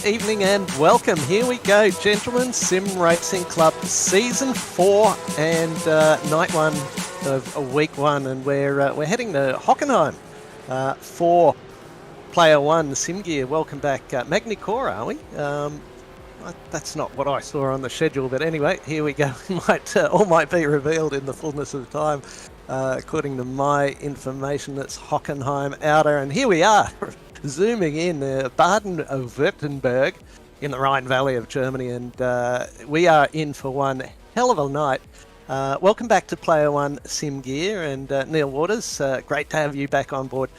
evening and welcome. Here we go, gentlemen. Sim Racing Club Season 4 and night 1 of week 1, and we're heading to Hockenheim for Player 1 Sim Gear. Welcome back, Magny Core, are we? That's not what I saw on the schedule, but anyway, here we go. All might be revealed in the fullness of time. According to my information, it's Hockenheim Outer, and here we are, zooming in Baden-Württemberg in the Rhine Valley of Germany, and we are in for one hell of a night. Welcome back to Player 1 Sim Gear, and Neil Waters, great to have you back on board.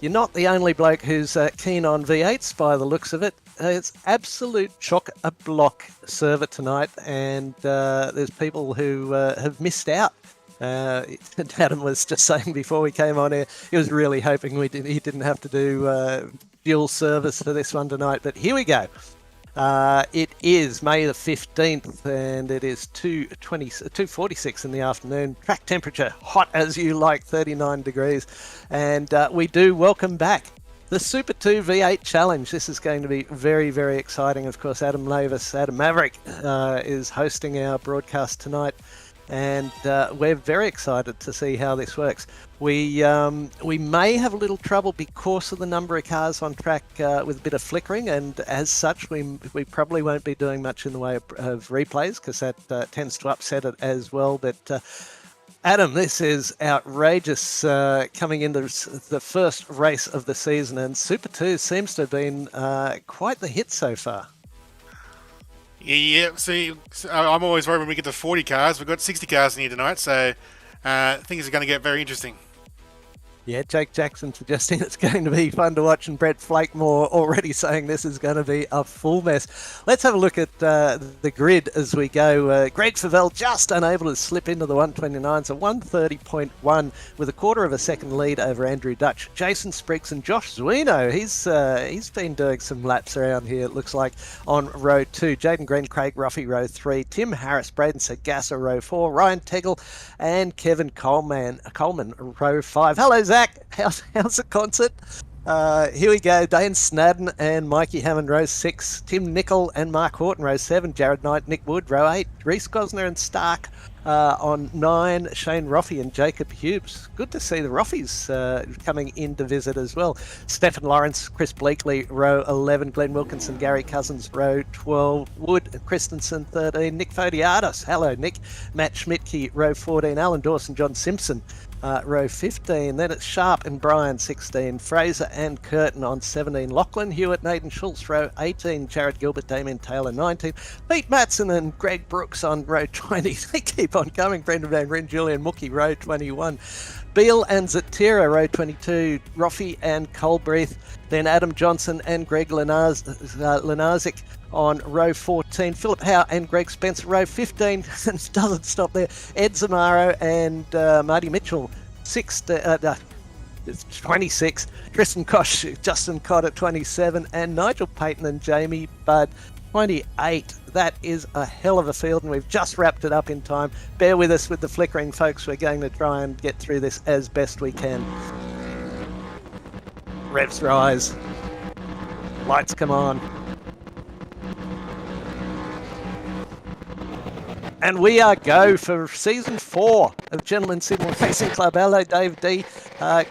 You're not the only bloke who's keen on V8s by the looks of it. It's absolute chock-a-block server tonight, and there's people who have missed out. Adam was just saying before we came on here, he was really hoping he didn't have to do dual service for this one tonight, but here we go. It is May the 15th, and it is 2:46 in the afternoon. Track temperature, hot as you like, 39 degrees, and we do welcome back the Super2 V8 Challenge. This is going to be very, very exciting. Of course, Adam Maverick, is hosting our broadcast tonight, and we're very excited to see how this works. We may have a little trouble because of the number of cars on track with a bit of flickering, and as such we probably won't be doing much in the way of replays, because that tends to upset it as well. But Adam, this is outrageous coming into the first race of the season, and Super 2 seems to have been quite the hit so far. Yeah, see, I'm always worried when we get to 40 cars. We've got 60 cars in here tonight, so things are going to get very interesting. Yeah, Jake Jackson suggesting it's going to be fun to watch, and Brett Flakemore already saying this is going to be a full mess. Let's have a look at the grid as we go. Greg Favell just unable to slip into the 129, so 130.1 with a quarter of a second lead over Andrew Dutch. Jason Spriggs and Josh Zuino, he's been doing some laps around here, it looks like, on row 2. Jaden Green, Craig Ruffy, row 3. Tim Harris, Braden Sagassa, row 4. Ryan Tegel and Kevin Coleman, row 5. Hello, Zach. How's the concert? Here we go. Dane Snadden and Mikey Hammond, row 6. Tim Nicol and Mark Horton, row 7. Jared Knight, Nick Wood, row 8. Reese Gosner and Stark on 9. Shane Roffey and Jacob Hughes. Good to see the Roffies coming in to visit as well. Stephen Lawrence, Chris Bleakley, row 11. Glenn Wilkinson, Gary Cousins, row 12. Wood Christensen, 13. Nick Fodiatis, hello Nick. Matt Schmidtke, row 14. Alan Dawson, John Simpson, row 15. Then it's Sharp and Brian, 16. Fraser and Curtin on 17. Lachlan Hewitt, Nathan Schultz, row 18. Jared Gilbert, Damien Taylor, 19. Pete Matson and Greg Brooks on row 20. They keep on coming. Brendan Van Ryn, Julian Mookie, row 21. Beale and Zatira, row 22. Roffey and Colbreath. Then Adam Johnson and Greg Lenarzik on row 14. Philip Howe and Greg Spencer, row 15. And doesn't stop there. Ed Zamaro and Marty Mitchell, 26. Tristan Koch, Justin Cott at 27. And Nigel Payton and Jamie Budd, 28. That is a hell of a field, and we've just wrapped it up in time. Bear with us with the flickering, folks. We're going to try and get through this as best we can. Revs rise. Lights come on. And we are go for season 4 of Gentlemen Sim Racing Club. Hello, Dave D.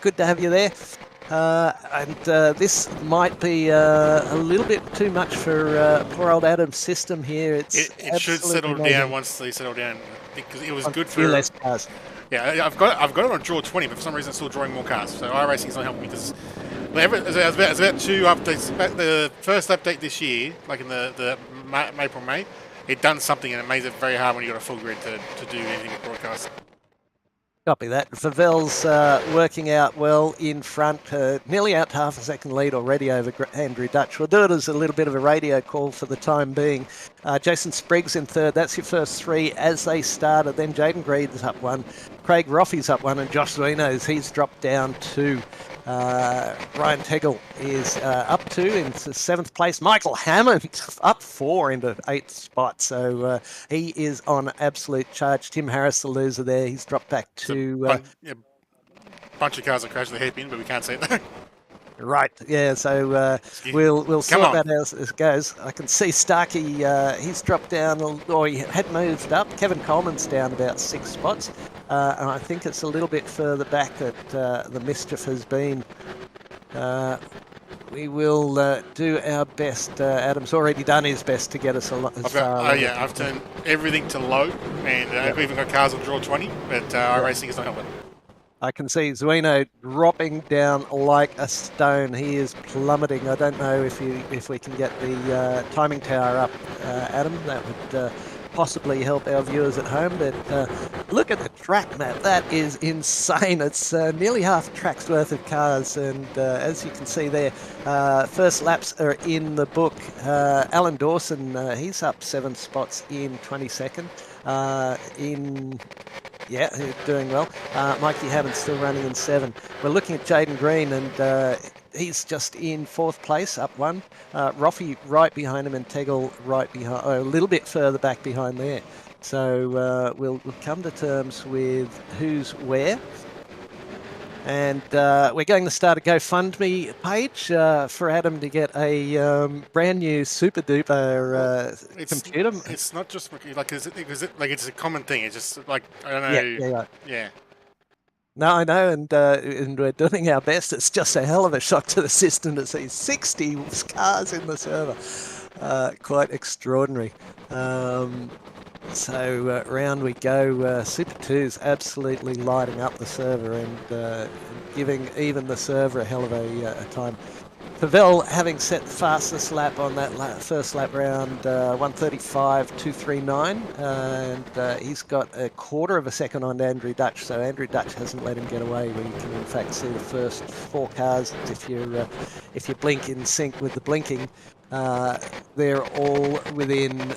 Good to have you there. And this might be a little bit too much for poor old Adam's system here. It should settle down once they settle down, because it was good for less cars. Yeah, I've got it on draw 20, but for some reason it's still drawing more cars. So iRacing is not helping me, because there's about 2 updates. The first update this year, like in the April, May, it done something, and it made it very hard when you got a full grid to do anything with broadcast. Copy that. Favell's working out well in front, nearly out to half a second lead already over Andrew Dutch. We'll do it as a little bit of a radio call for the time being. Jason Spriggs in third. That's your first 3 as they started. Then Jaden Green's up 1. Craig Roffey's up 1, and Josh Zuino's, he's dropped down 2. Ryan Tegel is up 2 into 7th place. Michael Hammond up 4 into 8th spot. So he is on absolute charge. Tim Harris, the loser there, he's dropped back to... bunch of cars that crashed the hairpin, but we can't say that. Right, yeah, so we'll Come sort on. that out as it goes. I can see Starkey, he's dropped down, or he had moved up. Kevin Coleman's down about 6 spots, and I think it's a little bit further back that the mischief has been. We will do our best. Adam's already done his best to get us as far along. Yeah, I've turned everything to low, and I've even got cars on draw 20, but iRacing is not helping. I can see Zuino dropping down like a stone. He is plummeting. I don't know if we can get the timing tower up, Adam. That would possibly help our viewers at home. But look at the track map. That is insane. It's nearly half a track's worth of cars. And as you can see there, first laps are in the book. Alan Dawson, he's up 7 spots in 22nd. Yeah, doing well. Mikey Hammond's still running in 7. We're looking at Jaden Green, and he's just in 4th place, up 1. Roffey right behind him, and Tegel right behind, a little bit further back behind there. So we'll come to terms with who's where. And we're going to start a GoFundMe page for Adam to get a brand new super duper computer. It's not just like it's a common thing. It's just like I don't know. Yeah. No, I know, and we're doing our best. It's just a hell of a shock to the system to see 60 cars in the server. Quite extraordinary. So round we go. Super 2's absolutely lighting up the server and giving even the server a hell of a time. Pavel having set the fastest lap on that first lap round, 1:35.239, and he's got a quarter of a second on Andrew Dutch, so Andrew Dutch hasn't let him get away. We can in fact see the first 4 cars. If you blink in sync with the blinking, they're all within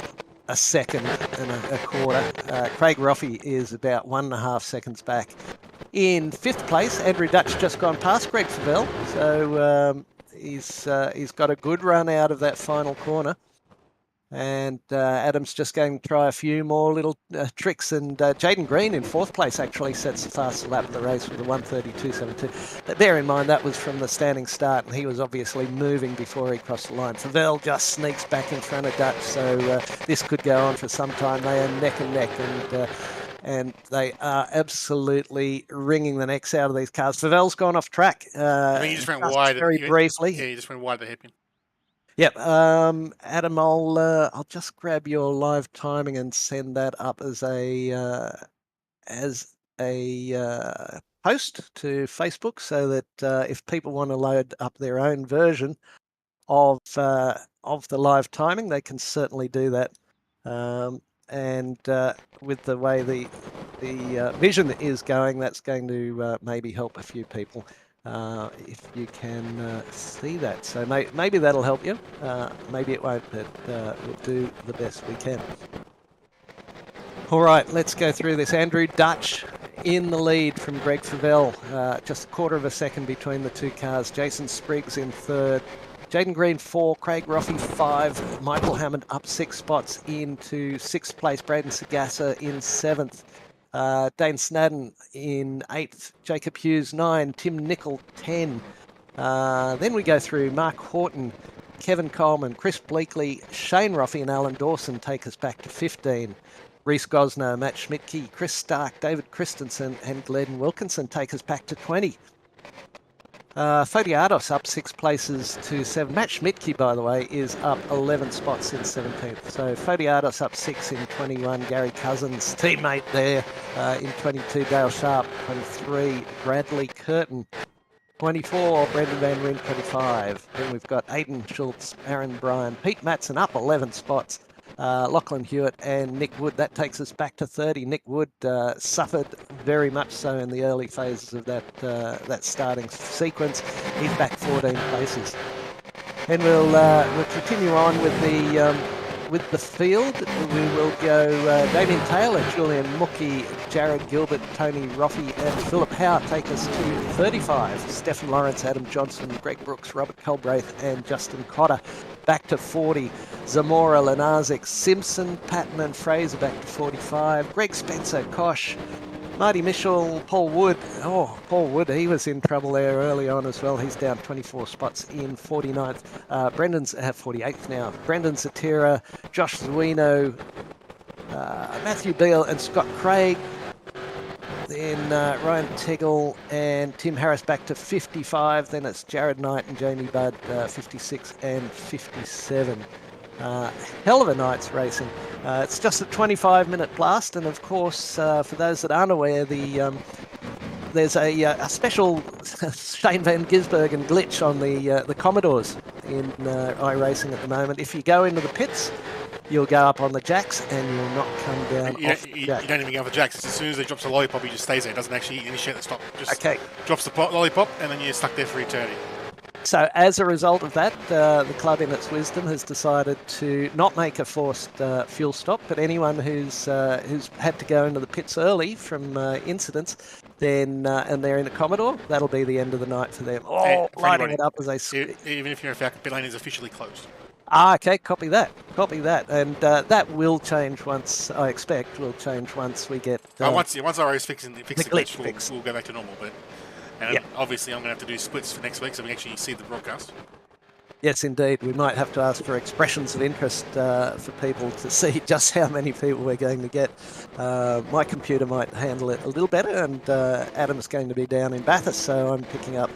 a second and a quarter. Craig Roffey is about 1.5 seconds back. In 5th place, Andrew Dutch just gone past Greg Favell, so he's got a good run out of that final corner. And Adam's just going to try a few more little tricks. And Jaden Green in 4th place actually sets the fastest lap of the race with a 1:32.72. But bear in mind, that was from the standing start, and he was obviously moving before he crossed the line. Favell just sneaks back in front of Dutch, so this could go on for some time. They are neck and neck, and they are absolutely wringing the necks out of these cars. Favell's gone off track. I mean, he just went wide very briefly. Yeah, he just went wide the hairpin. Yep, Adam, I'll just grab your live timing and send that up as a post to Facebook, so that if people want to load up their own version of the live timing, they can certainly do that. And with the way the vision is going, that's going to maybe help a few people. If you can see that. So maybe that'll help you. Maybe it won't, but we'll do the best we can. All right, let's go through this. Andrew Dutch in the lead from Greg Favell. Just a quarter of a second between the 2 cars. Jason Spriggs in 3rd. Jaden Green 4, Craig Roffey 5, Michael Hammond up 6 spots into 6th place. Braden Sagassa in 7th. Dane Snadden in 8th, Jacob Hughes 9, Tim Nicol 10. Then we go through Mark Horton, Kevin Coleman, Chris Bleakley, Shane Roffey and Alan Dawson take us back to 15. Reese Gosner, Matt Schmidtke, Chris Stark, David Christensen and Glenn Wilkinson take us back to 20. Fodiados up 6 places to 7. Matt Schmidtke, by the way, is up 11 spots in 17th. So Fodiados up 6 in 21. Gary Cousins, teammate there, in 22. Dale Sharp, 23. Bradley Curtin, 24. Brendan Van Ryn, 25. Then we've got Aidan Schultz, Aaron Bryan, Pete Matson up 11 spots. Lachlan Hewitt and Nick Wood. That takes us back to 30. Nick Wood suffered very much so in the early phases of that starting sequence. He's back 14 places. And we'll continue on with the field. We will go Damien Taylor, Julian Mookie, Jared Gilbert, Tony Roffey and Philip Howe take us to 35. Stephen Lawrence, Adam Johnson, Greg Brooks, Robert Culbraith and Justin Cotter back to 40. Zamora, Lenarzik, Simpson, Patton and Fraser back to 45. Greg Spencer, Kosh, Marty Mitchell, Paul Wood. Oh, Paul Wood, he was in trouble there early on as well. He's down 24 spots in 49th. Brendan's at 48th now. Brendan Zatira, Josh Zuino, Matthew Beale and Scott Craig. Then Ryan Tegel and Tim Harris back to 55. Then it's Jared Knight and Jamie Budd, 56 and 57. Hell of a night's racing. It's just a 25-minute blast, and of course, for those that aren't aware, there's a special Shane Van Gisbergen glitch on the Commodores in iRacing at the moment. If you go into the pits, you'll go up on the jacks and you'll not come down off the jack. You don't even go off the jacks. As soon as it drops a lollipop, he just stays there. It doesn't actually initiate the stop. Just drops the lollipop, and then you're stuck there for eternity. So as a result of that, the club in its wisdom has decided to not make a forced fuel stop, but anyone who's had to go into the pits early from incidents, then and they're in a Commodore, that'll be the end of the night for them. Lighting it up as they... Even if you're in fact, pit lane is officially closed. Okay, copy that. And that will change once, I expect, will change once we get... once I always fix the glitch, we'll go back to normal. But obviously I'm going to have to do splits for next week so we can actually see the broadcast. Yes, indeed. We might have to ask for expressions of interest for people to see just how many people we're going to get. My computer might handle it a little better, and Adam's going to be down in Bathurst, so I'm picking up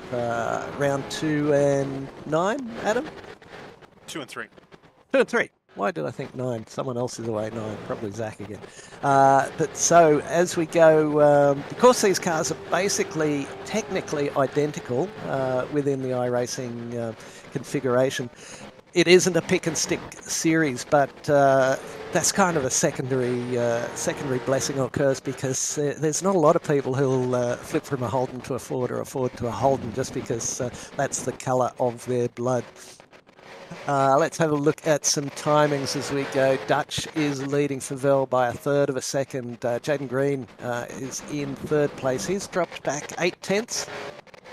round 2 and 9, Adam? 2 and 3. 2 and 3. Why did I think 9? Someone else is away 9, probably Zach again. But so as we go, because these cars are basically technically identical within the iRacing configuration, it isn't a pick and stick series, but that's kind of a secondary blessing or curse, because there's not a lot of people who'll flip from a Holden to a Ford or a Ford to a Holden just because that's the colour of their blood. Let's have a look at some timings as we go. Dutch is leading Favell by 1/3 of a second. Jaden Green is in 3rd place. He's dropped back 8/10.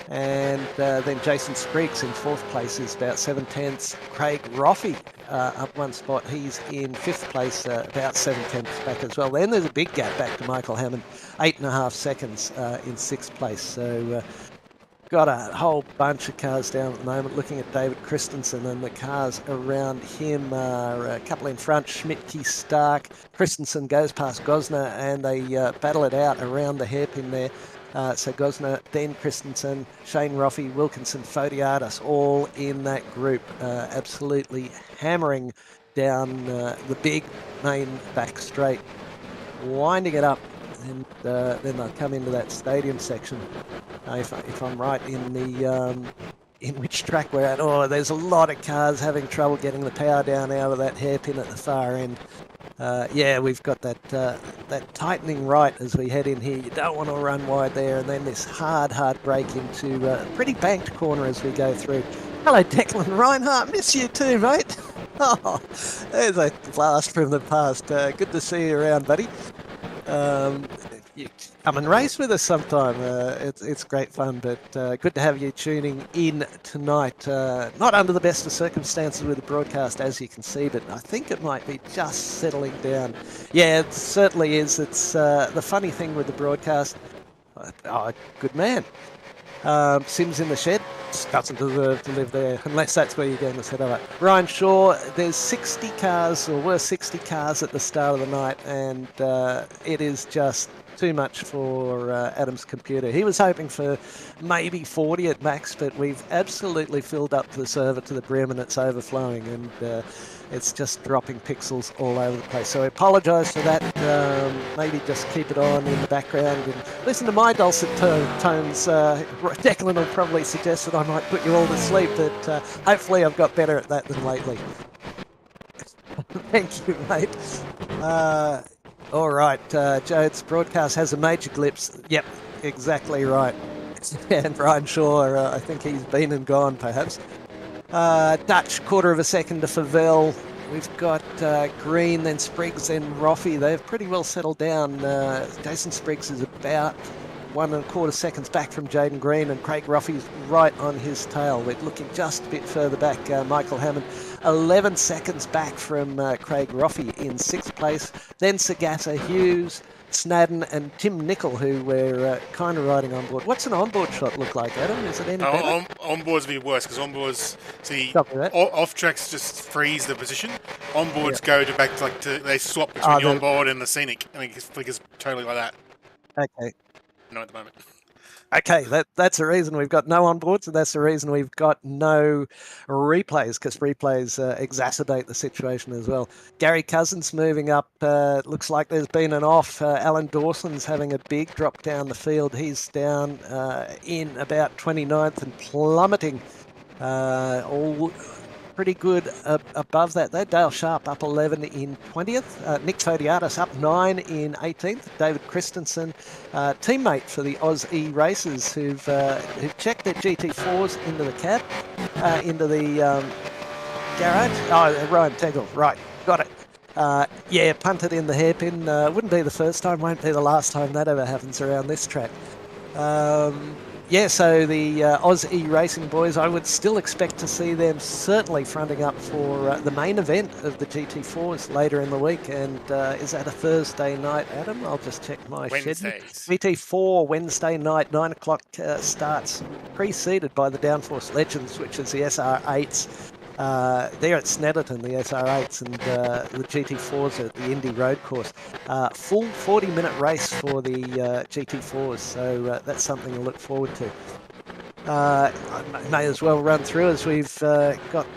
And then Jason Spriggs in 4th place is about 7/10. Craig Roffey up 1 spot. He's in 5th place, about 7/10 back as well. Then there's a big gap back to Michael Hammond, 8.5 seconds in 6th place. So got a whole bunch of cars down at the moment. Looking at David Christensen, and the cars around him are a couple in front. Schmidtke, Stark. Christensen goes past Gosner, and they battle it out around the hairpin there. So Gosner, then Christensen, Shane Roffey, Wilkinson, Fodiatis, all in that group, absolutely hammering down the big main back straight, winding it up, and then they'll come into that stadium section. If I'm right in the in which track we're at, there's a lot of cars having trouble getting the power down out of that hairpin at the far end. We've got that tightening right as we head in here. You don't want to run wide there, and then this hard break into a pretty banked corner as we go through. Hello, Declan Reinhardt. Miss you too, mate. Oh, there's a blast from the past. Good to see you around, buddy. You come and race with us sometime. It's great fun, but good to have you tuning in tonight. Not under the best of circumstances with the broadcast, as you can see, but I think it might be just settling down. Yeah, it certainly is. It's the funny thing with the broadcast. Good man. Sims in the shed doesn't deserve to live there, unless that's where you're going to set up. Ryan Shaw, there's 60 cars, or were 60 cars at the start of the night, and it is just too much for Adam's computer. He was hoping for maybe 40 at max, but we've absolutely filled up the server to the brim, and it's overflowing, and it's just dropping pixels all over the place. So I apologise for that. Maybe just keep it on in the background and listen to my dulcet tones. Declan will probably suggest that I might put you all to sleep, but hopefully I've got better at that than lately. Thank you, mate. All right, Jode's broadcast has a major glimpse. Yep, exactly right. And Brian Shaw, I think he's been and gone, perhaps. Dutch, 1/4 of a second to Favell. We've got Green, then Spriggs, then Roffey. They've pretty well settled down. Jason Spriggs is about 1.25 seconds back from Jaden Green, and Craig Roffey's right on his tail. We're looking just a bit further back. Michael Hammond, 11 seconds back from Craig Roffey in 6th place. Then Sagasa Hughes, Snadden and Tim Nicol, who we're kind of riding on board. What's an onboard shot look like, Adam? Is it any better? Onboards would be worse because onboards, see, Copy that. off tracks just freeze the position. Onboards go to back to they swap between the onboard and the scenic, and it flickers totally like that. Okay. No, at the moment. Okay, that's the reason we've got no onboards, and that's the reason we've got no replays, because replays exacerbate the situation as well. Gary Cousins moving up. Looks like there's been an off. Alan Dawson's having a big drop down the field. He's down in about 29th and plummeting. All pretty good above that. They're Dale Sharp up 11 in 20th. Nick Fodiatis up 9 in 18th. David Christensen, teammate for the Aussie racers, who've checked their GT4s into the cab, into the garage. Oh, Ryan Tegel, right, got it. Yeah, punted in the hairpin. Wouldn't be the first time, won't be the last time that ever happens around this track. Yeah, so the Aussie racing boys, I would still expect to see them certainly fronting up for the main event of the GT4s later in the week. And is that a Thursday night, Adam? I'll just check my schedule. GT4 Wednesday night, 9 o'clock starts, preceded by the Downforce Legends, which is the SR8s. They're at Snetterton, the SR8s, and the GT4s at the Indy Road Course. Full 40-minute race for the GT4s, so that's something to look forward to. I may as well run through as we've got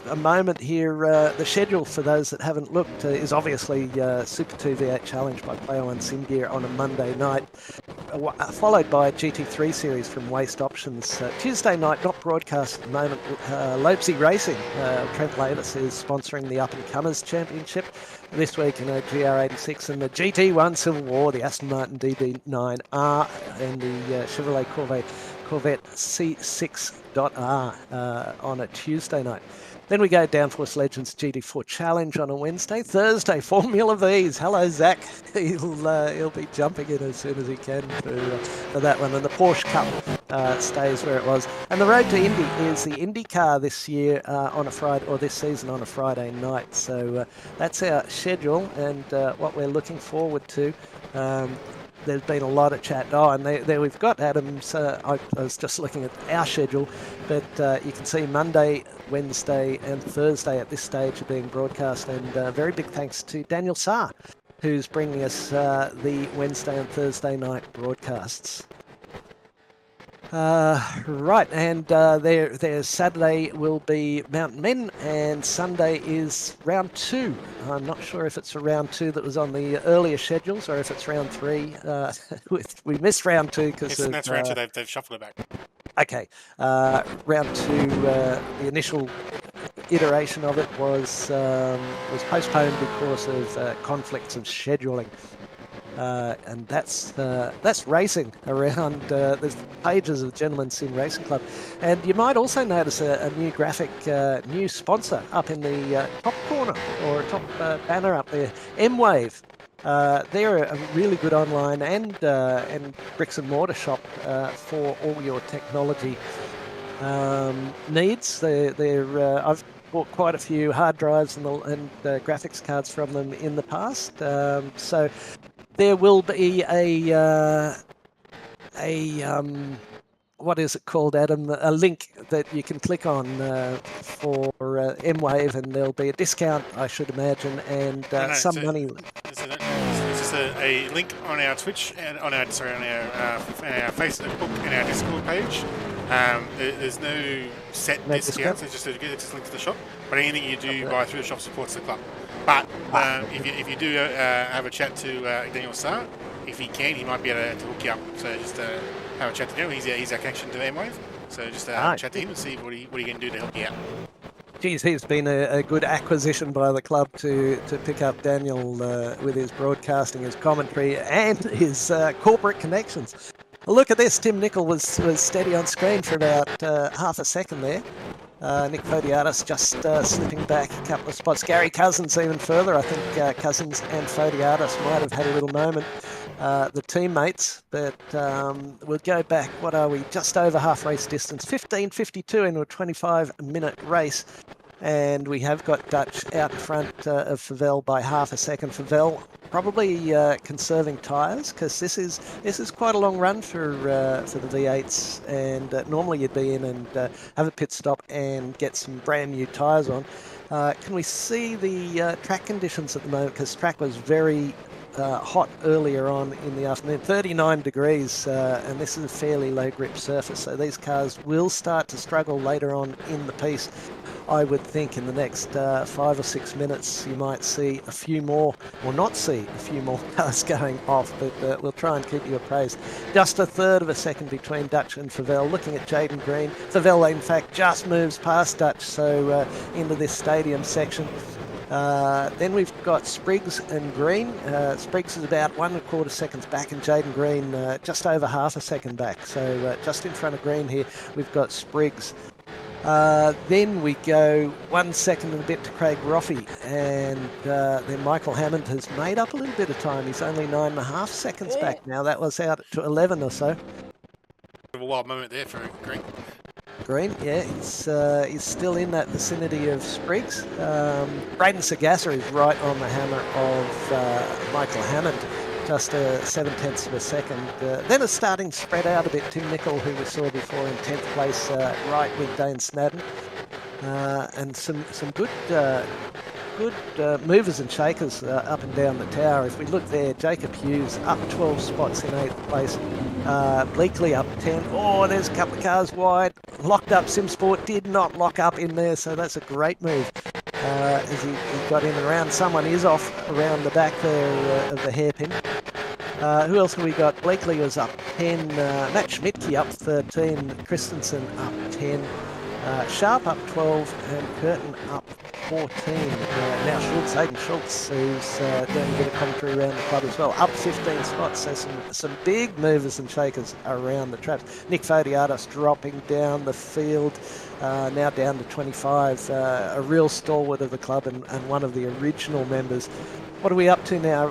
a moment here. The schedule, for those that haven't looked, is obviously Super 2 V8 Challenge by Player One Sim Gear on a Monday night, followed by a GT3 series from Waste Options. Tuesday night, not broadcast at the moment, Lopesy Racing. Trent Lavis is sponsoring the Up and Comers Championship this week in a GR86, and the GT1 Civil War, the Aston Martin DB9R and the Chevrolet Corvette C6.R on a Tuesday night. Then we go Downforce Legends GT4 Challenge on a Wednesday. Thursday, Formula V's. Hello, Zach. He'll be jumping in as soon as he can for that one. And the Porsche Cup stays where it was. And the road to Indy is the IndyCar this year on a Friday, or this season on a Friday night. So that's our schedule and what we're looking forward to. There's been a lot of chat. Oh, and there we've got Adam's. I was just looking at our schedule, but you can see Monday, Wednesday, and Thursday at this stage are being broadcast. And very big thanks to Daniel Saar, who's bringing us the Wednesday and Thursday night broadcasts. Right, and their Saturday will be Mountain Men, and Sunday is round 2. I'm not sure if it's a round 2 that was on the earlier schedules or if it's round 3. We missed round 2 because that's round 2. They've shuffled it back. Okay, round 2. The initial iteration of it was postponed because of conflicts of scheduling. And that's racing around. There's pages of Gentleman Sim Racing Club, and you might also notice a new graphic, new sponsor up in the top corner or top banner up there. M-Wave. They're a really good online and bricks and mortar shop for all your technology needs. I've bought quite a few hard drives and graphics cards from them in the past. So there will be a what is it called, Adam? A link that you can click on for M-Wave, and there'll be a discount, I should imagine, and some money. It's just a link on our Twitch and on our Facebook and our Discord page. There's no set discounts. It's just a link to the shop. But anything you do buy through the shop supports the club. But if you do have a chat to Daniel Saar, if he can, he might be able to hook you up. So just have a chat to him. He's our connection to M-Wave. So just chat to him and see what he can do to help you out. Geez, he's been a good acquisition by the club to pick up Daniel with his broadcasting, his commentary, and his corporate connections. Look at this. Tim Nicol was steady on screen for about half a second there. Nick Fodiatis just slipping back a couple of spots. Gary Cousins even further. I think Cousins and Fodiatis might have had a little moment, the teammates, but we'll go back. What are we? Just over half race distance. 15:52 into a 25-minute race. And we have got Dutch out in front of Favel by half a second. Favel probably conserving tyres, because this is quite a long run for the V8s, and normally you'd be in and have a pit stop and get some brand new tyres on. Can we see the track conditions at the moment? Because track was very hot earlier on in the afternoon, 39 degrees, and this is a fairly low grip surface, so these cars will start to struggle later on in the piece. I would think in the next 5 or 6 minutes you might see a few more, or not see a few more cars going off, but we'll try and keep you appraised. Just a third of a second between Dutch and Favel. Looking at Jaden Green, Favel in fact just moves past Dutch, so into this stadium section. Then we've got Spriggs and Green. Spriggs is about 1.25 seconds back, and Jaden Green just over half a second back. So just in front of Green here, we've got Spriggs. Then we go 1 second and a bit to Craig Roffey, and then Michael Hammond has made up a little bit of time. He's only 9.5 seconds back now. That was out to 11 or so. A wild moment there for Green. Green, yeah, he's still in that vicinity of Spriggs. Braden Sagassa is right on the hammer of Michael Hammond, just 7/10 of a second. Then it's starting to spread out a bit. Tim Nicol, who we saw before in 10th place, right with Dane Snadden, and some good movers and shakers up and down the tower. If we look there, Jacob Hughes up 12 spots in 8th place. Bleakley up 10. Oh, there's a couple of cars wide. Locked up. SimSport did not lock up in there, so that's a great move. As he got in and around. Someone is off around the back there of the hairpin. Who else have we got? Bleakley was up 10. Matt Schmidtke up 13. Christensen up 10. Sharp up 12. And Curtin up 14. Now Hayden Schultz, who's doing a bit of commentary around the club as well, up 15 spots. So some big movers and shakers around the traps. Nick Fodiatos dropping down the field, now down to 25. A real stalwart of the club and one of the original members. What are we up to now?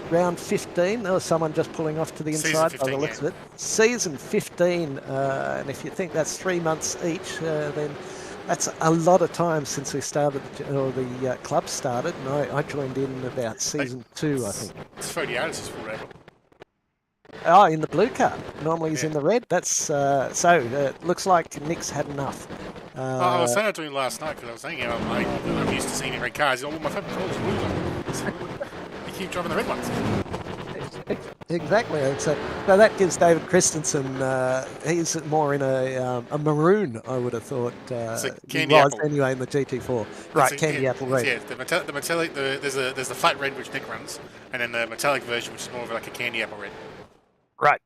Round 15. There was someone just pulling off to the inside 15, by the looks of it. Season 15. And if you think that's 3 months each, then that's a lot of time since we started, or the club started, and I joined in about season 2, I think. It's Fodiatos' full record. Oh, in the blue car. Normally he's in the red. That's it looks like Nick's had enough. I was saying that to him last night because I was saying, I'm used to seeing him in red cars. My favourite colour is blue. You keep driving the red ones. Exactly. So that gives David Christensen, he's more in a maroon, I would have thought. Candy apple. Anyway in the GT4. Right, candy apple red. Yeah, the metallic, there's the flat red which Nick runs, and then the metallic version which is more of like a candy apple red. Right.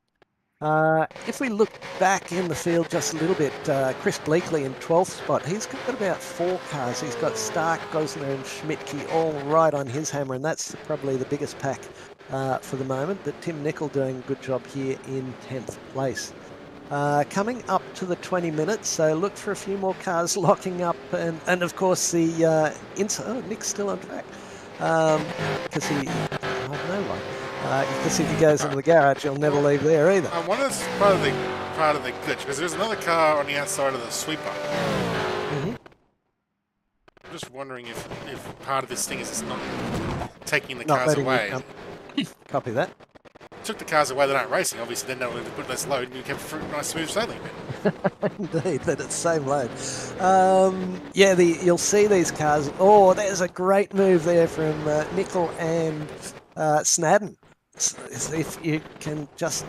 If we look back in the field just a little bit, Chris Bleakley in 12th spot. He's got about 4 cars. He's got Stark, Gosner and Schmidtke all right on his hammer, and that's probably the biggest pack for the moment. But Tim Nicol doing a good job here in 10th place. Coming up to the 20 minutes, so look for a few more cars locking up, and of course the Nick's still on track, because he, I don't know why. Because if he goes into the garage, he'll never leave there either. I wonder if it's part of the glitch, because there's another car on the outside of the sweeper. Mm-hmm. I'm just wondering if part of this thing is not taking the cars away. Copy that. Took the cars away that aren't racing, obviously then they'll have to put less load and you kept a nice smooth sailing. Indeed, but it's the same load. You'll see these cars. Oh, there's a great move there from Nicol and Snadden. If you can just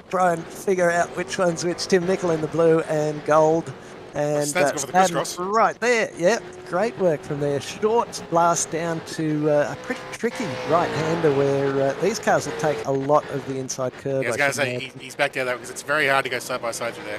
try and figure out which one's which. Tim Nicol in the blue and gold, and Snadden right there. Yep, great work from there. Short blast down to a pretty tricky right-hander where these cars will take a lot of the inside curve. Yeah, I was going to say he's backed out though because it's very hard to go side by side through there.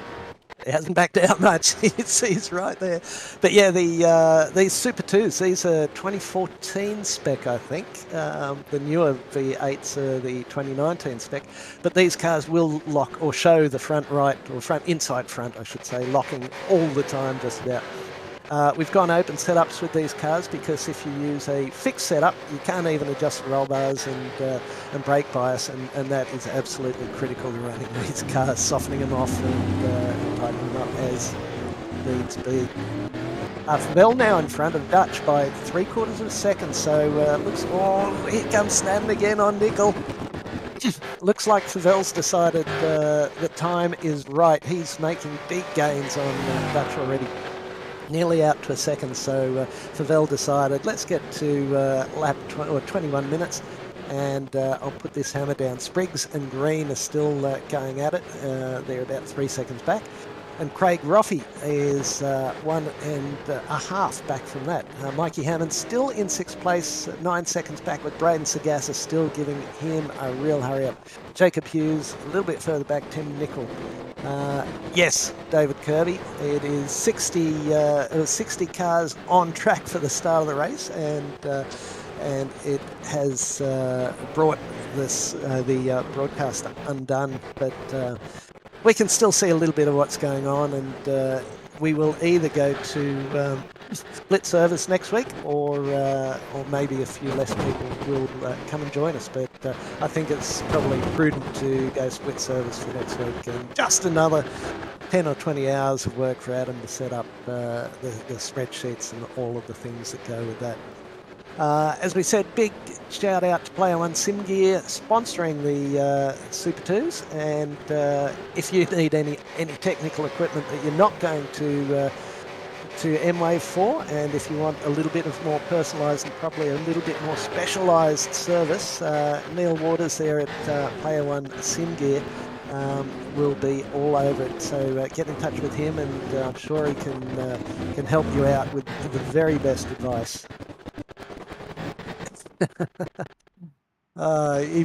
It hasn't backed out much. He's right there. But yeah, these Super 2s, these are 2014 spec, I think. The newer V8s are the 2019 spec. But these cars will lock or show the front right, or inside front, I should say, locking all the time just about. We've gone open setups with these cars because if you use a fixed setup, you can't even adjust roll bars and brake bias, and that is absolutely critical to running these cars, softening them off and tightening them up as needs be. Fabel now in front of Dutch by 3/4 of a second. So looks, oh, here comes Snadden again on nickel. Looks like Favel's decided the time is right. He's making big gains on Dutch already. Nearly out to a second, so Favel decided, let's get to lap 21 minutes, and I'll put this hammer down. Spriggs and Green are still going at it. They're about 3 seconds back. And Craig Roffey is 1.5 back from that. Mikey Hammond still in 6th place, 9 seconds back, with Braden Sagassa still giving him a real hurry up. Jacob Hughes a little bit further back, Tim Nicol. Yes, David Kirby. It is 60 cars on track for the start of the race, and it has brought the broadcast undone, but we can still see a little bit of what's going on, and we will either go to split service next week, or maybe a few less people will come and join us. But I think it's probably prudent to go split service for next week, and just another 10 or 20 hours of work for Adam to set up the spreadsheets and all of the things that go with that. As we said, big shout out to Player One Sim Gear sponsoring the Super2s, and if you need any technical equipment that you're not going to M-Wave for, and if you want a little bit of more personalised and probably a little bit more specialised service, Neil Waters there at Player One Sim Gear will be all over it. So get in touch with him, and I'm sure he can help you out with the very best advice.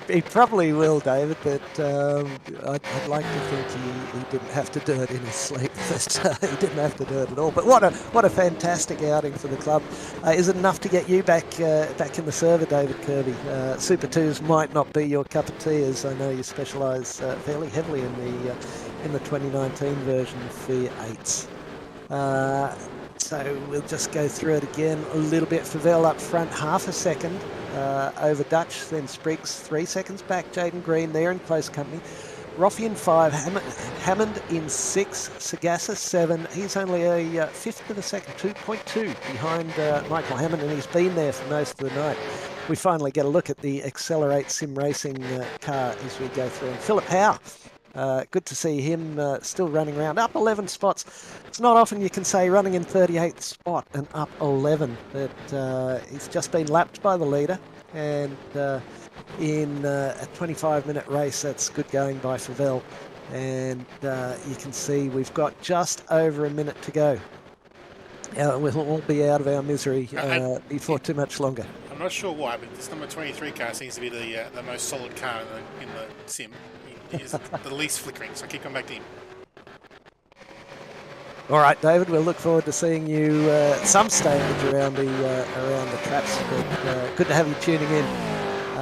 He probably will, David, but I'd like to think he didn't have to do it in his sleep. But he didn't have to do it at all. But what a fantastic outing for the club. Is it enough to get you back in the server, David Kirby? Super 2s might not be your cup of tea, as I know you specialise fairly heavily in the 2019 version of V8s. So we'll just go through it again a little bit. Favel up front, 1/2 second over Dutch, then Spriggs 3 seconds back. Jaden Green there in close company. Roffey in 5, Hammond in 6, Sagassa 7. He's only a 1/5 of a second, 2.2 behind Michael Hammond, and he's been there for most of the night. We finally get a look at the Accelerate Sim Racing car as we go through. And Philip Howe, good to see him still running around, up 11 spots. It's not often you can say running in 38th spot and up 11, but he's just been lapped by the leader, and in a 25-minute race, that's good going by Favel. And you can see we've got just over a minute to go. We'll all be out of our misery before too much longer. I'm not sure why, but this number 23 car seems to be the most solid car in the sim. Is the least flickering, so I keep coming back to him. All right, David, we'll look forward to seeing you some stage around the traps, but good to have you tuning in.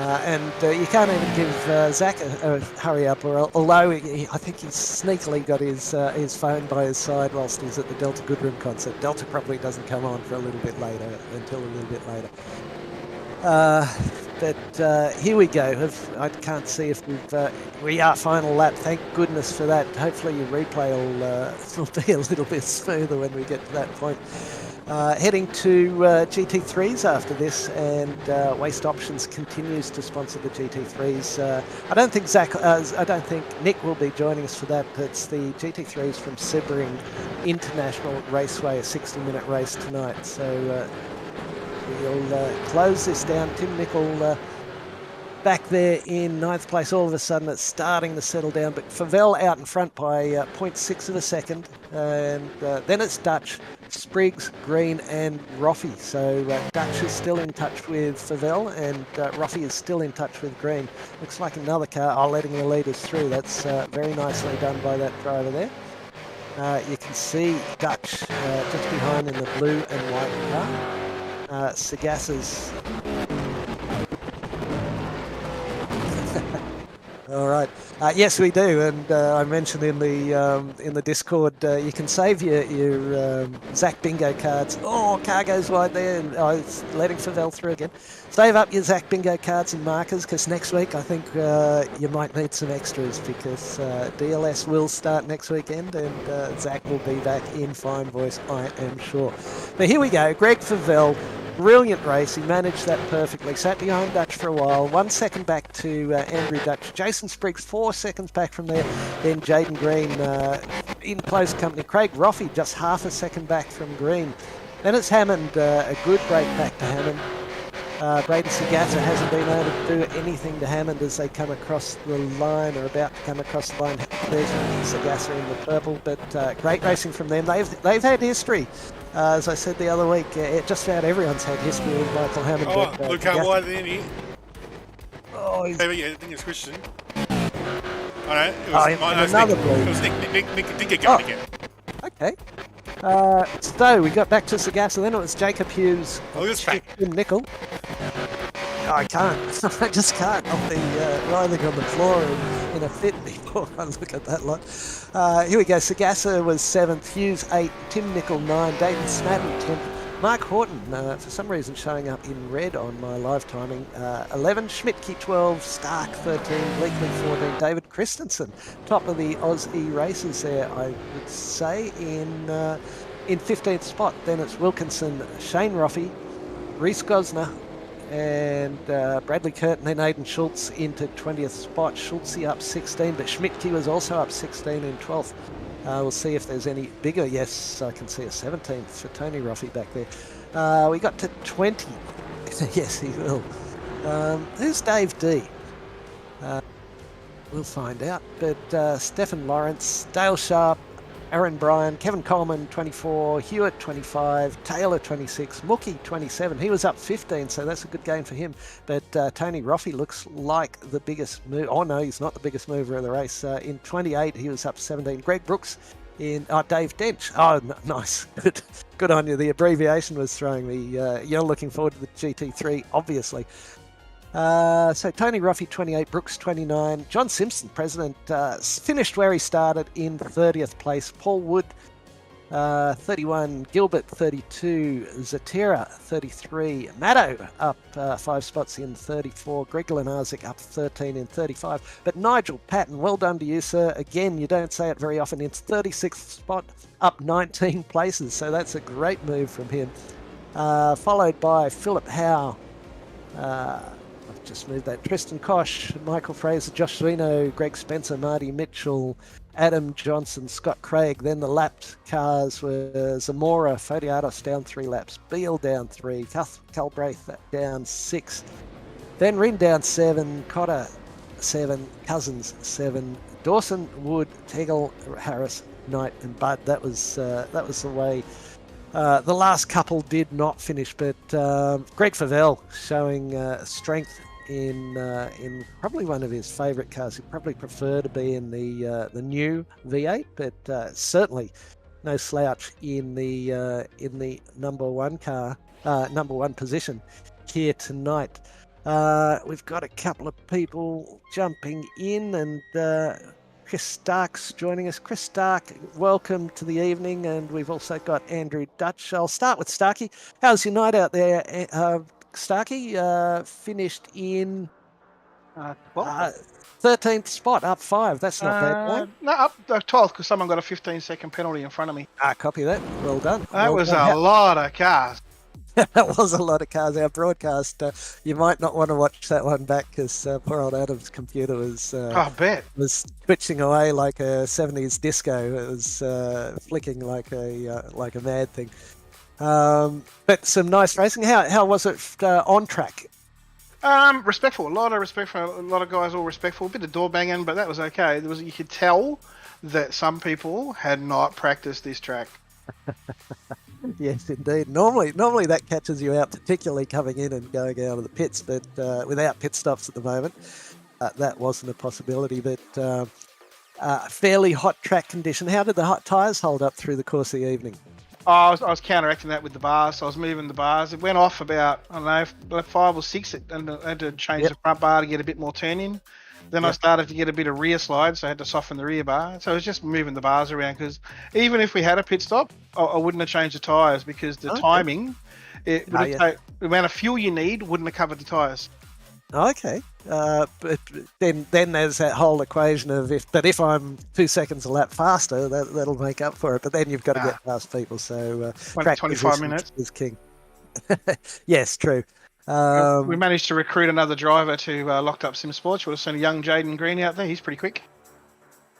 And you can't even give Zach a hurry up, although I think he's sneakily got his phone by his side whilst he's at the Delta Goodrem concert. Delta probably doesn't come on for a little bit later, But here we go. I can't see if we are final lap. Thank goodness for that. Hopefully your replay will be a little bit smoother when we get to that point. Heading to GT3s after this, and Waste Options continues to sponsor the GT3s. I don't think Nick will be joining us for that. It's the GT3s from Sebring International Raceway, a 60-minute race tonight. So we'll close this down. Tim Nicol back there in 9th place. All of a sudden it's starting to settle down, but Favel out in front by 0.6 of a second, and then it's Dutch, Spriggs, Green and Roffey. So Dutch is still in touch with Favel, and Roffey is still in touch with Green. Looks like another car letting the leaders through. That's very nicely done by that driver there. You can see Dutch just behind in the blue and white car. Sagassa's All right. Yes, we do, and I mentioned in the Discord you can save your Zach Bingo cards. Oh, car goes wide there, and it's letting Favell through again. Save up your Zach Bingo cards and markers because next week I think you might need some extras because DLS will start next weekend, and Zach will be back in fine voice, I am sure. But here we go, Greg Favell. Brilliant race. He managed that perfectly. Sat behind Dutch for a while. 1 second back to Andrew Dutch. Jason Spriggs 4 seconds back from there. Then Jaden Green in close company. Craig Roffey just half a second back from Green. Then it's Hammond. A good break back to Hammond. Braden Sagassa hasn't been able to do anything to Hammond as they come across the line or about to come across the line. There's Sagassa in the purple, but great racing from them. They've had history. As I said the other week, just about everyone's had history with Michael Hammond. Oh, look how wide in here. Oh, I think it's Christian. Oh no, it was another Nick. blue. It was Nick did get going again. Okay. So we got back to Sagassa, then it was Jacob Hughes. Oh, this track. Nickel. I can't. I just can't. I'll be writhing on the floor in a fit before I look at that lot. Here we go. Sagassa was 7th, Hughes 8th, Tim Nickel 9, Dayton Smadden 10th, Mark Horton, for some reason showing up in red on my live timing, 11, Schmidtke 12, Stark 13, Bleakley 14, David Christensen, top of the Aussie races there, I would say, in 15th spot. Then it's Wilkinson, Shane Roffey, Reese Gosner, and Bradley Curtin, then Aidan Schultz into 20th spot. Schultze up 16, but Schmidtke was also up 16 in 12th. We'll see if there's any bigger. Yes, I can see a 17th for Tony Roffey back there. We got to 20. Yes, he will. Who's Dave D? We'll find out. But Stephen Lawrence, Dale Sharp, Aaron Bryan, Kevin Coleman, 24, Hewitt, 25, Taylor, 26, Mookie, 27. He was up 15, so that's a good game for him. But Tony Roffey looks like the biggest move. Oh, no, he's not the biggest mover of the race. In 28, he was up 17. Greg Brooks in... Dave Dench. Oh, nice. Good on you. The abbreviation was throwing me. You're looking forward to the GT3, obviously. So Tony Roffey 28, Brooks 29, John Simpson, president, finished where he started in 30th place. Paul Wood 31, Gilbert 32, Zatira 33, Maddo up 5 spots in 34, Greg Lenarzik up 13 in 35. But Nigel Patton, well done to you, sir. Again, you don't say it very often. It's 36th spot, up 19 places. So that's a great move from him. Followed by Philip Howe. I've just moved that. Tristan Koch, Michael Fraser, Josh Svino, Greg Spencer, Marty Mitchell, Adam Johnson, Scott Craig. Then the lapped cars were Zamora, Fodiatos down 3 laps, Beale down 3, Calbraith down 6, then Rin down 7, Cotter 7, Cousins 7, Dawson, Wood, Tegel, Harris, Knight, and Budd. That was the way. The last couple did not finish, but Greg Favell showing strength in probably one of his favourite cars. He'd probably prefer to be in the new V8, but certainly no slouch in the number one car, number one position here tonight. We've got a couple of people jumping in, and Chris Stark's joining us. Chris Stark, welcome to the evening, and we've also got Andrew Dutch. I'll start with Starkey. How's your night out there, Starkey? Finished in 13th spot, up 5. That's not bad, right? No, up 12th because someone got a 15-second penalty in front of me. Copy that. Well done. That was a lot of cars. That was a lot of cars. Our broadcast, you might not want to watch that one back because poor old Adam's computer was was twitching away like a 70s disco. It was flicking like a mad thing. But some nice racing. How was it on track? Respectful. A lot of respect for a lot of guys. All respectful. A bit of door banging, but that was okay. You could tell that some people had not practiced this track. Yes, indeed. Normally that catches you out, particularly coming in and going out of the pits, but without pit stops at the moment, that wasn't a possibility. But fairly hot track condition. How did the hot tyres hold up through the course of the evening? I was counteracting that with the bars. So I was moving the bars. It went off about, I don't know, 5 or 6, and I had to change the front bar to get a bit more turn in. Then I started to get a bit of rear slide, so I had to soften the rear bar. So it was just moving the bars around, because even if we had a pit stop, I wouldn't have changed the tyres, because the timing, it would have the amount of fuel you need wouldn't have covered the tyres. Okay, but then there's that whole equation of if I'm 2 seconds a lap faster, that'll make up for it. But then you've got to get past people, so track 25 minutes is king. Yes, true. We managed to recruit another driver to Locked Up Sim Sports. You would have seen a young Jaden Green out there. He's pretty quick.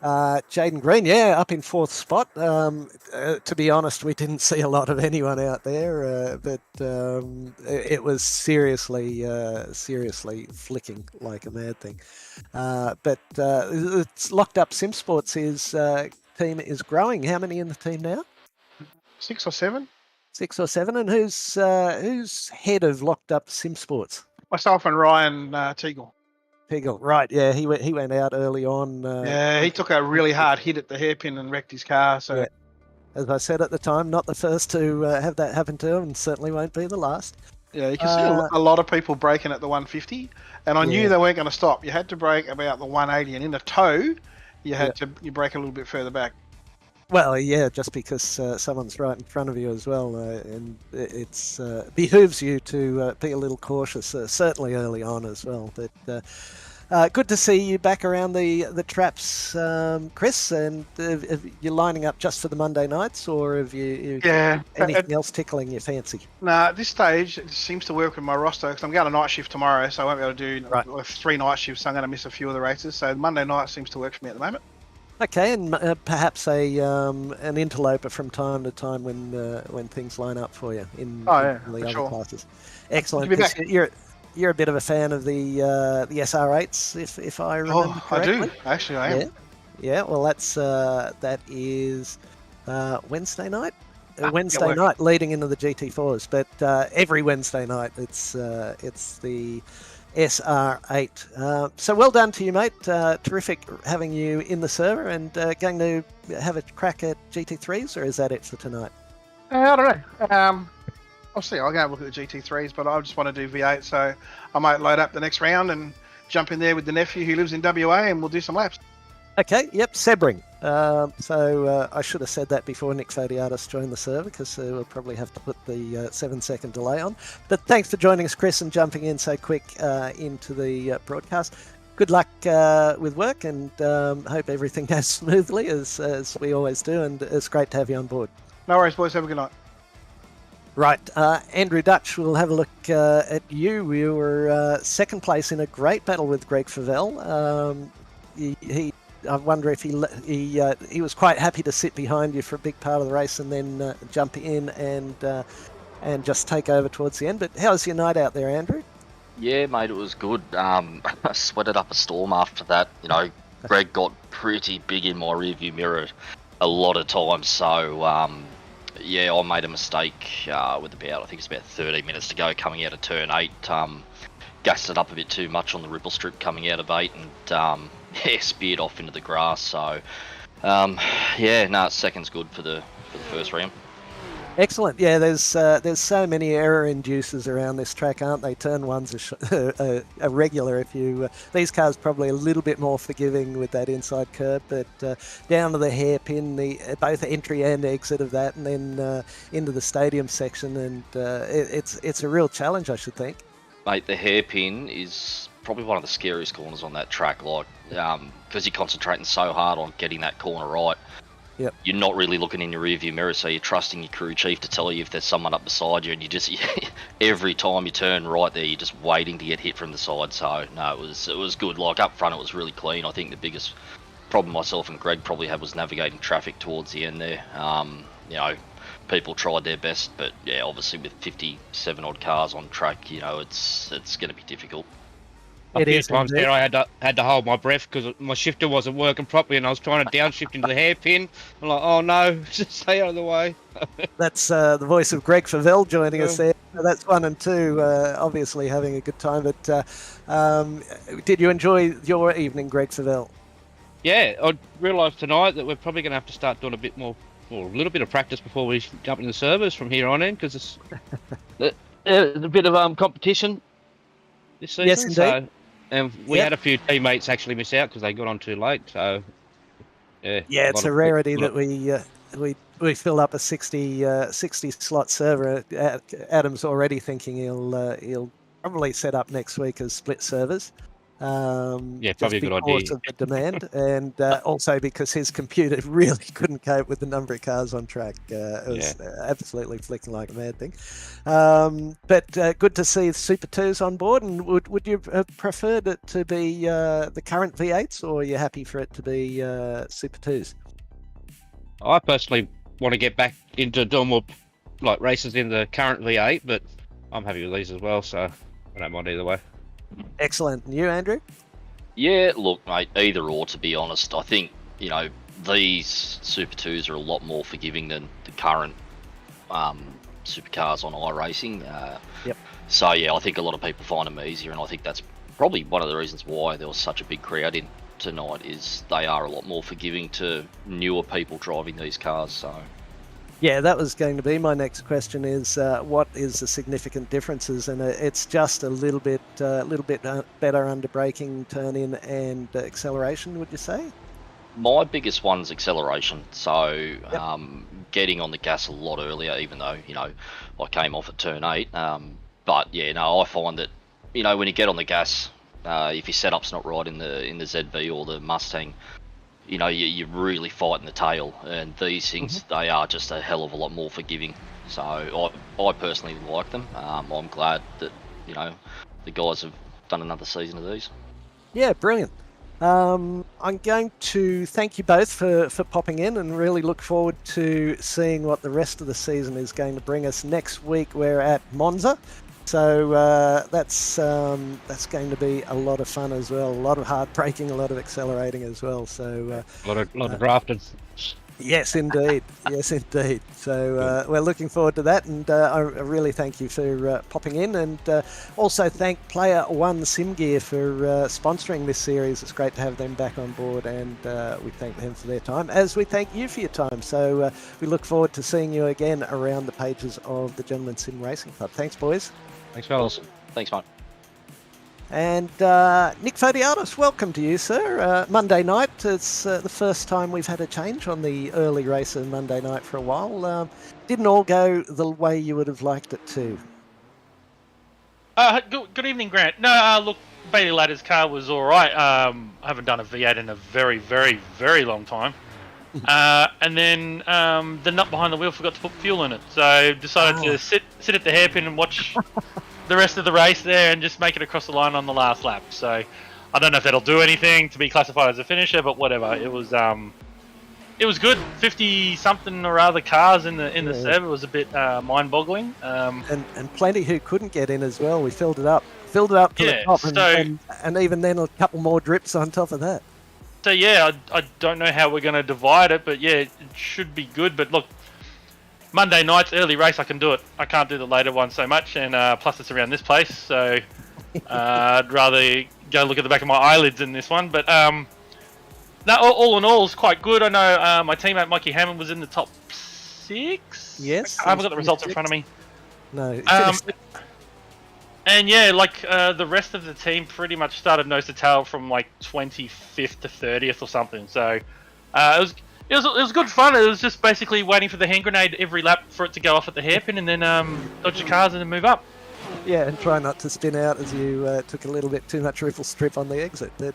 Jaden Green, up in 4th spot. To be honest, we didn't see a lot of anyone out there, but it was seriously flicking like a mad thing. But it's Locked Up Sim Sports. His team is growing. How many in the team now? 6 or 7. 6 or 7. And who's head of Locked Up Sim Sports? Myself and Ryan Teagle. Teagle, right? Yeah, he went out early on. He took a really hard hit at the hairpin and wrecked his car. So, as I said at the time, not the first to have that happen to him, and certainly won't be the last. Yeah, you can see a lot of people braking at the 150, and I knew they weren't going to stop. You had to brake about the 180, and in the tow, you had to brake a little bit further back. Well, just because someone's right in front of you as well, and it's behooves you to be a little cautious, certainly early on as well. But good to see you back around the traps, Chris. And you're lining up just for the Monday nights, or have you anything else tickling your fancy? Nah, at this stage, it seems to work with my roster, because I'm going to night shift tomorrow, so I won't be able to do 3 night shifts. So I'm going to miss a few of the races. So Monday night seems to work for me at the moment. Okay, and perhaps an interloper from time to time when things line up for you in the other classes. Excellent. You're a bit of a fan of the SR8s, if I remember correctly. I do. Actually, I am. Yeah. Well, that is Wednesday night. Wednesday night, leading into the GT4s, but every Wednesday night it's the SR8. So well done to you, mate. Terrific having you in the server, and going to have a crack at GT3s, or is that it for tonight? I don't know. I'll see. I'll go and look at the GT3s, but I just want to do V8, so I might load up the next round and jump in there with the nephew who lives in WA, and we'll do some laps. Okay, yep, Sebring. So I should have said that before Nick Fodiatis joined the server, because we'll probably have to put the 7-second delay on. But thanks for joining us, Chris, and jumping in so quick into the broadcast. Good luck with work, and hope everything goes smoothly, as we always do, and it's great to have you on board. No worries, boys. Have a good night. Right, Andrew Dutch, we'll have a look at you. You were second place in a great battle with Greg Favell. I wonder if he was quite happy to sit behind you for a big part of the race, and then jump in and just take over towards the end. But how's your night out there, Andrew? Yeah, mate, it was good. I sweated up a storm after that. Greg got pretty big in my rearview mirror a lot of times. So, I made a mistake with I think it's about 30 minutes to go coming out of turn 8. Gassed it up a bit too much on the ripple strip coming out of 8, and speared off into the grass. So, second's good for the first round. Excellent. Yeah, there's so many error inducers around this track, aren't they? Turn 1's a regular. These cars probably a little bit more forgiving with that inside curb, but down to the hairpin, both entry and exit of that, and then into the stadium section, and it's a real challenge, I should think. Mate, the hairpin is probably one of the scariest corners on that track, because you're concentrating so hard on getting that corner right. Yep. You're not really looking in your rearview mirror, so you're trusting your crew chief to tell you if there's someone up beside you, and you just every time you turn right there, you're just waiting to get hit from the side. So no, it was good. Up front, it was really clean. I think the biggest problem myself and Greg probably had was navigating traffic towards the end there. People tried their best, but obviously with 57 odd cars on track, it's going to be difficult. A few times there, I had to hold my breath because my shifter wasn't working properly, and I was trying to downshift into the hairpin. I'm like, oh no, just stay out of the way. That's the voice of Greg Favell joining us there. That's 1 and 2, obviously having a good time. But did you enjoy your evening, Greg Favell? Yeah, I realised tonight that we're probably going to have to start doing a little bit of practice before we jump into the servers from here on in, because it's a bit of competition this season. Yes, indeed. And we had a few teammates actually miss out because they got on too late. So yeah, it's a rarity that we fill up a 60 slot server. Adam's already thinking he'll probably set up next week as split servers. Yeah, just probably a good idea. because of the demand, and also because his computer really couldn't cope with the number of cars on track. It was absolutely flicking like a mad thing. But good to see Super 2s on board. And would you have preferred it to be the current V8s, or are you happy for it to be Super 2s? I personally want to get back into doing more like races in the current V8, but I'm happy with these as well, so I don't mind either way. Excellent. And you, Andrew? Yeah, look, mate, either or, to be honest. I think, these Super 2s are a lot more forgiving than the current supercars on iRacing. Yep. So, yeah, I think a lot of people find them easier, and I think that's probably one of the reasons why there was such a big crowd in tonight, is they are a lot more forgiving to newer people driving these cars, so... Yeah, that was going to be my next question, is what is the significant differences? And it's just a little bit better under braking, turn-in and acceleration, would you say? My biggest one's acceleration. So getting on the gas a lot earlier, even though, I came off at turn 8. But, yeah, no, I find that, when you get on the gas, if your setup's not right in the ZV or the Mustang, you're really fighting the tail, and these things, they are just a hell of a lot more forgiving. So I personally like them. I'm glad that, the guys have done another season of these. Yeah, brilliant. I'm going to thank you both for popping in, and really look forward to seeing what the rest of the season is going to bring us. Next week we're at Monza. So that's going to be a lot of fun as well. A lot of hard braking, a lot of accelerating as well. So a lot of drafting. Yes, indeed. Yes, indeed. So we're looking forward to that, and I really thank you for popping in, and also thank Player One Sim Gear for sponsoring this series. It's great to have them back on board, and we thank them for their time, as we thank you for your time. So we look forward to seeing you again around the pages of the Gentleman Sim Racing Club. Thanks, boys. Thanks, fellas. Awesome. Thanks, mate. And Nick Fodiatis, welcome to you, sir. Monday night, it's the first time we've had a change on the early race of Monday night for a while. Didn't all go the way you would have liked it to. Good evening, Grant. No, look, Bailey Ladder's car was all right. I haven't done a V8 in a very, very, very long time. And then the nut behind the wheel forgot to put fuel in it, so decided to sit at the hairpin and watch the rest of the race there and just make it across the line on the last lap. So I don't know if that'll do anything to be classified as a finisher, but whatever. It was good. 50 something or other cars in the server. It was a bit mind-boggling. And plenty who couldn't get in as well. We filled it up to the top, and even then a couple more drips on top of that. So yeah, I don't know how we're going to divide it, but yeah, it should be good. But look, Monday night's early race, I can do it. I can't do the later one so much, and plus it's around this place, so I'd rather go look at the back of my eyelids in this one. But no, all in all, it's quite good. I know my teammate Mikey Hammond was in the top 6. Yes. I haven't got the results in front of me. No. And yeah, like the rest of the team pretty much started nose to tail from like 25th to 30th or something. So it was good fun. It was just basically waiting for the hand grenade every lap for it to go off at the hairpin, and then dodge the cars and then move up. Yeah, and try not to spin out as you took a little bit too much riffle strip on the exit. But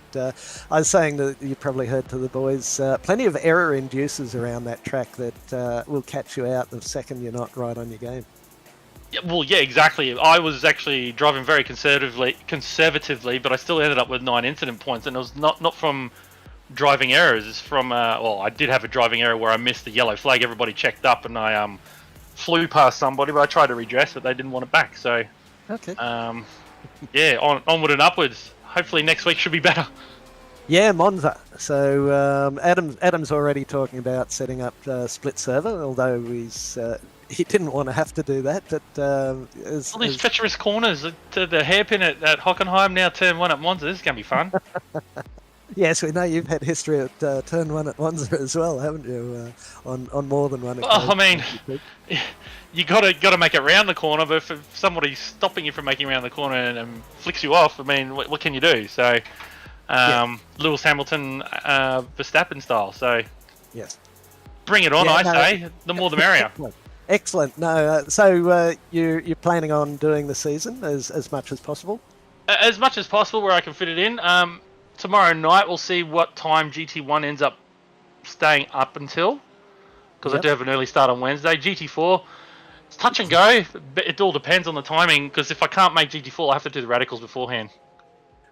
I was saying that you probably heard to the boys, plenty of error inducers around that track that will catch you out the second you're not right on your game. Yeah, well, yeah, exactly. I was actually driving very conservatively, but I still ended up with 9 incident points, and it was not from driving errors. It's from I did have a driving error where I missed the yellow flag. Everybody checked up, and I flew past somebody, but I tried to redress, but they didn't want it back. So okay. Yeah, onward and upwards. Hopefully next week should be better. Yeah, Monza. So Adam's already talking about setting up split server, although he didn't want to have to do that. But all these treacherous corners to the hairpin at Hockenheim, now turn 1 at Monza. This is going to be fun. Yes, we know you've had history at turn 1 at Monza as well, haven't you? On more than one occasion. Well, I mean, you gotta make it round the corner, but if somebody's stopping you from making around the corner and flicks you off, I mean, what can you do? So, Lewis Hamilton, Verstappen style. So, yes, bring it on. Say the more the merrier. Excellent. No, so you're planning on doing the season as much as possible? As much as possible, where I can fit it in. Tomorrow night we'll see what time GT1 ends up staying up until, because I do have an early start on Wednesday. GT4, it's touch and go. It all depends on the timing, because if I can't make GT4, I have to do the radicals beforehand.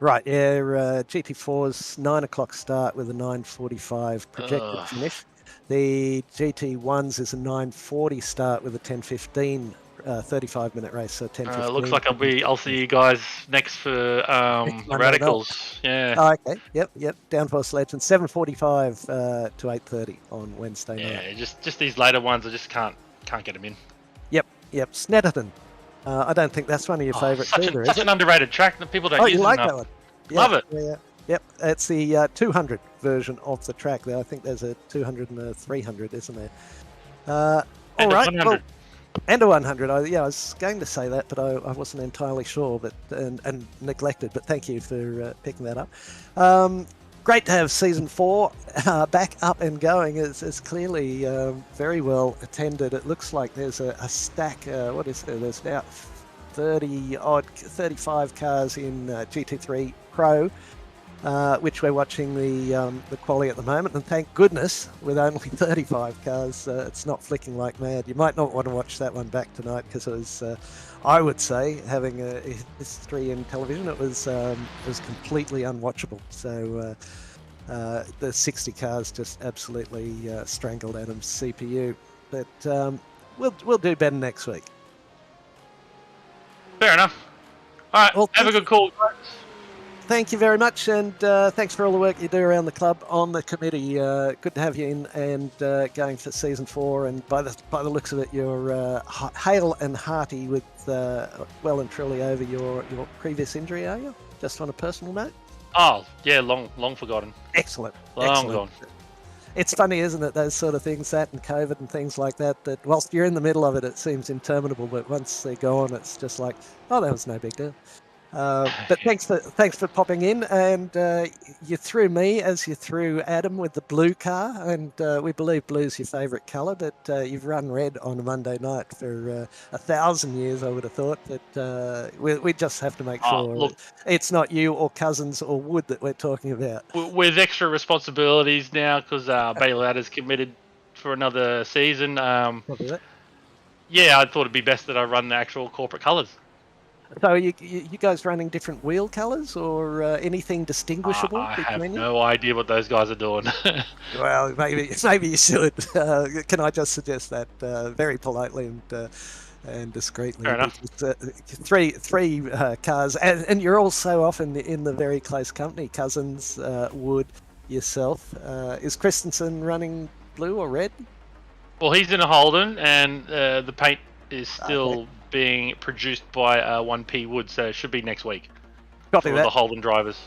Right, yeah. GT4's 9 o'clock start with a 9:45 projected finish. The GT1s is a 9:40 start with a 10:15 35-minute race, so 10:15. Looks like I'll see you guys next for the radicals. Yeah. Oh, okay. Yep. Downforce Legends 7:45 to 8:30 on Wednesday night. Yeah, just these later ones, I just can't get them in. Yep. Snetterton. I don't think that's one of your favourites either, is it? Such an underrated track that people don't use. Oh, you like enough. that one? Yeah, Love it. Yeah. Yep. It's the 200 version of the track there. I think there's a 200 and a 300, isn't there? All right. 100. Well, and a 100. I was going to say that, but I wasn't entirely sure, and neglected. But thank you for picking that up. Great to have season 4 back up and going. It's clearly very well attended. It looks like there's a stack. What is there? There's about 35 cars in GT3 Pro. Which we're watching the quali at the moment, and thank goodness with only 35 cars, it's not flicking like mad. You might not want to watch that one back tonight, because it was, I would say, having a history in television, it was completely unwatchable. So the 60 cars just absolutely strangled Adam's CPU. But we'll do better next week. Fair enough. All right, well, have a good call, guys. Thank you very much, and thanks for all the work you do around the club on the committee. Good to have you in and going for season 4. And by the looks of it, you're hale and hearty with well and truly over your previous injury, are you? Just on a personal note. Oh yeah, long forgotten. Excellent. Long gone. It's funny, isn't it? Those sort of things, that and COVID and things like that. That whilst you're in the middle of it, it seems interminable, but once they go on, it's just like, oh, that was no big deal. But thanks for popping in, and you threw me as you threw Adam with the blue car, and we believe blue's your favourite colour, but you've run red on a Monday night for 1,000 years, I would have thought. But we just have to make sure it's not you or Cousins or Wood that we're talking about. With extra responsibilities now, because Bailey Ladder's committed for another season. Yeah, I thought it'd be best that I run the actual corporate colours. So are you guys running different wheel colours or anything distinguishable? I have no idea what those guys are doing. Well, maybe you should. Can I just suggest that very politely and discreetly? Fair enough. Three cars, and you're all so often in the very close company. Cousins, Wood, yourself. Is Christensen running blue or red? Well, he's in a Holden, and the paint is still being produced by 1P Wood, so it should be next week. Copy for that. The Holden drivers.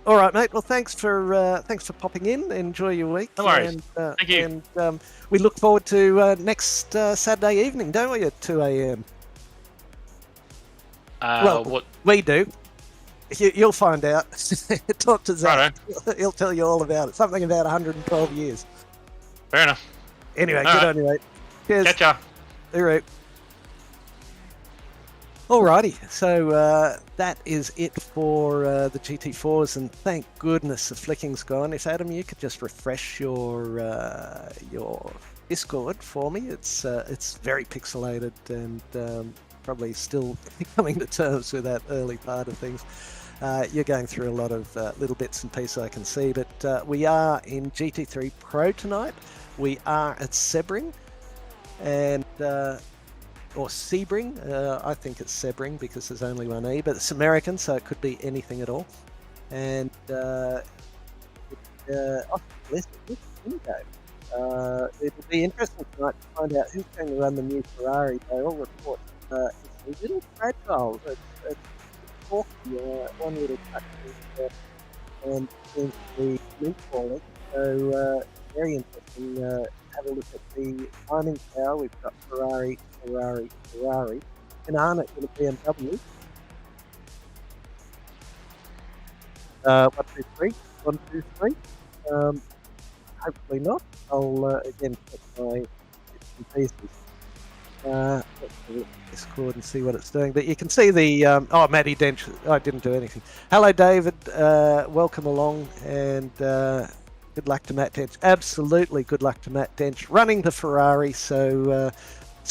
All right, mate. Well, thanks for popping in. Enjoy your week. No worries. And, thank you. And we look forward to next Saturday evening, don't we, at 2 a.m? What we do. You'll find out. Talk to Zach. Righto. He'll tell you all about it. Something about 112 years. Fair enough. Anyway, good on you, mate. Cheers. Catch ya. Hooroo. Alrighty, so that is it for the GT4s, and thank goodness the flicking's gone. If Adam, you could just refresh your Discord for me. It's very pixelated and probably still coming to terms with that early part of things. You're going through a lot of little bits and pieces I can see, but we are in GT3 Pro tonight. We are at Sebring, and or Sebring. I think it's Sebring because there's only one E, but it's American, so it could be anything at all. And it'll be interesting tonight to find out who's going to run the new Ferrari. They all report it's a little fragile. It's talky, one little touch and seems to be smooth falling. So very interesting. Have a look at the timing tower. We've got Ferrari, Ferrari, Ferrari. Banana in a BMW. 1, 2, 3. 1, 2, 3. Hopefully not. I'll again check my bits and pieces. Let's have a look at Discord and see what it's doing. But you can see the oh, Matty Dench. I didn't do anything. Hello, David. Welcome along, and good luck to Matt Dench. Absolutely, good luck to Matt Dench running the Ferrari. So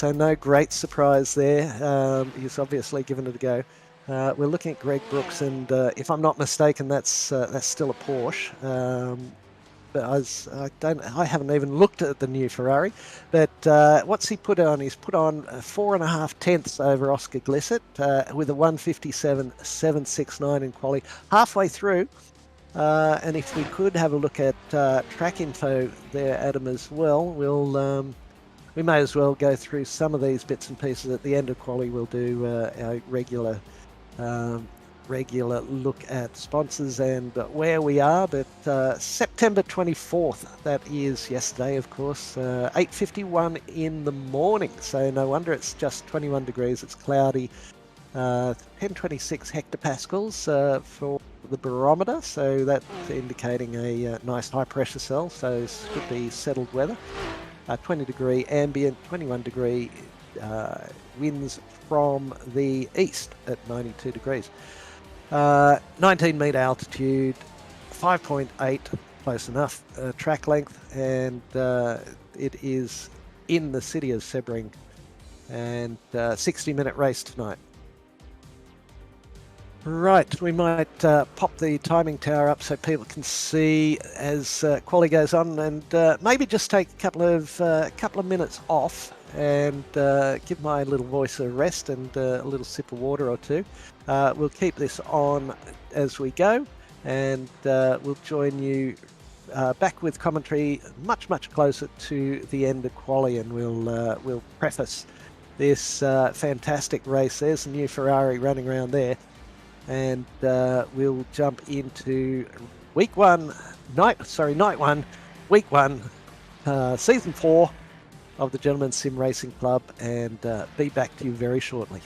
no great surprise there. He's obviously given it a go. We're looking at Greg Brooks, and if I'm not mistaken, that's still a Porsche. But I haven't even looked at the new Ferrari. But what's he put on? He's put on 4.5 tenths over Oscar Glissett with a 157.769 in quali halfway through. And if we could have a look at track info there, Adam, as well, we may as well go through some of these bits and pieces at the end of quali. We'll do our regular look at sponsors and where we are. But September 24th, that is yesterday, of course, 8:51 in the morning. So no wonder it's just 21 degrees. It's cloudy. 1026 hectopascals for the barometer, so that's indicating a nice high pressure cell. So this could be settled weather. 20 degree ambient, 21 degree winds from the east at 92 degrees. 19 metre altitude, 5.8, close enough, track length, and it is in the city of Sebring, and 60-minute race tonight. Right, we might pop the timing tower up so people can see as quali goes on, and maybe just take a couple of minutes off and give my little voice a rest and a little sip of water or two. We'll keep this on as we go, and we'll join you back with commentary much closer to the end of quali, and we'll preface this fantastic race. There's the new Ferrari running around there. And we'll jump into night one, week one, season 4 of the Gentlemen's Sim Racing Club, and be back to you very shortly.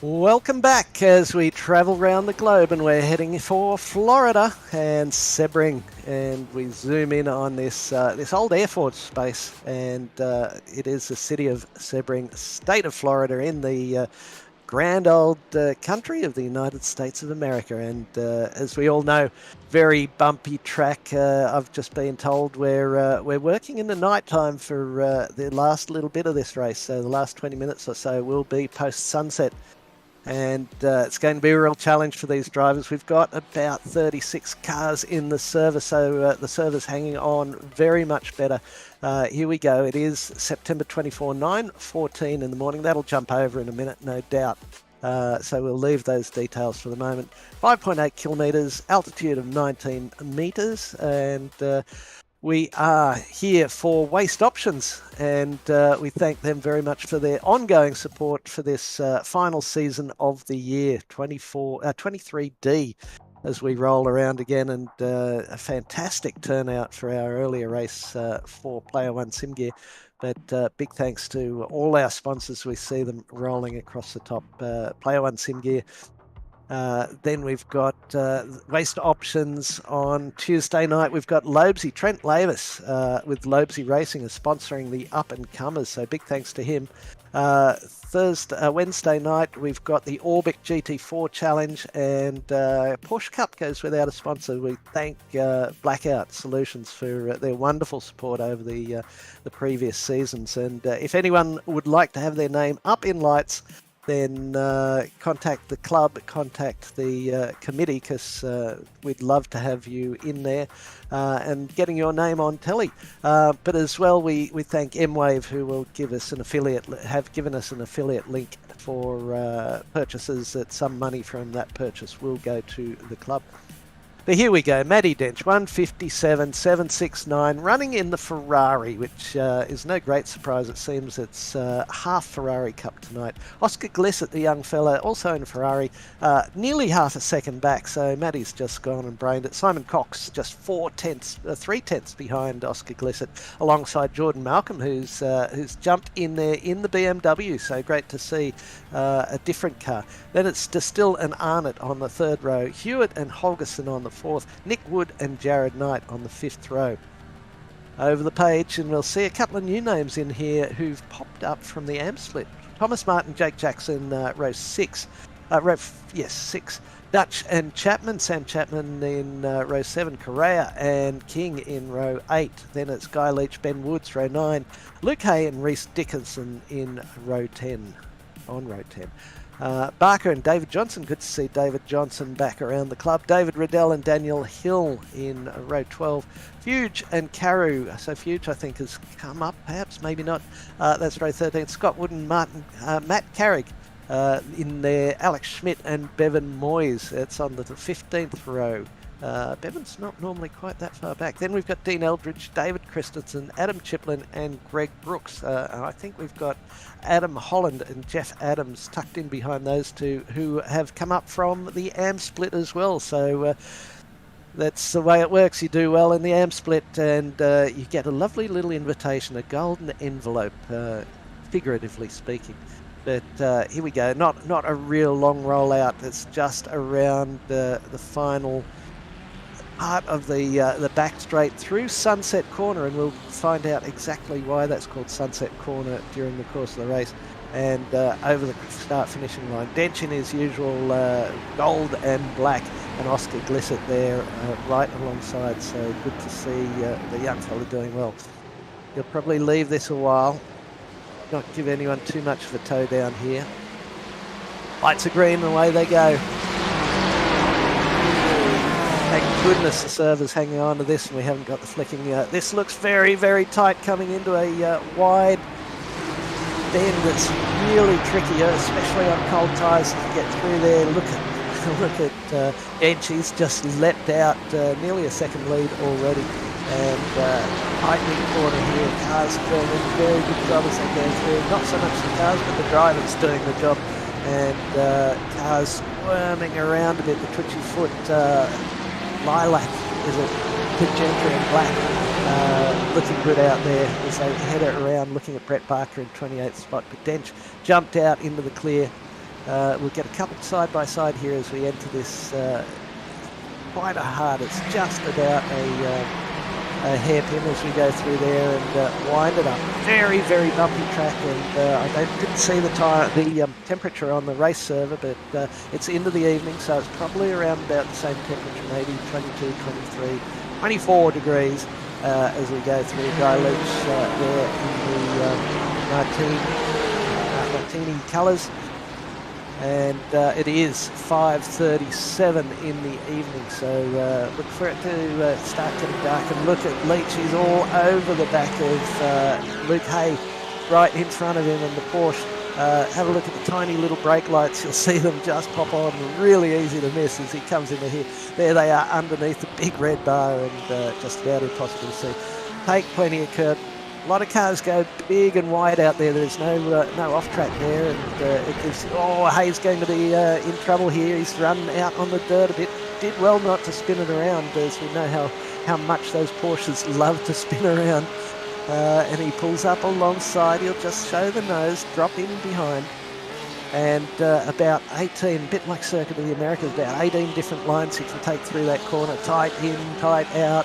Welcome back as we travel around the globe, and we're heading for Florida and Sebring, and we zoom in on this this old Air Force base, and it is the city of Sebring, state of Florida, in the grand old country of the United States of America. And as we all know, very bumpy track. I've just been told we're working in the night time for the last little bit of this race, so the last 20 minutes or so will be post sunset. And it's going to be a real challenge for these drivers. We've got about 36 cars in the service, so the server's hanging on very much better. Here we go. It is September 24, 9:14 in the morning. That'll jump over in a minute, no doubt. So we'll leave those details for the moment. 5.8 kilometres, altitude of 19 metres, and we are here for Waste Options, and we thank them very much for their ongoing support for this final season of the year, 23D, as we roll around again, and a fantastic turnout for our earlier race for Player One Sim Gear. But big thanks to all our sponsors. We see them rolling across the top. Player One Sim Gear. Then we've got Waste Options on Tuesday night. We've got Lobesy, Trent Lavis with Lobesy Racing is sponsoring the up-and-comers, so big thanks to him. Wednesday night, we've got the Orbic GT4 Challenge, and Porsche Cup goes without a sponsor. We thank Blackout Solutions for their wonderful support over the previous seasons. And if anyone would like to have their name up in lights, then contact the club, contact the committee, because we'd love to have you in there and getting your name on telly. But as well, we thank M-Wave, who will give us have given us an affiliate link for purchases, that some money from that purchase will go to the club. But here we go, Matty Dench, 157.769, running in the Ferrari, which is no great surprise. It seems it's half Ferrari Cup tonight. Oscar Glissett, the young fella, also in Ferrari, nearly half a second back, so Matty's just gone and brained it. Simon Cox, just 3 tenths behind Oscar Glissett, alongside Jordan Malcolm, who's jumped in there in the BMW, so great to see a different car. Then it's Distill and Arnott on the third row, Hewitt and Holgerson on the fourth, Nick Wood and Jared Knight on the fifth row. Over the page, and we'll see a couple of new names in here who've popped up from the AM split. Thomas Martin, Jake Jackson, row 6. Yes, 6. Dutch and Chapman, Sam Chapman in row 7, Correa and King in row 8. Then it's Guy Leach, Ben Woods, row 9. Luke Hay and Reese Dickinson in row 10, on row 10. Barker and David Johnson, good to see David Johnson back around the club. David Riddell and Daniel Hill in row 12. Fuge and Carew, so Fuge I think has come up, perhaps, maybe not. That's row 13. Scott Wood and Matt Carrick in there. Alex Schmidt and Bevan Moyes, it's on the 15th row. Bevan's not normally quite that far back. Then we've got Dean Eldridge, David Christensen, Adam Chiplin and Greg Brooks. I think we've got Adam Holland and Jeff Adams tucked in behind those two, who have come up from the AM split as well. So that's the way it works. You do well in the AM split and you get a lovely little invitation, a golden envelope, figuratively speaking. But here we go. Not a real long rollout. It's just around the final part of the back straight through Sunset Corner, and we'll find out exactly why that's called Sunset Corner during the course of the race. And over the start finishing line, Dench in his usual gold and black, and Oscar Glissett there right alongside. So good to see the young fella doing well. He'll probably leave this a while, not give anyone too much of a toe down here. Lights are green, away they go. Thank goodness the server's hanging on to this and we haven't got the flicking. This looks very, very tight coming into a wide bend that's really tricky, especially on cold tyres to get through there. Look at Edge, he's just leapt out nearly a second lead already. And tightening corner here, cars doing a very good job as they go through. Not so much the cars, but the drivers doing the job. And cars squirming around a bit. The twitchy foot lilac, is it? Magenta and black, looking good out there as they head it around, looking at Brett Barker in 28th spot. But Dench jumped out into the clear. We'll get a couple side by side here as we enter this quite a hard. It's just about a hairpin as we go through there and wind it up. Very, very bumpy track, and I didn't see the temperature on the race server, but it's into the evening, so it's probably around about the same temperature, maybe 22, 23, 24 degrees as we go through. Guy Leach there in the martini colours. And it is 5:37 in the evening, so look for it to start getting dark. And look at Leach, he's all over the back of Luke Hay, right in front of him, and the Porsche. Have a look at the tiny little brake lights, you'll see them just pop on, really easy to miss as he comes into here. There they are underneath the big red bar, and just about impossible to see. Take plenty of curb. A lot of cars go big and wide out there. There's no off track there, and it gives. Hayes going to be in trouble here. He's run out on the dirt a bit. Did well not to spin it around, as we know how much those Porsches love to spin around. And he pulls up alongside. He'll just show the nose, drop in behind, and about 18, a bit like Circuit of the Americas, about 18 different lines he can take through that corner. Tight in, tight out,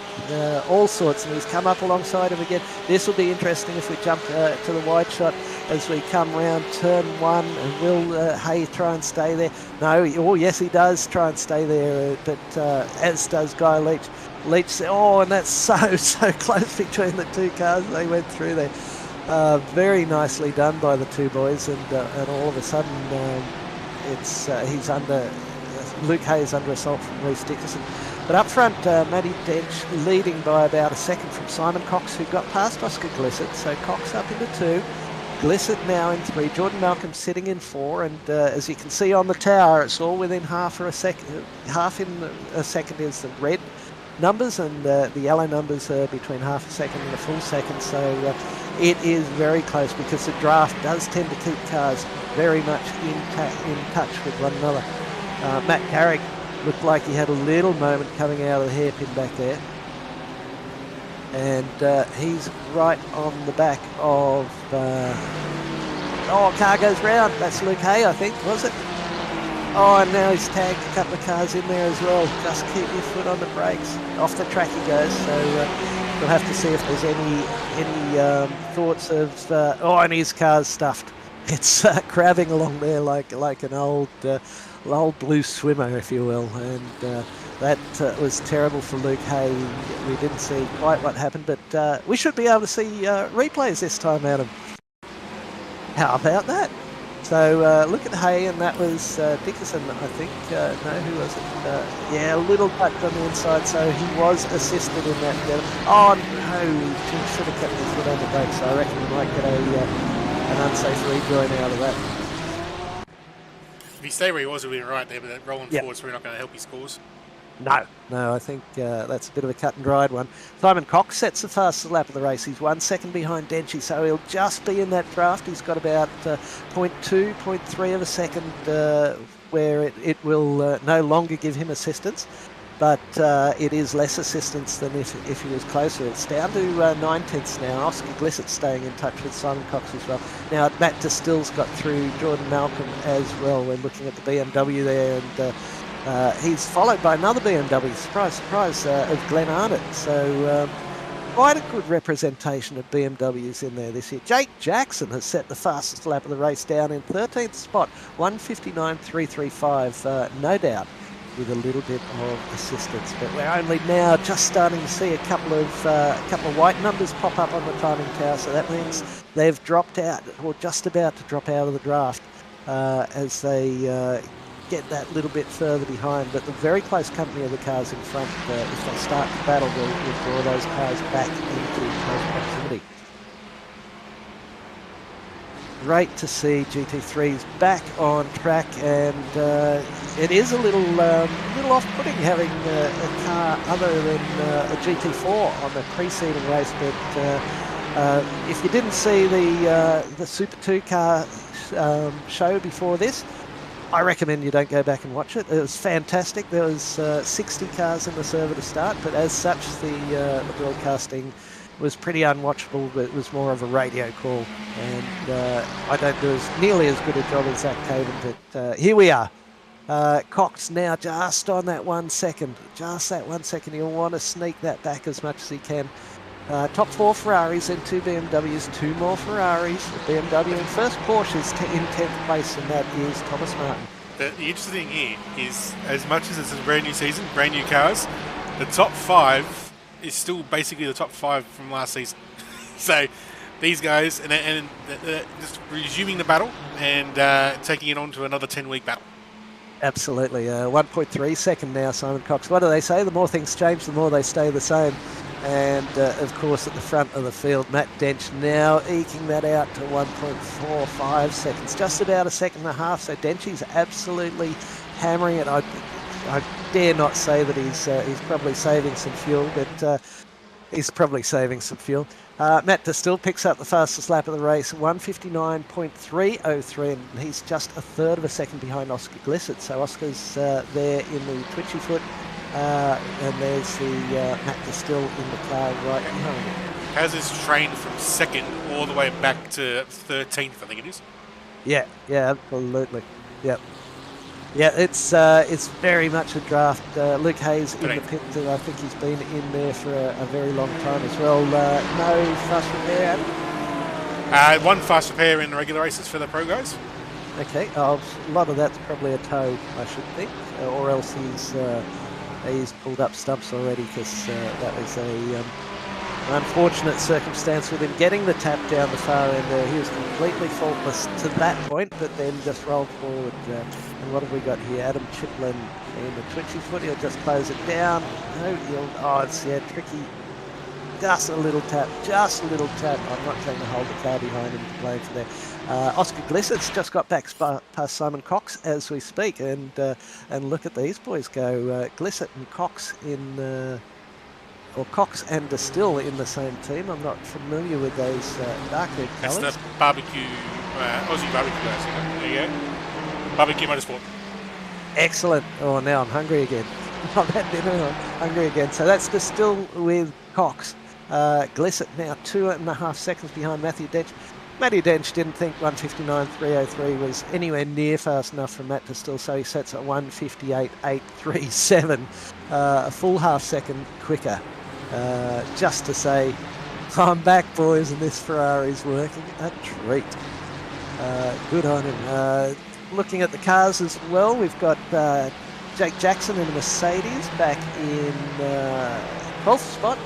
all sorts. And he's come up alongside him again. This will be interesting if we jump to the wide shot as we come round turn 1. And will Hay try and stay there? No, yes he does try and stay there, but as does Guy Leach. Leach, and that's so close between the two cars. They went through there. Very nicely done by the two boys, and all of a sudden he's under Luke Hay is under assault from Reese Dickinson. But up front, Matty Dench leading by about a second from Simon Cox, who got past Oscar Glissett. So Cox up into 2, Glissett now in 3, Jordan Malcolm sitting in 4, and as you can see on the tower, it's all within half in a second is the red numbers, and the yellow numbers are between half a second and a full second. So it is very close, because the draft does tend to keep cars very much in touch with one another. Matt Carrick looked like he had a little moment coming out of the hairpin back there, and he's right on the back of car goes round. That's Luke Hay, I think, was it? And now he's tagged a couple of cars in there as well. Just keep your foot on the brakes. Off the track he goes. So we'll have to see if there's any thoughts of. And his car's stuffed. It's crabbing along there like an old old blue swimmer, if you will, and that was terrible for Luke Hay. We didn't see quite what happened, but we should be able to see replays this time, Adam. How about that? So look at Hay, and that was Dickerson, I think. No, who was it? Yeah, a little touch on the inside, so he was assisted in that. Oh no, he should have kept his foot on the brake, so I reckon we might get an unsafe rejoin out of that. If he stayed where he was, he'd be right there, but rolling forward's probably not going to help his scores. No, I think that's a bit of a cut and dried one. Simon Cox sets the fastest lap of the race. He's 1 second behind Denchi, so he'll just be in that draft. He's got about 0.2, 0.3 of a second where it will no longer give him assistance, but it is less assistance than if he was closer. It's down to 9/10 now. Oscar Glissett's staying in touch with Simon Cox as well. Now, Matt Distill's got through Jordan Malcolm as well. We're looking at the BMW there, and he's followed by another BMW, surprise, surprise, of Glenn Arnott. So quite a good representation of BMWs in there this year. Jake Jackson has set the fastest lap of the race down in 13th spot, 1:59.335, no doubt, with a little bit of assistance. But we're only now just starting to see a couple of white numbers pop up on the timing tower, so that means they've dropped out, or just about to drop out of the draft as they get that little bit further behind, but the very close company of the cars in front, if they start to battle, will draw those cars back into close proximity. Great to see GT3's back on track, and it is a little off-putting having a car other than a GT4 on the preceding race, but if you didn't see the Super2 car show before this, I recommend you don't go back and watch it. It was fantastic. There was 60 cars in the server to start, but as such, the broadcasting was pretty unwatchable. But it was more of a radio call, and I don't do nearly as good a job as Zach Caven. But here we are. Cox now just on that 1 second. Just that 1 second. He'll want to sneak that back as much as he can. Top 4 Ferraris and 2 BMWs, 2 more Ferraris, a BMW, and first Porsche's in 10th place, and that is Thomas Martin. The interesting thing here is, as much as it's a brand new season, brand new cars, the top 5 is still basically the top 5 from last season. So these guys, and they're just resuming the battle and taking it on to another 10-week battle. Absolutely. 1.3 second now, Simon Cox. What do they say? The more things change, the more they stay the same. And, of course, at the front of the field, Matt Dench now eking that out to 1.45 seconds, just about a second and a half. So Denchi's absolutely hammering it. I dare not say that he's probably saving some fuel, but he's probably saving some fuel. Matt Distill picks up the fastest lap of the race, 1:59.303, and he's just a third of a second behind Oscar Glissett. So Oscar's there in the twitchy foot. And there's the Matt Distill in the car right behind him. Has his train from second all the way back to 13th, I think it is. Yeah, absolutely. Yep. Yeah, it's very much a draft. Luke Hayes in the pit, and I think he's been in there for a very long time as well. No fast repair, Adam? One fast repair in the regular races for the pro guys. Okay, a lot of that's probably a tow, I should think, or else he's pulled up stumps already, because that was an unfortunate circumstance with him getting the tap down the far end there. He was completely faultless to that point, but then just rolled forward. And what have we got here? Adam Chiplin in the twitchy foot. He'll just close it down. No, it's tricky. Just a little tap. I'm not going to hold the car behind him to blame for that. Oscar Glissett's just got back past Simon Cox as we speak, and look at these boys go. Glissett and Cox or Cox and Distill in the same team. I'm not familiar with those dark red colours. That's the barbecue, Aussie barbecue guys. There you go. Barbecue Motorsport. Excellent. Oh, now I'm hungry again. I've had dinner, I'm hungry again. So that's Distill with Cox. Glissett now 2.5 seconds behind Matthew Dench. Matty Dench didn't think 1:59.303 was anywhere near fast enough for Matt Distill, so he sets at 1:58.837, a full half second quicker, just to say, I'm back, boys, and this Ferrari's working a treat. Good on him. looking at the cars as well, we've got Jake Jackson in a Mercedes back in 12th spot,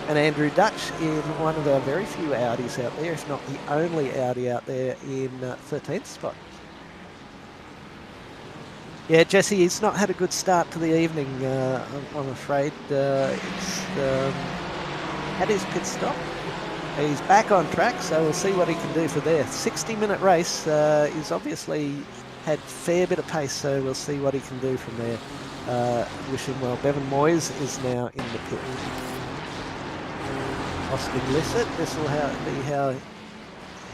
and Andrew Dutch in one of our very few Audis out there, if not the only Audi out there, in 13th spot. Yeah, Jesse, he's not had a good start to the evening, I'm afraid. He's had his pit stop. He's back on track, so we'll see what he can do for there. 60-minute race. He's obviously had a fair bit of pace, so we'll see what he can do from there. Wish him well. Bevan Moyes is now in the pit. Oscar Blissett, this will be how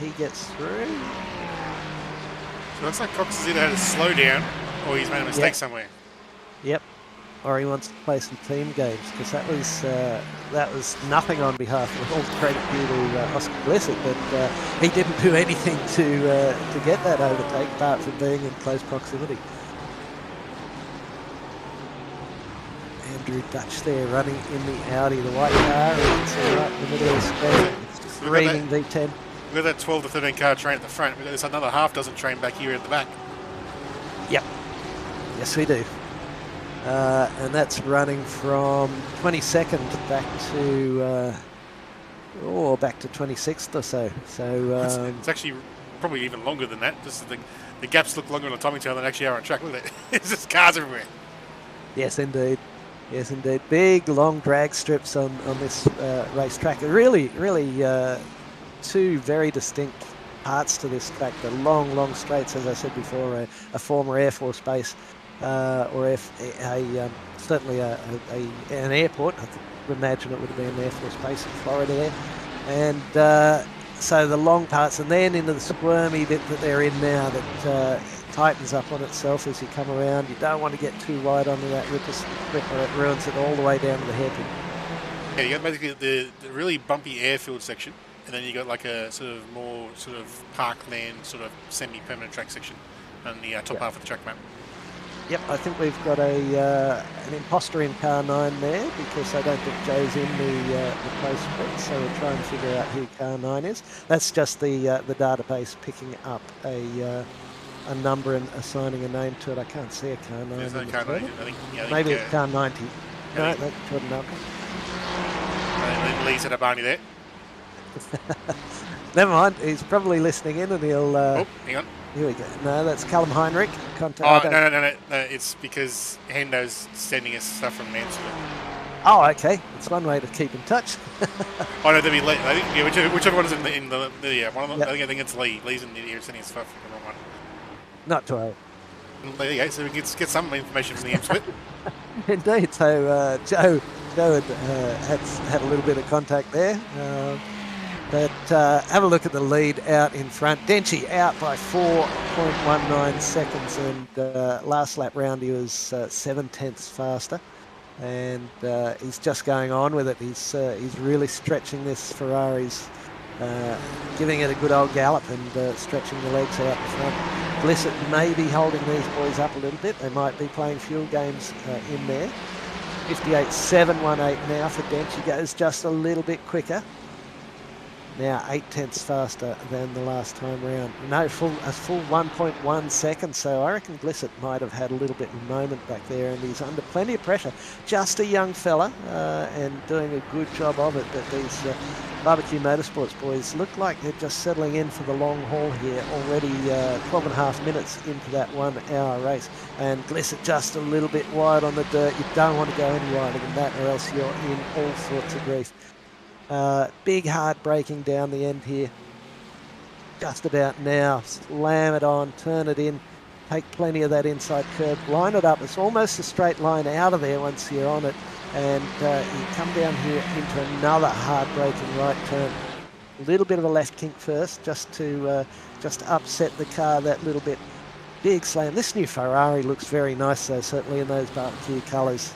he gets through. So it looks like Cox has either had a slow down or he's made a mistake somewhere. Yep. Or he wants to play some team games, because that was nothing on behalf of all credit due to Oscar Blissett, but he didn't do anything to get that overtake apart from being in close proximity. Andrew Dutch there running in the Audi, the white car, it's right in the middle of the screen, screaming V10. We've got that 12 to 13 car train at the front. We've got this another half dozen train back here at the back. Yep. Yes, we do. And that's running from 22nd back to back to 26th or so. So it's actually probably even longer than that. Just the gaps look longer on the timing tail than actually are on track. Look at it. There's just cars everywhere. Yes, indeed. Yes, indeed. Big, long drag strips on this racetrack. Really, two very distinct parts to this track. The long straights, as I said before, a former Air Force base. Or certainly an airport. I would imagine it would have been an Air Force base in Florida there. And so the long parts, and then into the squirmy bit that they're in now that tightens up on itself as you come around. You don't want to get too wide onto that ripper. It ruins it all the way down to the hairpin. Yeah, you got basically the really bumpy airfield section, and then you got like a sort of more sort of parkland, sort of semi-permanent track section on the top half of the track map. Yep, I think we've got an imposter in car 9 there, because I don't think Joe's in the close split, so we'll try and figure out who car 9 is. That's just the database picking up a number and assigning a name to it. I can't see a car 9. There's no car 9. I think maybe it's car 90. No, that's Jordan Malcolm. Lee's at a Barney there. Never mind, he's probably listening in and he'll... oh, hang on. Here we go. No, that's Callum Heinrich. No. It's because Hendo's sending us stuff from Mansfield. Oh, okay. It's one way to keep in touch. Oh no, there'll be Lee. I think whichever one is in the one of them. Yep. I think it's Lee. Lee's in here sending us stuff from the wrong one. Not to worry. There you go. So we can get some information from the M-Split. Indeed. So Joe had a little bit of contact there. But have a look at the lead out in front. Denchi out by 4.19 seconds, and last lap round he was 7/10 faster. And he's just going on with it. He's really stretching this Ferrari's, giving it a good old gallop and stretching the legs out in front. Blissett may be holding these boys up a little bit. They might be playing fuel games in there. 58.718 now for Denchi. Goes just a little bit quicker. Now 8/10 faster than the last time round. No, a full 1.1 seconds. So I reckon Blissett might have had a little bit of moment back there, and he's under plenty of pressure. Just a young fella and doing a good job of it. But these Barbecue Motorsports boys look like they're just settling in for the long haul here. Already 12.5 minutes into that 1 hour race, and Blissett just a little bit wide on the dirt. You don't want to go any wider than that, or else you're in all sorts of grief. Big hard braking down the end here. Just about now. Slam it on, turn it in, take plenty of that inside curb, line it up. It's almost a straight line out of there once you're on it. And you come down here into another hard braking right turn. A little bit of a left kink first, just to upset the car that little bit. Big slam. This new Ferrari looks very nice though, certainly in those barbecue colours.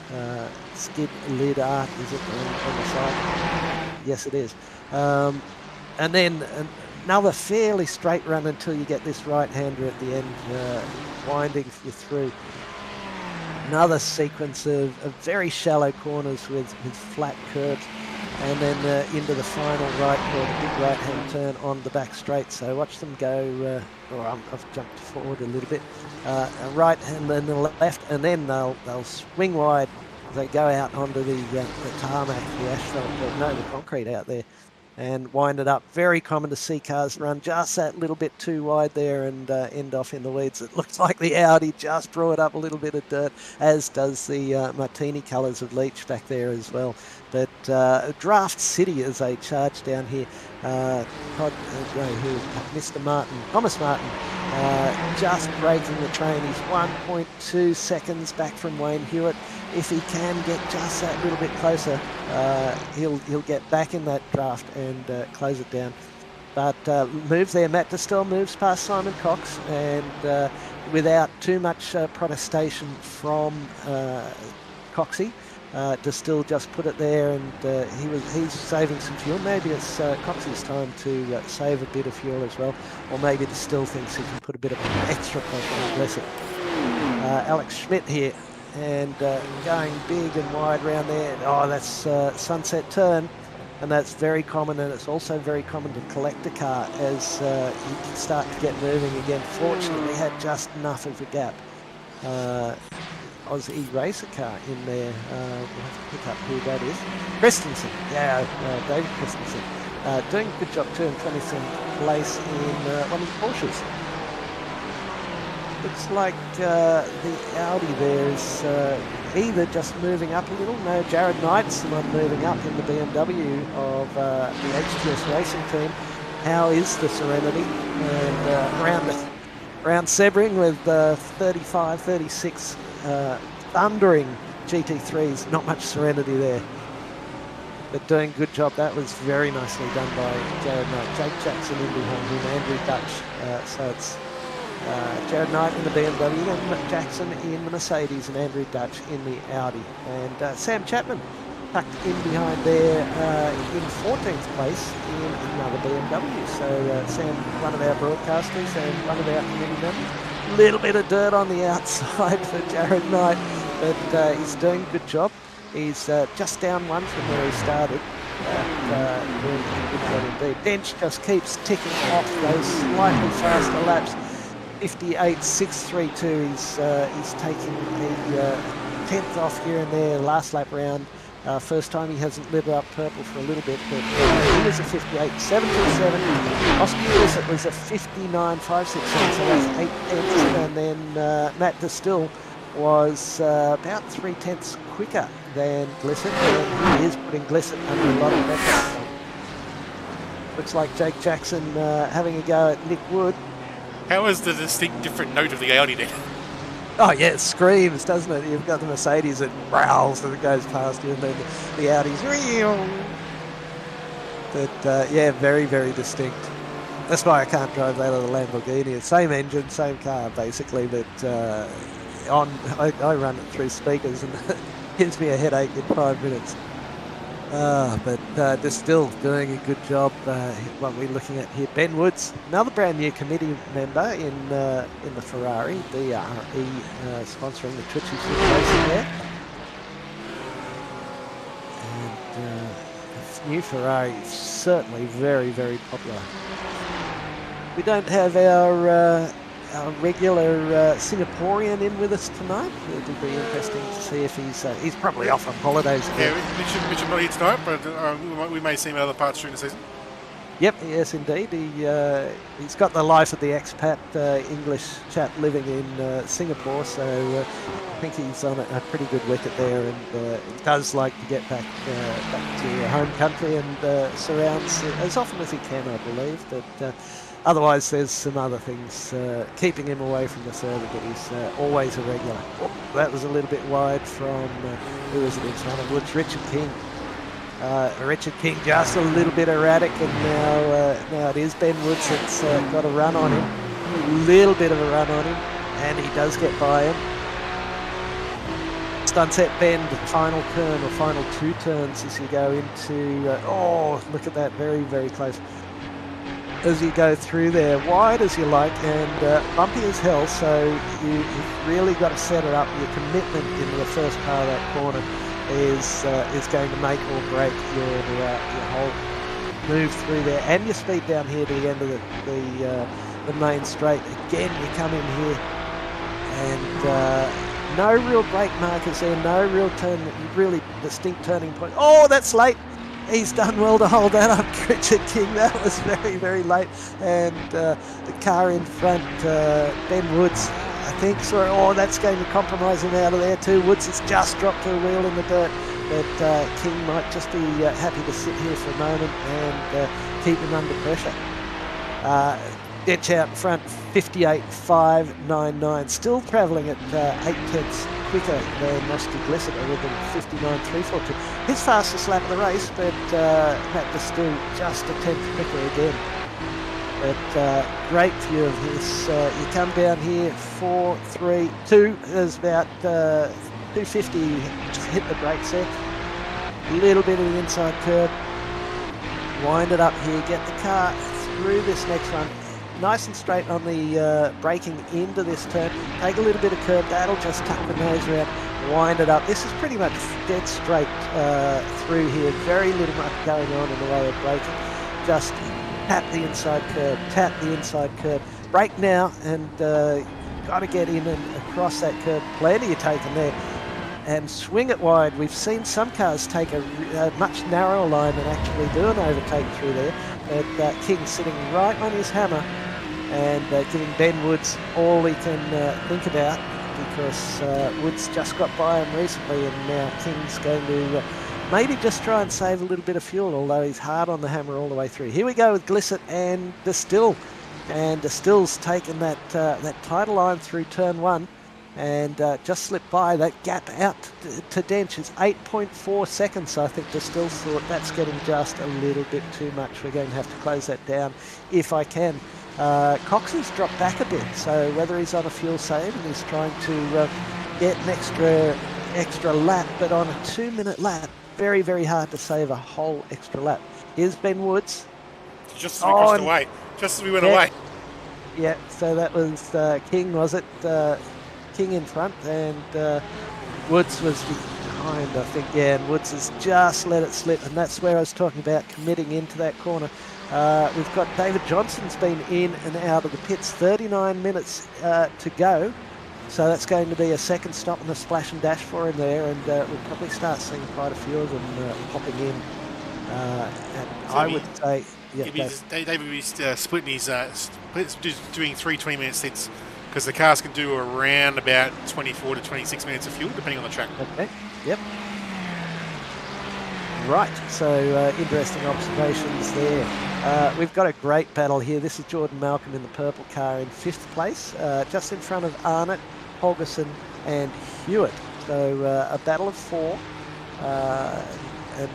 Skid lid art, is it, on the side? Yes, it is. And then another fairly straight run until you get this right-hander at the end, winding you through. Another sequence of very shallow corners with flat curbs. and then into the final right, or the big right-hand turn on the back straight. So watch them go, I've jumped forward a little bit, right and then the left, and then they'll swing wide. They go out onto the tarmac, the asphalt, the concrete out there, and wind it up. Very common to see cars run just that little bit too wide there and end off in the weeds. It looks like the Audi just brought up a little bit of dirt, as does the Martini colours of Leach back there as well. But Draft City as they charge down here. Mr. Martin, Thomas Martin, just breaking the train. He's 1.2 seconds back from Wayne Hewitt. If he can get just that little bit closer, he'll get back in that draft and close it down. But moves there. Matt Distel moves past Simon Cox, and without too much protestation from Coxie, Distel just put it there, and he's saving some fuel. Maybe it's Coxie's time to save a bit of fuel as well, or maybe Distel thinks he can put a bit of extra pressure on Blessed. Alex Schmidt here, and going big and wide around there. Oh, that's Sunset Turn, and that's very common, and it's also very common to collect a car as you start to get moving again. Fortunately, had just enough of a gap. Aussie racer car in there. We'll have to pick up who that is. Christensen, David Christensen. Doing a good job too, in 27th place in one of the Porsches. Looks like the Audi there is either just moving up a little. No, Jared Knight's the one moving up in the BMW of the HTS Racing team. How is the Serenity? And around Sebring with 35, 36 thundering GT3s. Not much Serenity there. But doing a good job. That was very nicely done by Jared Knight. Jake Jackson in behind him, Andrew Dutch. So it's Jared Knight in the BMW, and Jackson in the Mercedes, and Andrew Dutch in the Audi. And Sam Chapman tucked in behind there in 14th place in another BMW. So Sam, one of our broadcasters and one of our committee members. A little bit of dirt on the outside for Jared Knight, but he's doing a good job. He's just down one from where he started. Doing a good job indeed. Dench just keeps ticking off those slightly faster laps. 58.632. He's taking a 10th off here and there, last lap round. First time he hasn't lit up purple for a little bit, but he was a 58.727. Oscar Lewis was a 59.567, so that's 8 tenths. And then Matt Distil was about 3 tenths quicker than Glissett, and he is putting Glissett under a lot of pressure. Looks like Jake Jackson having a go at Nick Wood. How is the distinct different note of the Audi then? Oh yeah, it screams, doesn't it? You've got the Mercedes that growls as it goes past you, and then the Audi's but yeah, very, very distinct. That's why I can't drive that other Lamborghini. Same engine, same car basically, but I run it through speakers and it gives me a headache in 5 minutes. But they're still doing a good job. What we're looking at here, Ben Woods, another brand new committee member in the Ferrari, DRE, sponsoring the Twitchy Racing there. And new Ferrari is certainly very, very popular. We don't have our regular Singaporean in with us tonight. It'll be interesting to see if he's probably off on holidays again. Yeah, Mitchell not here tonight, but we may see him in other parts during the season. Yep, yes indeed. He's got the life of the expat English chap living in Singapore, so I think he's on a pretty good wicket there, and he does like to get back to home country and surrounds as often as he can, I believe. But otherwise, there's some other things keeping him away from the circuit, but he's always a regular. Oh, that was a little bit wide from, who was it in front of Woods? Richard King. Richard King just a little bit erratic, and now it is Ben Woods that's got a run on him. A little bit of a run on him, and he does get by him. Sunset Bend, final turn, or final 2 turns as you go into, oh, look at that, very, very close. As you go through there, wide as you like, and bumpy as hell, so you've really got to set it up, your commitment in the first part of that corner. is going to make or break your whole move through there, and your speed down here to the end of the main straight. Again, you come in here, and no real brake markers there, no real really distinct turning point. Oh, that's late. He's done well to hold that up, Richard King. That was very, very late. And the car in front, Ben Woods, I think, saw, that's going to compromise him out of there too. Woods has just dropped to a wheel in the dirt, but King might just be happy to sit here for a moment and keep him under pressure. Ditch out in front, 58.599, still travelling at 8/10 quicker than Nosty Glissett with a 59.342. His fastest lap of the race, but Matt Distill just a tenth quicker again. But great view of this. You come down here, 4.32. There's about 250. Just hit the brakes there. A little bit of the inside curb. Wind it up here. Get the car through this next one. Nice and straight on the braking into this turn. Take a little bit of curb. That'll just tuck the nose around. Wind it up. This is pretty much dead straight through here. Very little much going on in the way of braking. Just tap the inside curb. Tap the inside curb. Brake now, and got to get in and across that curb. Plenty of taken there. And swing it wide. We've seen some cars take a much narrower line and actually do an overtake through there. But King sitting right on his hammer and giving Ben Woods all he can think about, because Woods just got by him recently, and now King's going to maybe just try and save a little bit of fuel, although he's hard on the hammer all the way through. Here we go with Glissett and Distill. And Distill's taken that title line through turn one, and just slipped by. That gap out to Dench is 8.4 seconds. So I think Distill thought that's getting just a little bit too much. We're going to have to close that down if I can. Cox has dropped back a bit, so whether he's on a fuel save and he's trying to get an extra lap, but on a 2-minute lap, very, very hard to save a whole extra lap. Here's Ben Woods. Just as we crossed away. Just as we went away. Yeah, so that was King, was it? King in front, and Woods was behind, I think. Yeah, and Woods has just let it slip, and that's where I was talking about committing into that corner. We've got David Johnson's been in and out of the pits, 39 minutes to go. So that's going to be a second stop and a splash and dash for him there, and we'll probably start seeing quite a few of them popping in. And so I would say... Yeah, David will be splitting his doing 3 20-minute stints, because the cars can do around about 24 to 26 minutes of fuel, depending on the track. Okay, yep. Right, so interesting observations there. We've got a great battle here. This is Jordan Malcolm in the purple car in 5th place, just in front of Arnott, Holgerson and Hewitt. So a battle of 4, and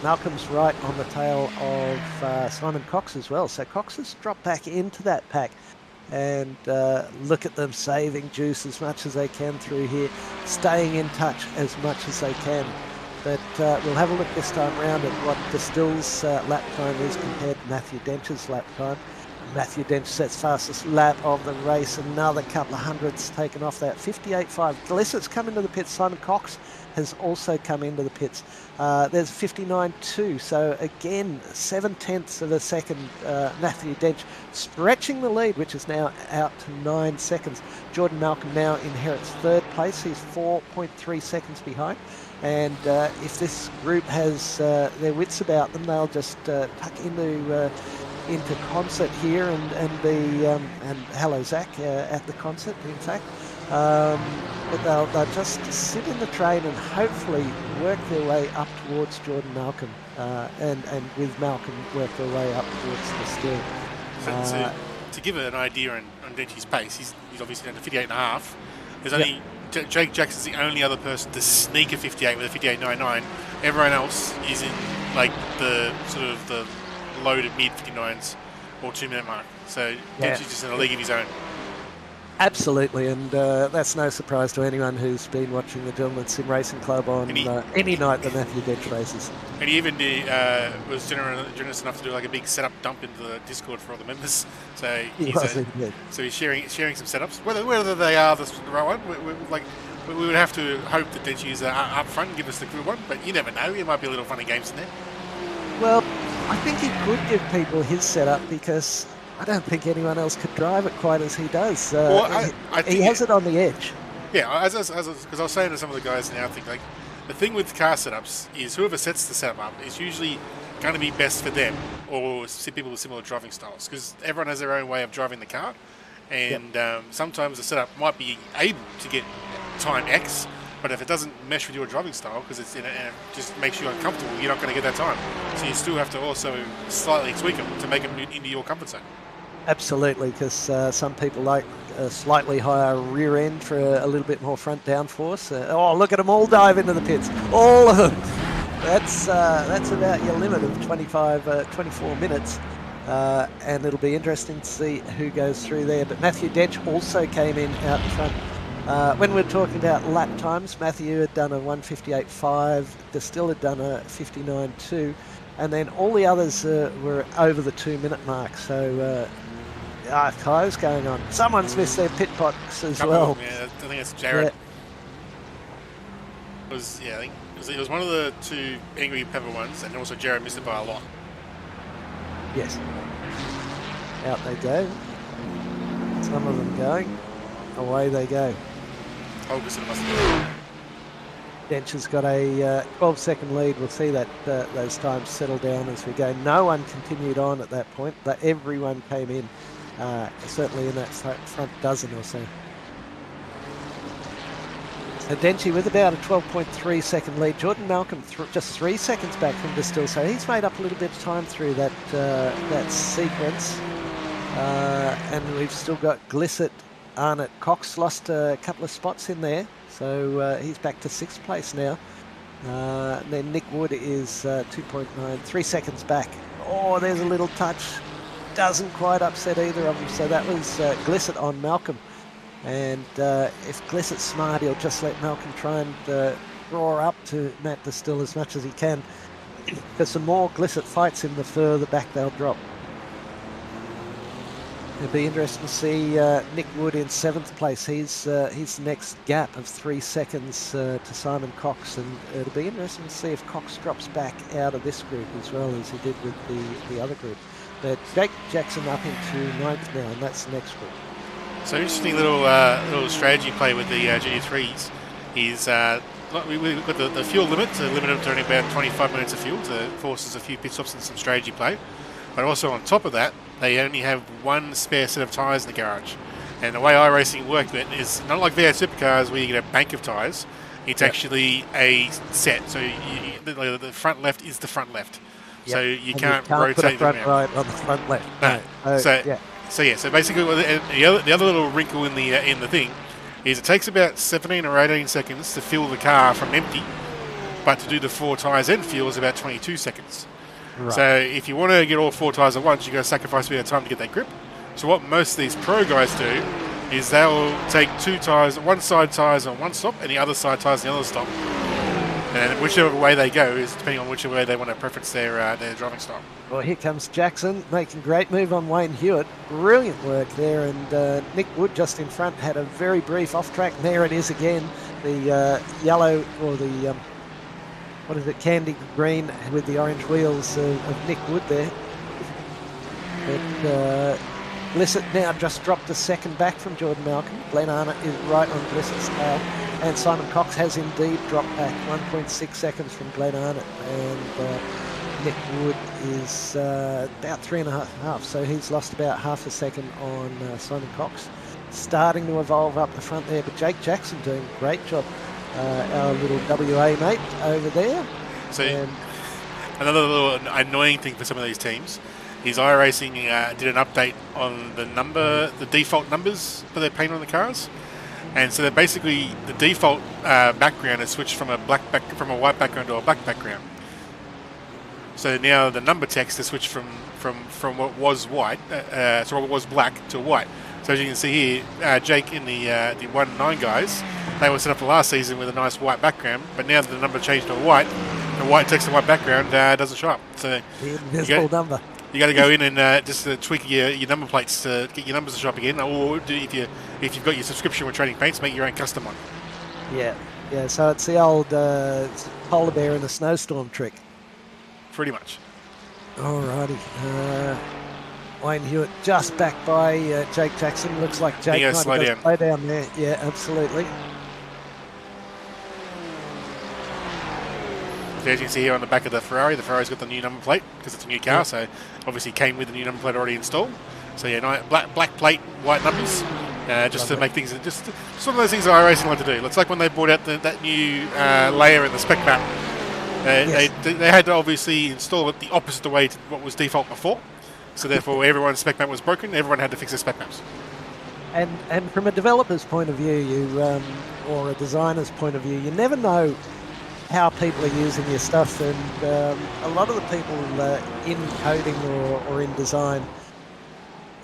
Malcolm's right on the tail of Simon Cox as well. So Cox has dropped back into that pack, and look at them saving juice as much as they can through here, staying in touch as much as they can. But we'll have a look this time round at what Distill's lap time is compared to Matthew Dench's lap time. Matthew Dench sets fastest lap of the race, another couple of hundreds taken off that. 58.5. Glissett's come into the pits. Simon Cox has also come into the pits. There's 59.2, so again 7/10 of a second. Matthew Dench stretching the lead, which is now out to 9 seconds. Jordan Malcolm now inherits 3rd place. He's 4.3 seconds behind. And if this group has their wits about them, they'll just tuck into concert here and hello Zach at the concert, in fact. But they'll just sit in the train and hopefully work their way up towards Jordan Malcolm, and with Malcolm work their way up towards the steer. So to give an idea on Denchi's pace, he's obviously down to 58.5. There's only Jake Jackson's the only other person to sneak a 58 with a 58.99. Everyone else is in like the sort of the low to mid 59s or 2-minute mark. So Denchi's just in a league of his own. Absolutely, and that's no surprise to anyone who's been watching the Gentleman Sim Racing Club on any night that Matthew Dench races. And he even was generous enough to do like a big setup dump into the Discord for all the members. So he's sharing some setups. Whether they are the right one, like we would have to hope that Denchi's up front and give us the good one, but you never know. There might be a little funny games in there. Well, I think he could give people his setup because I don't think anyone else could drive it quite as he does. Well, I think he has it on the edge. Yeah, because I was saying to some of the guys now, I think like the thing with car setups is whoever sets the setup up is usually going to be best for them or people with similar driving styles, because everyone has their own way of driving the car, and sometimes the setup might be able to get time X, but if it doesn't mesh with your driving style, because it just makes you uncomfortable, you're not going to get that time. So you still have to also slightly tweak them to make them into your comfort zone. Absolutely, because some people like a slightly higher rear end for a little bit more front downforce. Look at them all dive into the pits. All of them. That's about your limit of 24 minutes. And it'll be interesting to see who goes through there. But Matthew Dench also came in out front. When we're talking about lap times, Matthew had done a 1:58.5, Distill had done a 59.2, and then all the others were over the 2-minute mark. So Kai's going on. Someone's missed their pit box as well. Yeah, I think it's Jared. Yeah. I think it was one of the two Angry Pepper ones, and also Jared missed it by a lot. Yes. Out they go. Some of them going. Away they go. Dench has got a 12-second lead. We'll see that those times settle down as we go. No one continued on at that point, but everyone came in, certainly in that front dozen or so. So Denchi with about a 12.3 second lead. Jordan Malcolm just 3 seconds back from Distill, so he's made up a little bit of time through that sequence. And we've still got Glissett, Arnott, Cox lost a couple of spots in there, so he's back to 6th place now. And then Nick Wood is 2.9, 3 seconds back. Oh, there's a little touch. Doesn't quite upset either of them, so that was Glissett on Malcolm. And if Glissett's smart, he'll just let Malcolm try and draw up to Matt Distill as much as he can. Because the more Glissett fights him, the further back they'll drop. It'll be interesting to see Nick Wood in 7th place. He's his next gap of 3 seconds to Simon Cox, and it'll be interesting to see if Cox drops back out of this group as well as he did with the other group. But Jake Jackson up into 9th now, and that's the next group. So interesting little strategy play with the GT3s is we've got the fuel limit to limit them to only about 25 minutes of fuel to forces a few pit stops and some strategy play. But also on top of that, they only have one spare set of tyres in the garage. And the way iRacing worked is not like V8 supercars where you get a bank of tyres. It's actually a set. So the front left is the front left. Yep. So you can't rotate put a front them out. right on the front left. No. So basically, the other little wrinkle in the thing is it takes about 17 or 18 seconds to fill the car from empty, but to do the 4 tyres and fuel is about 22 seconds. Right. So if you want to get all 4 tyres at once, you've got to sacrifice a bit of time to get that grip. So what most of these pro guys do is they'll take 2 tyres, one side tyres on one stop and the other side tyres on the other stop. And whichever way they go is depending on whichever way they want to preference their driving style. Well, here comes Jackson making great move on Wayne Hewitt. Brilliant work there, and Nick Wood just in front had a very brief off track. And there it is again, the yellow or the candy green with the orange wheels of Nick Wood there. But Glissett now just dropped a second back from Jordan Malcolm. Glenn Arnott is right on Glissett's tail. And Simon Cox has indeed dropped back 1.6 seconds from Glenn Arnott. And Nick Wood is about 3.5. So he's lost about half a second on Simon Cox. Starting to evolve up the front there. But Jake Jackson doing a great job. Our little WA mate over there. So another little annoying thing for some of these teams is iRacing did an update on the default numbers that they paint on the cars, and so they're basically the default background is switched from a white background to a black background. So now the number text is switched from what was white, so what was black to white. So as you can see here, Jake in the 1-9 guys, they were set up for last season with a nice white background, but now that the number changed to white, the white text and white background doesn't show up. So the invisible number. You got to go in and just tweak your number plates to get your numbers to show up again, or if you've got your subscription with Trading Paints, make your own custom one. Yeah, yeah. So it's the old polar bear in a snowstorm trick. Pretty much. Alrighty. Wayne Hewitt just backed by Jake Jackson. Looks like Jake might slow down. slow down there. Yeah, absolutely. So as you can see here on the back of the Ferrari's got the new number plate because it's a new car, so obviously came with the new number plate already installed. So yeah, black plate, white numbers, just to make things, just one of those things that iRacing like to do. It's like when they brought out that new layer in the spec map. They had to obviously install it the opposite way to what was default before. So therefore, everyone's spec map was broken. Everyone had to fix their spec maps. And from a developer's point of view, or a designer's point of view, you never know how people are using your stuff, and a lot of the people in coding or in design.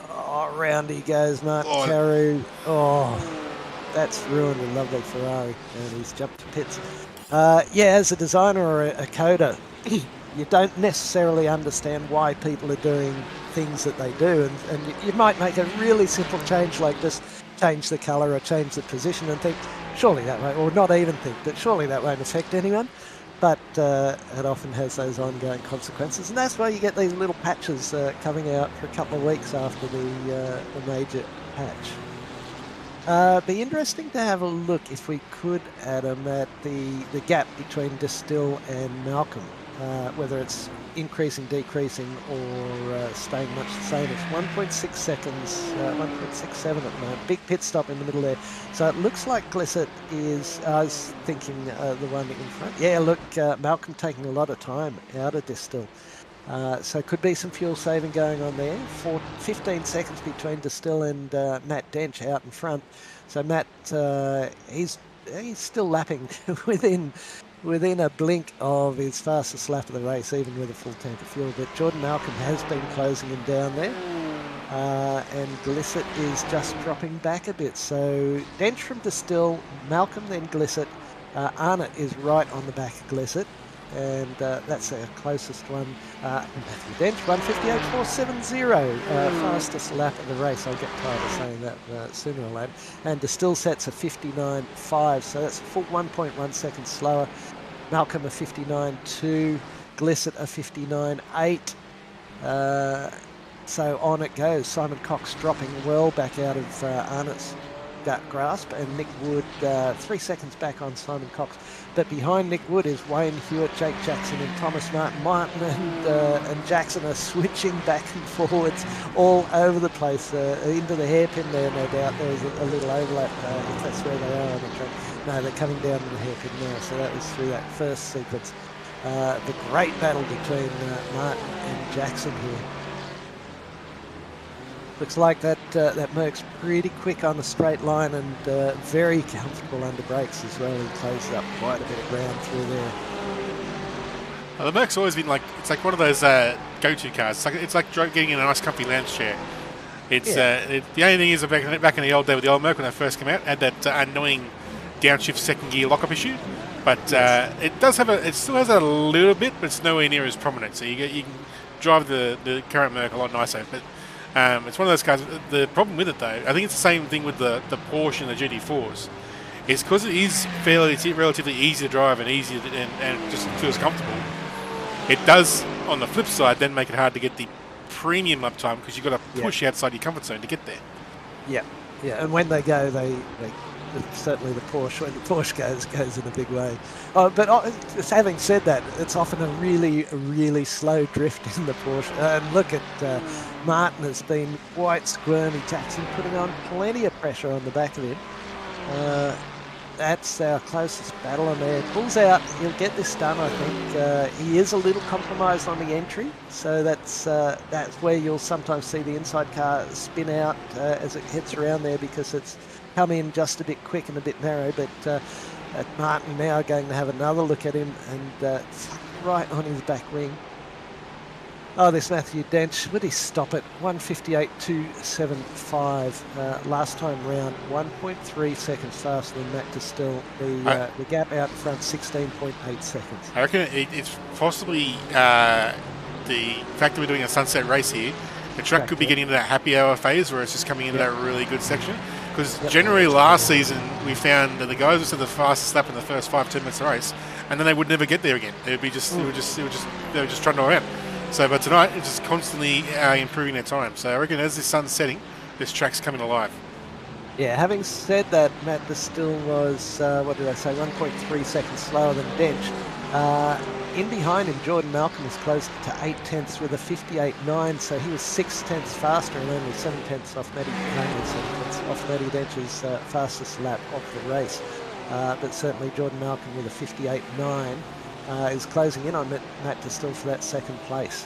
Oh, round he goes, Mark Carew. Oh, that's ruined a lovely Ferrari, and he's jumped to pits. Yeah, as a designer or a coder, you don't necessarily understand why people are doing things that they do, and you might make a really simple change like just change the colour or change the position and think, surely that won't, or not even think, but surely that won't affect anyone. But it often has those ongoing consequences, and that's why you get these little patches coming out for a couple of weeks after the major patch. Be interesting to have a look, if we could, Adam, at the gap between Distill and Malcolm, whether it's increasing, decreasing, or staying much the same. It's 1.6 seconds, 1.67 at the moment. Big pit stop in the middle there. So it looks like Glissett is, I was thinking the one in front. Yeah, look, Malcolm taking a lot of time out of Distill. So could be some fuel saving going on there. 15 seconds between Distill and Matt Dench out in front. So Matt, he's still lapping within a blink of his fastest lap of the race, even with a full tank of fuel. But Jordan Malcolm has been closing him down there. And Glissett is just dropping back a bit. So Dench from Distill, Malcolm, then Glissett. Arnott is right on the back of Glissett. And that's our closest one. Matthew Dench, 158.470, fastest lap of the race. I'll get tired of saying that sooner or later. And Distill sets a 59.5, so that's a full 1.1 seconds slower. Malcolm a 59.2, Glissett a 59.8. So on it goes. Simon Cox dropping well back out of Arnott's grasp, and Nick Wood 3 seconds back on Simon Cox. But behind Nick Wood is Wayne Hewitt, Jake Jackson and Thomas Martin. Martin and Jackson are switching back and forwards all over the place, into the hairpin there, no doubt. There was a little overlap, if that's where they are on the track. No, they're coming down to the hairpin now, so that was through that first sequence. The great battle between Martin and Jackson here. Looks like that Merc's pretty quick on the straight line and very comfortable under brakes as well. He closed up quite a bit of ground through there. The Merc's always been like, it's like one of those go-to cars. It's like getting in a nice comfy lounge chair. It's the only thing is back in the old day with the old Merc when they first came out, had that annoying downshift second gear lockup issue. But it does have it still has that a little bit, but it's nowhere near as prominent. So you can drive the current Merc a lot nicer. But it's one of those cars. The problem with it, though, I think it's the same thing with the Porsche and the GT4s. It's because it is relatively easy to drive and easy and just feels comfortable. It does, on the flip side, then make it hard to get the premium uptime because you've got to push outside your comfort zone to get there. Yeah, and when they go, they certainly the Porsche, when the Porsche goes in a big way. But having said that, it's often a really slow drift in the Porsche. And look at Martin has been quite squirmy. Jackson putting on plenty of pressure on the back of him. That's our closest battle on there. Pulls out, he'll get this done, I think. He is a little compromised on the entry, so that's where you'll sometimes see the inside car spin out as it heads around there because it's come in just a bit quick and a bit narrow. But Martin now going to have another look at him and right on his back wing. Oh, there's Matthew Dench. Would he stop it? 158.275. Last time round, 1.3 seconds faster than Matt Distill. The gap out in front, 16.8 seconds. I reckon it's possibly the fact that we're doing a sunset race here. The track could be getting into that happy hour phase where it's just coming into that really good section. Because generally last season we found that the guys would set the fastest lap in the first 5-10 minutes of the race, and then they would never get there again. They would be just, they were just trundling around. So, but tonight it's just constantly improving their time. So I reckon as the sun's setting, this track's coming alive. Yeah, having said that, Matt Distill was, what did I say, 1.3 seconds slower than Dench. In behind him, Jordan Malcolm is close to 8 tenths with a 58.9, so he was 6 tenths faster and only 7 tenths off Matty Dench's fastest lap of the race. But certainly Jordan Malcolm with a 58.9 is closing in on Matt Distill for that second place.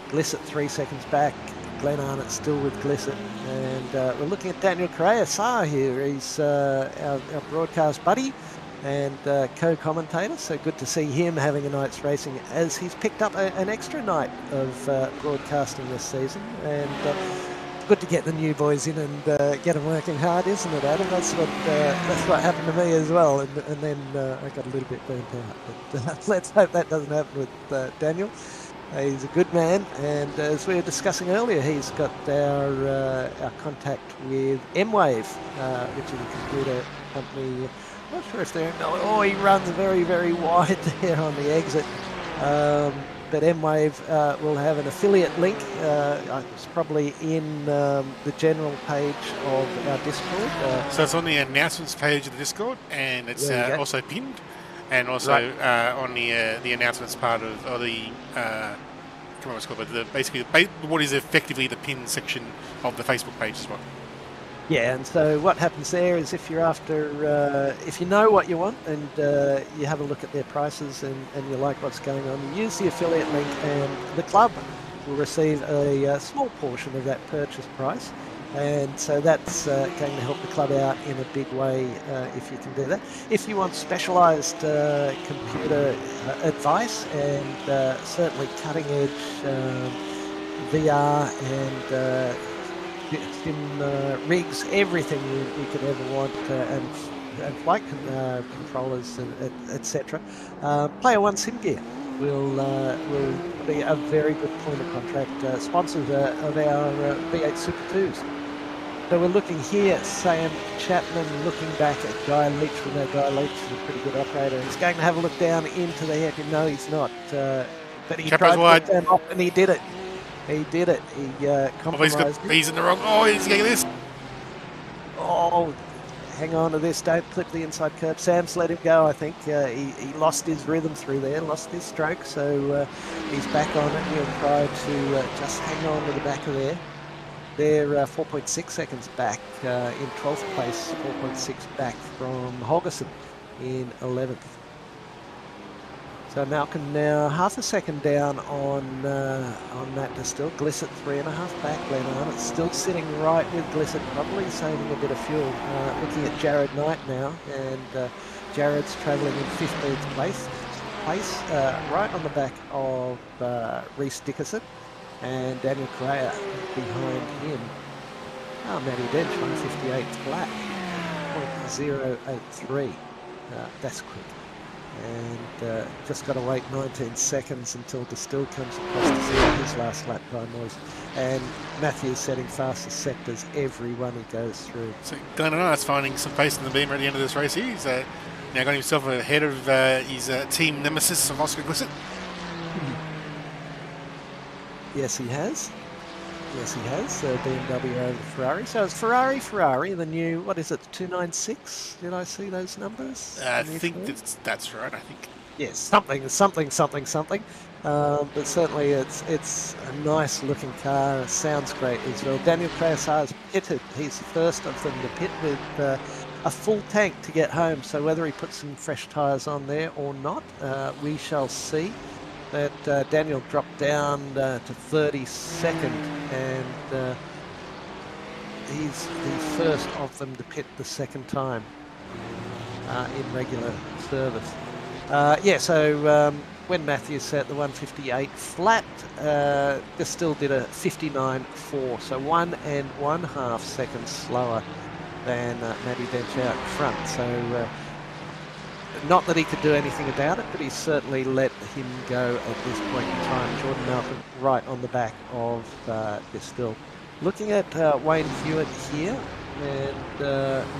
Glissett 3 seconds back. Glenn Arnott still with Glissett, and we're looking at Daniel Correa here. He's our broadcast buddy and co-commentator, so good to see him having a night's racing as he's picked up an extra night of broadcasting this season, and good to get the new boys in and get them working hard, isn't it, Adam? That's what happened to me as well, and then I got a little bit burnt out, but let's hope that doesn't happen with Daniel. He's a good man, and as we were discussing earlier, he's got our contact with M-Wave, which is a computer company. I'm not sure if they're... Oh, he runs very, very wide there on the exit. But M-Wave will have an affiliate link. It's probably in the general page of our Discord. So it's on the announcements page of the Discord, and it's also pinned. And also on the announcements part of the basically what is effectively the pin section of the Facebook page as well. Yeah, and so what happens there is if you're after, if you know what you want and you have a look at their prices and you like what's going on, you use the affiliate link and the club will receive a small portion of that purchase price. And so that's going to help the club out in a big way if you can do that. If you want specialised computer advice and certainly cutting edge VR and sim rigs, everything you could ever want, and flight controllers, etc. Player One Sim Gear will be a very good point of contact. Sponsors of our V8 Super 2s. So we're looking here, Sam Chapman looking back at Guy Leach. We know Guy Leach is a pretty good operator. He's going to have a look down into the hairpin. No, he's not. But he tried to look down off and he did it. He did it. He compromised. He's in the wrong. Oh, he's getting this. Oh, hang on to this. Don't clip the inside curb. Sam's let him go, I think. He lost his rhythm through there, lost his stroke. So he's back on it. He'll try to just hang on to the back of there. They're 4.6 seconds back in 12th place, 4.6 back from Holgerson in 11th. So Malcolm now half a second down on Matt Distill. Glissett 3.5 back. Glenn Arnott still sitting right with Glissett, probably saving a bit of fuel. Looking at Jared Knight now, and Jared's travelling in 15th place, right on the back of Reese Dickerson. And Daniel Correa behind him. Matty Dench, 158 flat, 0.083. That's quick. And just got to wait 19 seconds until Distill comes across to see what his last lap time was. And Matthew's setting fastest sectors every one he goes through. So Glenn Arnott's finding some pace in the beam at the end of this race here. He's now got himself ahead of his team nemesis of Oscar Glissett. Yes, he has. Yes, he has. BMW over Ferrari. So it's Ferrari, the new, what is it, 296? Did I see those numbers? I think that's right, I think. Yes, something. But certainly it's a nice looking car. It sounds great as well. Daniel Crasar's pitted. He's the first of them to pit with a full tank to get home. So whether he puts some fresh tyres on there or not, we shall see. That Daniel dropped down to 32nd, and he's the first of them to pit the second time in regular service. So when Matthews set the 158 flat, Distill did a 59.4, so 1.5 seconds slower than Matty Dench out front. So not that he could do anything about it, but he certainly let him go at this point in time. Jordan Malcolm right on the back of Distill. Looking at Wayne Hewitt here, And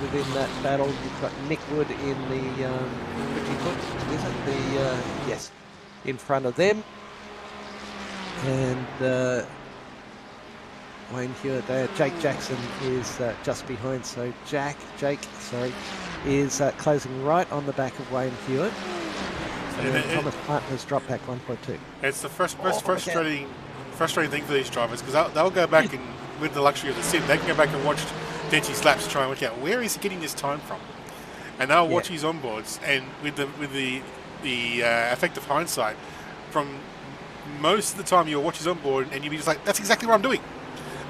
within that battle, you've got Nick Wood in the is it the yes, in front of them, and Wayne Hewitt there. Jake Jackson is just behind. So Jake, is closing right on the back of Wayne Hewitt. And Thomas Martin's dropped back 1.2. It's the frustrating thing for these drivers, because they'll go back and, with the luxury of the sim, they can go back and watch Dentji's laps to try and work out where is he getting this time from, and they'll watch his onboards, and with the effect of hindsight, from most of the time you'll watch his onboard and you'll be just like, that's exactly what I'm doing.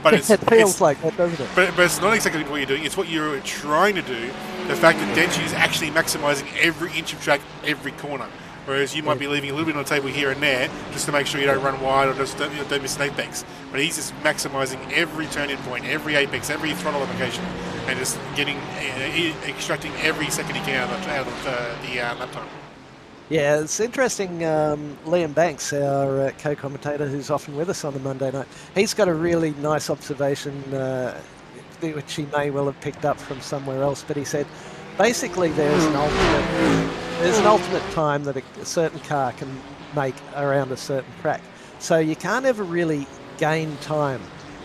But it feels like that, doesn't it? But it's not exactly what you're doing. It's what you're trying to do. The fact that Dentji is actually maximising every inch of track, every corner. Whereas you might be leaving a little bit on the table here and there just to make sure you don't run wide or just don't miss an apex. But he's just maximising every turn-in point, every apex, every throttle application, and just extracting every second he can out of the lap time. Yeah, it's interesting. Liam Banks, our co-commentator who's often with us on the Monday night, he's got a really nice observation, which he may well have picked up from somewhere else, but he said, basically there's an ultimate time that a certain car can make around a certain track. So you can't ever really gain time.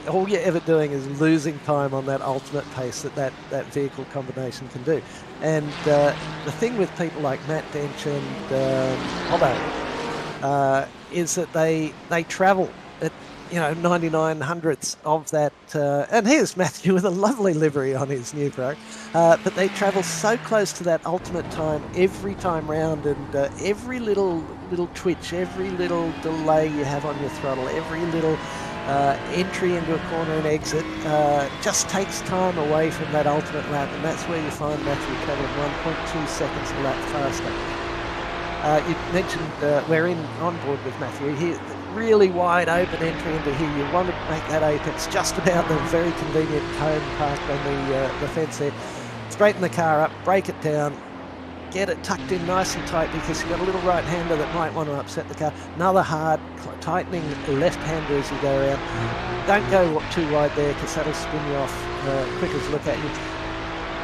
All you're ever doing is losing time on that ultimate pace that vehicle combination can do. And the thing with people like Matt Dench and Hobbo is that they travel at 99 hundredths of that. And here's Matthew with a lovely livery on his new car. But they travel so close to that ultimate time every time round, and every little twitch, every little delay you have on your throttle, every little entry into a corner and exit just takes time away from that ultimate lap, and that's where you find Matthew travelling 1.2 seconds a lap faster. You mentioned we're on board with Matthew here. Really wide open entry into here. You want to make that apex just about the very convenient cone parked on the fence there. Straighten the car up, break it down, get it tucked in nice and tight, because you've got a little right-hander that might want to upset the car. Another hard, tightening left-hander as you go around. Don't go too wide there, because that'll spin you off quick as look at you.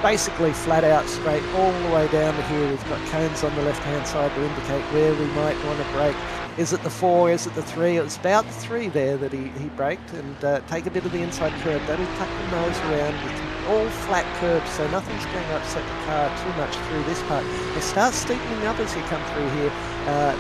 Basically flat out straight all the way down to here. We've got cones on the left-hand side to indicate where we might want to brake. Is it the 4? Is it the 3? It was about the 3 there that he braked, and take a bit of the inside curb. That'll tuck the nose around. All flat curbs, so nothing's going to upset the car too much through this part. It starts steepening up as you come through here.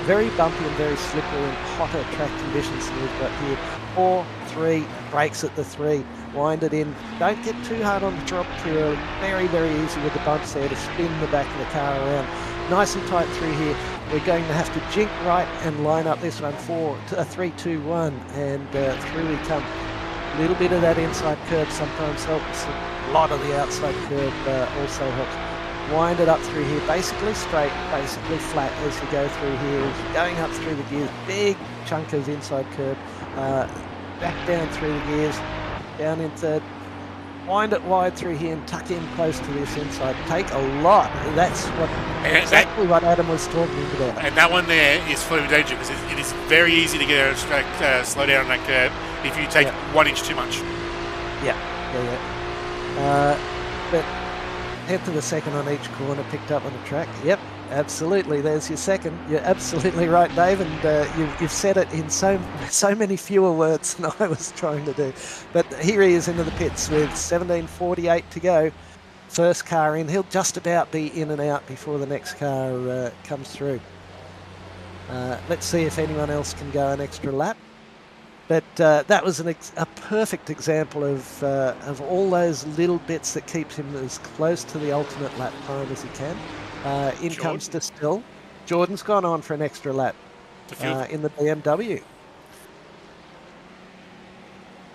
Very bumpy and very slippery and hotter track conditions that we've got here. 4, 3, brakes at the 3. Wind it in. Don't get too hard on the throttle too early. Very, very easy with the bumps there to spin the back of the car around. Nice and tight through here. We're going to have to jink right and line up this one. 3, 2, 1, and through we come. A little bit of that inside curb sometimes helps. A lot of the outside curb also helps. Wind it up through here, basically straight, basically flat as you go through here. Going up through the gears, big chunk of inside curb. Back down through the gears, down in third. Wind it wide through here and tuck in close to this inside. Take a lot. That's exactly what Adam was talking about. And that one there is fully dangerous, because it is very easy to get a slow down on that curb if you take 1 inch too much. Yeah. But head to the second on each corner, picked up on the track. Yep, absolutely. There's your second. You're absolutely right, Dave, and you've said it in so many fewer words than I was trying to do. But here he is into the pits with 17:48 to go. First car in. He'll just about be in and out before the next car comes through. Let's see if anyone else can go an extra lap. But that was a perfect example of all those little bits that keeps him as close to the ultimate lap time as he can. In comes Distill. Jordan's gone on for an extra lap in the BMW.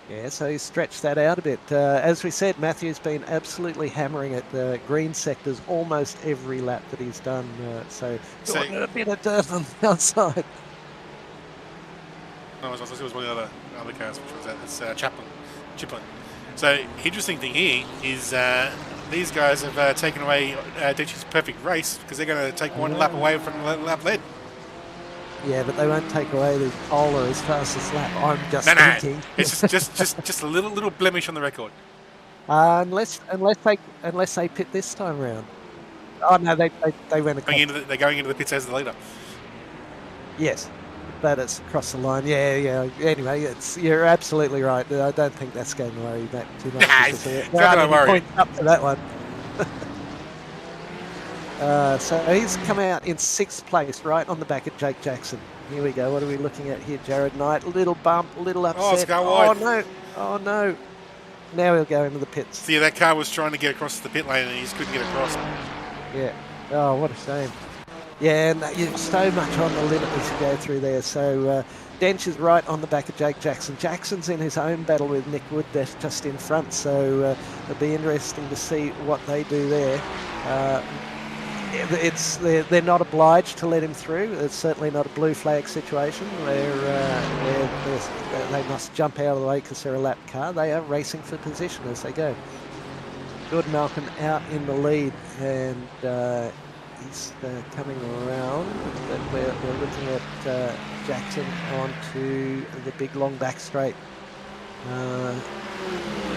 Yeah, so he stretched that out a bit. As we said, Matthew's been absolutely hammering at the green sectors almost every lap that he's done. So Jordan, a bit of dirt on the outside. No, it was one of the other cars, which was Chiplin. So, interesting thing here is these guys have taken away Dentji's perfect race, because they're going to take one lap away from the lap lead. Yeah, but they won't take away the pole or his fastest lap. I'm just thinking. It's just a little blemish on the record. Unless they pit this time round. Oh no, they went across. They're going into the pits as the leader. Yes, but it's across the line. Yeah. Anyway, you're absolutely right. I don't think that's going to worry Matt too much. It's not going to worry. Points up to that one. So he's come out in 6th place, right on the back of Jake Jackson. Here we go. What are we looking at here? Jared Knight, little bump, little upset. Oh, it's going wide. No. Oh no. Now he'll go into the pits. See, that car was trying to get across the pit lane and he just couldn't get across. Yeah. Oh, what a shame. Yeah, and you're so much on the limit as you go through there. So Dench is right on the back of Jake Jackson. Jackson's in his own battle with Nick Wood just in front. So it'll be interesting to see what they do there. They're not obliged to let him through. It's certainly not a blue flag situation where they must jump out of the way because they're a lap car. They are racing for position as they go. Jordan Malcolm out in the lead, and he's coming around. But we're looking at Jackson onto the big long back straight.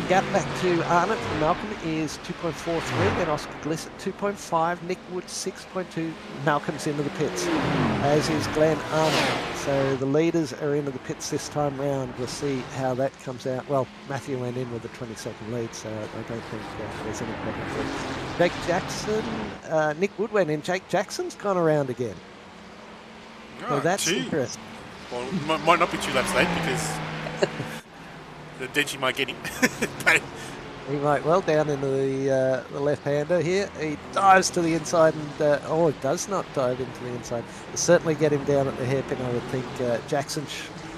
Gap back to Arnott from Malcolm is 2.43, then Oscar Gliss at 2.5, Nick Wood 6.2, Malcolm's into the pits, as is Glenn Arnott. So the leaders are into the pits this time round. We'll see how that comes out. Well, Matthew went in with a 20-second lead, so I don't think there's any problem there. Jake Jackson, Nick Wood went in, Jake Jackson's gone around again. So that's interesting. Well, might not be 2 laps late because... The Denchy might get him. He might well down into the left-hander here. He dives to the inside and... he does not dive into the inside. He'll certainly get him down at the hairpin, I would think. Jackson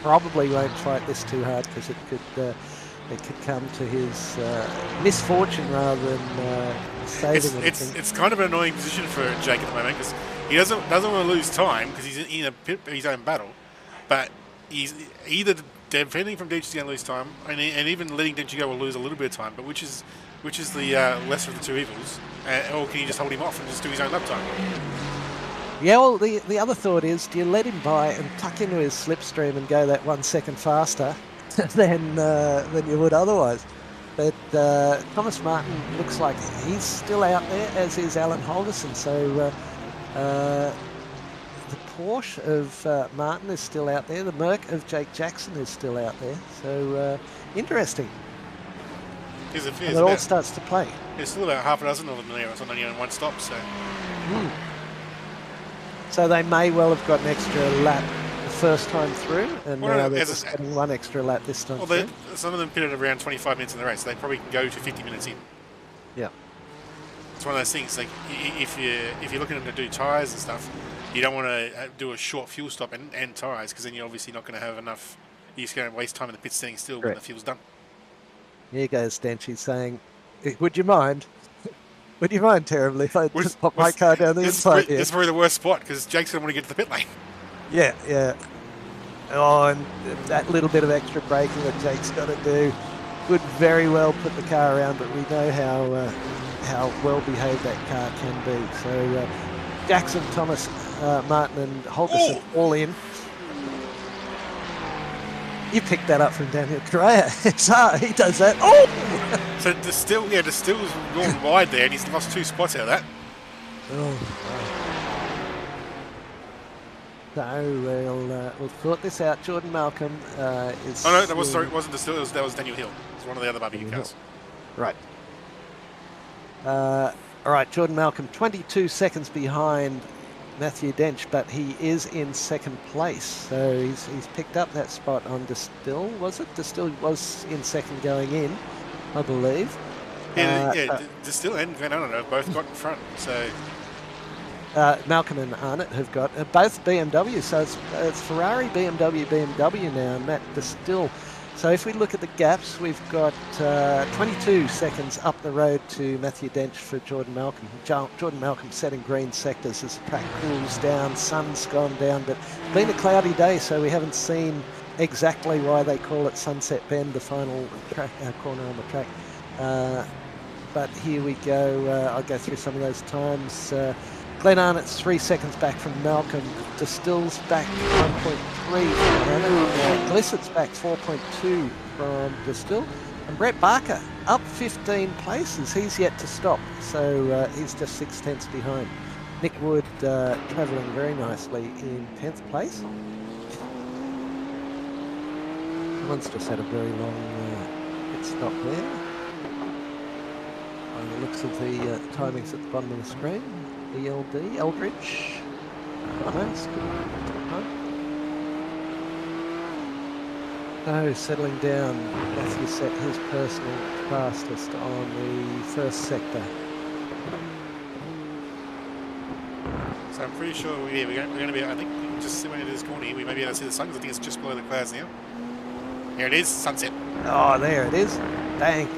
probably won't fight this too hard because it could come to his misfortune rather than saving anything. It's kind of an annoying position for Jake at the moment because he doesn't want to lose time because he's in a pit, his own battle, but he's either defending from Denchy's going to lose time, and even letting Denchy go will lose a little bit of time. But which is the lesser of the two evils? Or can you just hold him off and just do his own lap time? Yeah, well, the other thought is, do you let him by and tuck into his slipstream and go that 1 second faster than you would otherwise? But Thomas Martin looks like he's still out there, as is Alan Holgerson. So the Porsche of Martin is still out there. The Merc of Jake Jackson is still out there. So interesting. It all starts to play. There's still about half a dozen of them there. It's only on one stop. So. So they may well have got an extra lap the first time through, and now they're just getting 1 extra lap this time. Well, some of them pitted around 25 minutes in the race. So they probably can go to 50 minutes in. Yeah. It's one of those things. Like if you're looking to do tyres and stuff, you don't want to do a short fuel stop and tyres because then you're obviously not going to have enough. You're just going to waste time in the pit standing still when the fuel's done. Here goes Denchy saying, "Would you mind? Would you mind terribly if I just pop my car down the inside here?" It's probably the worst spot because Jake's going to want to get to the pit lane. Yeah. Oh, and that little bit of extra braking that Jake's got to do would very well put the car around, but we know how well behaved that car can be. So Jackson, Thomas, Martin and Holgerson all in. You picked that up from Daniel Correa. He does that. Oh! So Distill's gone wide there, and he's lost 2 spots out of that. So we'll sort this out. Jordan Malcolm is. Oh no, it wasn't Distill. That was Daniel Hill. It was one of the other barbecue cars. Right. All right, Jordan Malcolm, 22 seconds behind Matthew Dench, but he is in 2nd place. So he's picked up that spot on Distill. Was it? Distill was in 2nd going in, I believe. Distill and Van Arnott have both got in front. So Malcolm and Arnott have got both BMW. So it's Ferrari, BMW now, and Matt Distill. So if we look at the gaps, we've got 22 seconds up the road to Matthew Dench for Jordan Malcolm. Jordan Malcolm setting green sectors as the track cools down, sun's gone down, but it's been a cloudy day, so we haven't seen exactly why they call it Sunset Bend, the final corner on the track. But here we go. I'll go through some of those times. Glenn Arnott's 3 seconds back from Malcolm. Distill's back 1.3 from Arnott. Glissett's back 4.2 from Distill. And Brett Barker up 15 places. He's yet to stop, so he's just 6 tenths behind. Nick Wood travelling very nicely in 10th place. Someone's just had a very long pit stop there. By the looks of the timings at the bottom of the screen. ELD, Eldridge. Nice. So settling down, Matthew set his personal fastest on the first sector. So I'm pretty sure we're going to be, I think, just when it is corner here, we may be able to see the sun, because I think it's just below the clouds now. Here it is, sunset. Oh, there it is. Dang.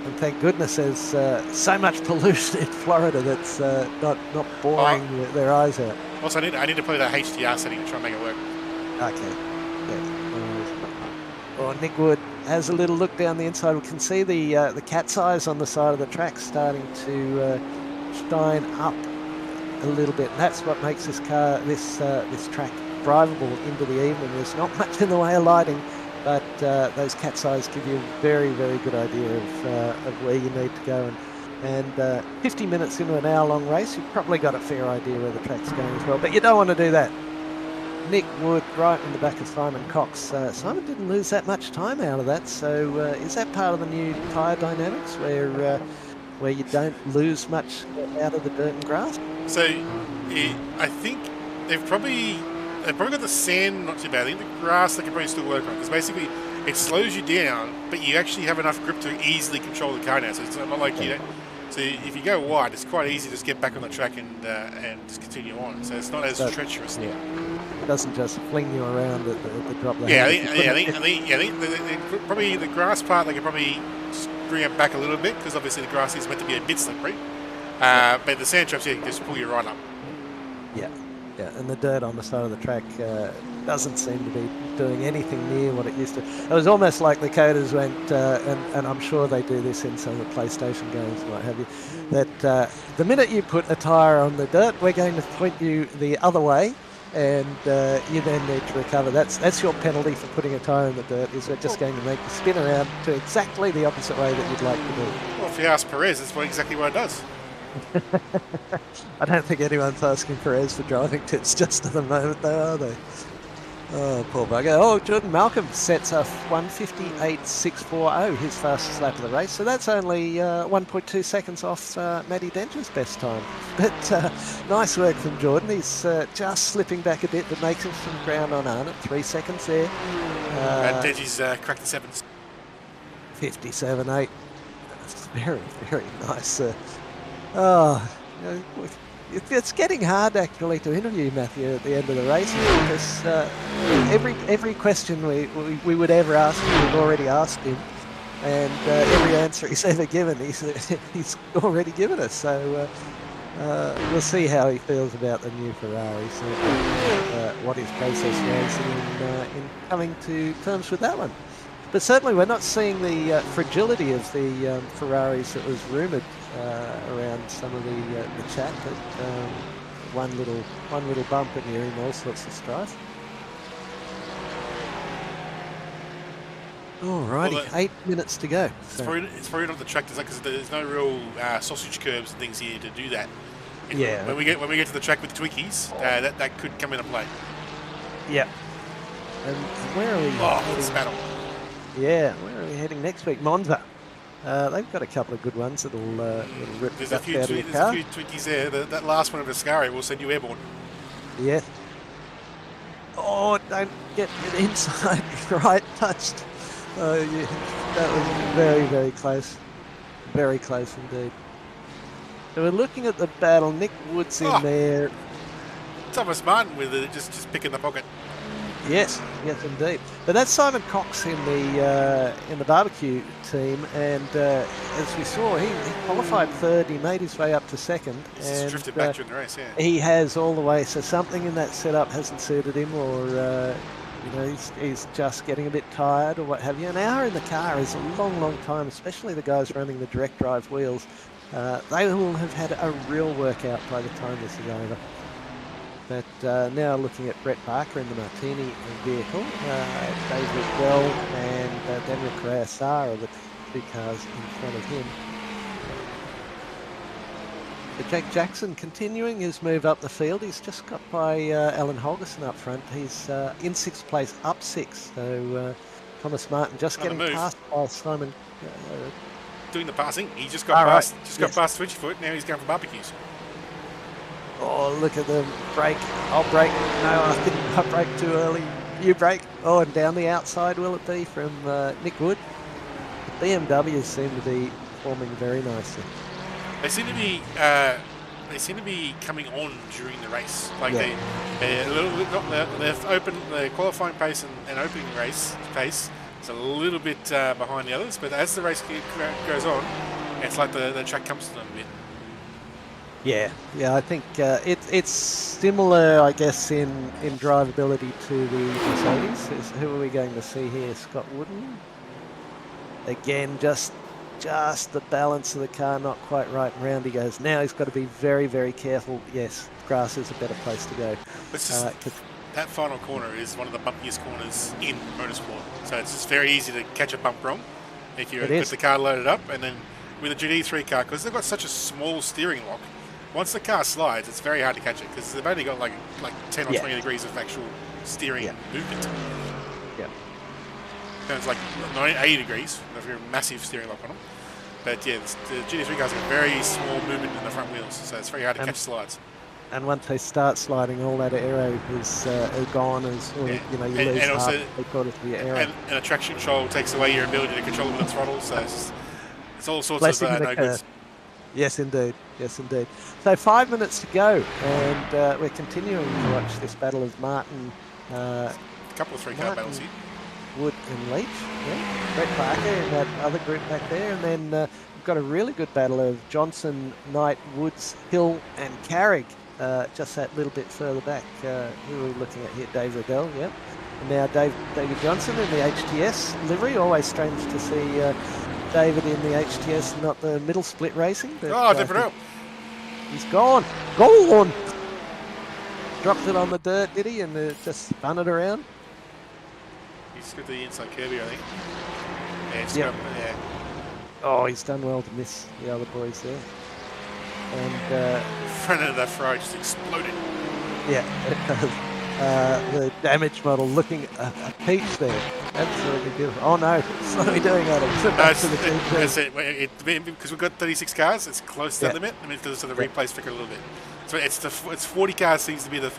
And thank goodness there's so much pollution in Florida that's not boring their eyes out. Also, I need to play that HDR setting to try and make it work. Okay. Yeah. Well, Nick Wood has a little look down the inside. We can see the cat's eyes on the side of the track starting to shine up a little bit. And that's what makes this track drivable into the evening. There's not much in the way of lighting, but those cat's eyes give you a very, very good idea of where you need to go. And 50 minutes into an hour-long race, you've probably got a fair idea where the track's going as well. But you don't want to do that. Nick Wood right in the back of Simon Cox. Simon didn't lose that much time out of that. So is that part of the new tyre dynamics where you don't lose much out of the dirt and grass? So I think they've probably got the sand not too bad. I think the grass they can probably still work on, because basically it slows you down, but you actually have enough grip to easily control the car now. So it's not like you don't. So if you go wide, it's quite easy to just get back on the track and just continue on. So it's not as treacherous now. It doesn't just fling you around at the drop. I think probably the grass part they could probably just bring it back a little bit, because obviously the grass is meant to be a bit slippery. But the sand traps, you can just pull you right up. Yeah, and the dirt on the side of the track doesn't seem to be doing anything near what it used to. It was almost like the coders went, and I'm sure they do this in some of the PlayStation games and what have you, that the minute you put a tyre on the dirt, we're going to point you the other way, and you then need to recover. That's your penalty for putting a tyre in the dirt, is we're just going to make you spin around to exactly the opposite way that you'd like to do. Well, if you ask Perez, that's exactly what it does. I don't think anyone's asking Perez for driving tips just at the moment, though, are they? Oh, poor bugger. Oh, Jordan Malcolm sets a 1:58.640, his fastest lap of the race. So that's only 1.2 seconds off Matty Denger's best time. But nice work from Jordan. He's just slipping back a bit, but making some ground on Arnott. 3 seconds there. And Denger's cracked the sevens. 57.8. That's very, very nice. It's getting hard actually to interview Matthew at the end of the race, because every question we would ever ask him, we've already asked him, and every answer he's ever given, he's already given us. So we'll see how he feels about the new Ferrari, so what his process was in coming to terms with that one. But certainly we're not seeing the fragility of the Ferraris that was rumoured around some of the chat, but one little bump and you're in all sorts of strife. Alrighty, well, 8 minutes to go. It's probably not the track design, because there's no real sausage curbs and things here to do that. Yeah. When we get to the track with Twinkies, that could come into play. Yeah. And where are we? Oh, this battle. Yeah, where are we heading next week? Monza. They've got a couple of good ones that'll rip the stuff out of your car. There's a few Twinkies there. That last one of Ascari will send you airborne. Yeah. Oh, don't get it inside. Right, touched. Oh, yeah. That was very, very close. Very close indeed. So we're looking at the battle. Nick Wood's in there. Thomas Martin with it, just picking the pocket. Yes, indeed. But that's Simon Cox in the barbecue team, and as we saw, he qualified third. He made his way up to second, He's drifted back during the race. Yeah, he has all the way. So something in that setup hasn't suited him, or he's just getting a bit tired, or what have you. An hour in the car is a long, long time, especially the guys running the direct drive wheels. They will have had a real workout by the time this is over. But now looking at Brett Barker in the Martini vehicle, David Bell and Daniel Carrasar are the two cars in front of him. So Jake Jackson continuing his move up the field. He's just got by Alan Holgerson up front. He's in 6th place, up 6. So Thomas Martin just getting passed by Simon. Doing the passing. He just got past. Got past Switchfoot. Now he's going for barbecues. Oh, look at the brake. I'll brake. No, I didn't. I brake too early. You brake. Oh, and down the outside will it be from Nick Wood? The BMWs seem to be performing very nicely. They seem to be coming on during the race. Like they're a little bit. They've opened the qualifying pace and opening race pace is a little bit behind the others. But as the race goes on, it's like the track comes to them a bit. Yeah. I think it's similar, I guess, in drivability to the Mercedes. Who are we going to see here? Scott Wooden. Again, just the balance of the car not quite right, and round he goes. Now he's got to be very, very careful. Yes, grass is a better place to go. That final corner is one of the bumpiest corners in motorsport, so it's just very easy to catch a bump wrong if you put the car loaded up. And then with a GT3 car, because they've got such a small steering lock, once the car slides, it's very hard to catch it because they've only got like 10 or 20 degrees of actual steering movement. It's like 80 degrees, a very massive steering lock on them. But yeah, the GT3 cars have very small movement in the front wheels, so it's very hard to catch slides. And once they start sliding, all that aero is gone, you lose half, three-quarters of your aero. And a traction control takes away your ability to control with the throttle, so it's all sorts of no goods. Yes, indeed. So 5 minutes to go, and we're continuing to watch this battle of Martin. A couple of three-car battles here. Wood and Leach, Brett Parker in that other group back there, and then we've got a really good battle of Johnson, Knight, Woods, Hill and Carrick, just that little bit further back. Who are we looking at here? Dave Riddell, and now David Johnson in the HTS livery. Always strange to see David in the HTS, not the middle split racing. But, David Riddell. He's gone! Dropped it on the dirt, did he, and just spun it around? He's got the inside curb here, I think. Oh, he's done well to miss the other boys there. And front of that fry just exploded. Yeah, it does. The damage model looking a peach there. Absolutely beautiful. Oh no, it's not me doing that. Because we've got 36 cars, it's close to the limit. I mean, so the replays flicker a little bit. So it's 40 cars seems to be the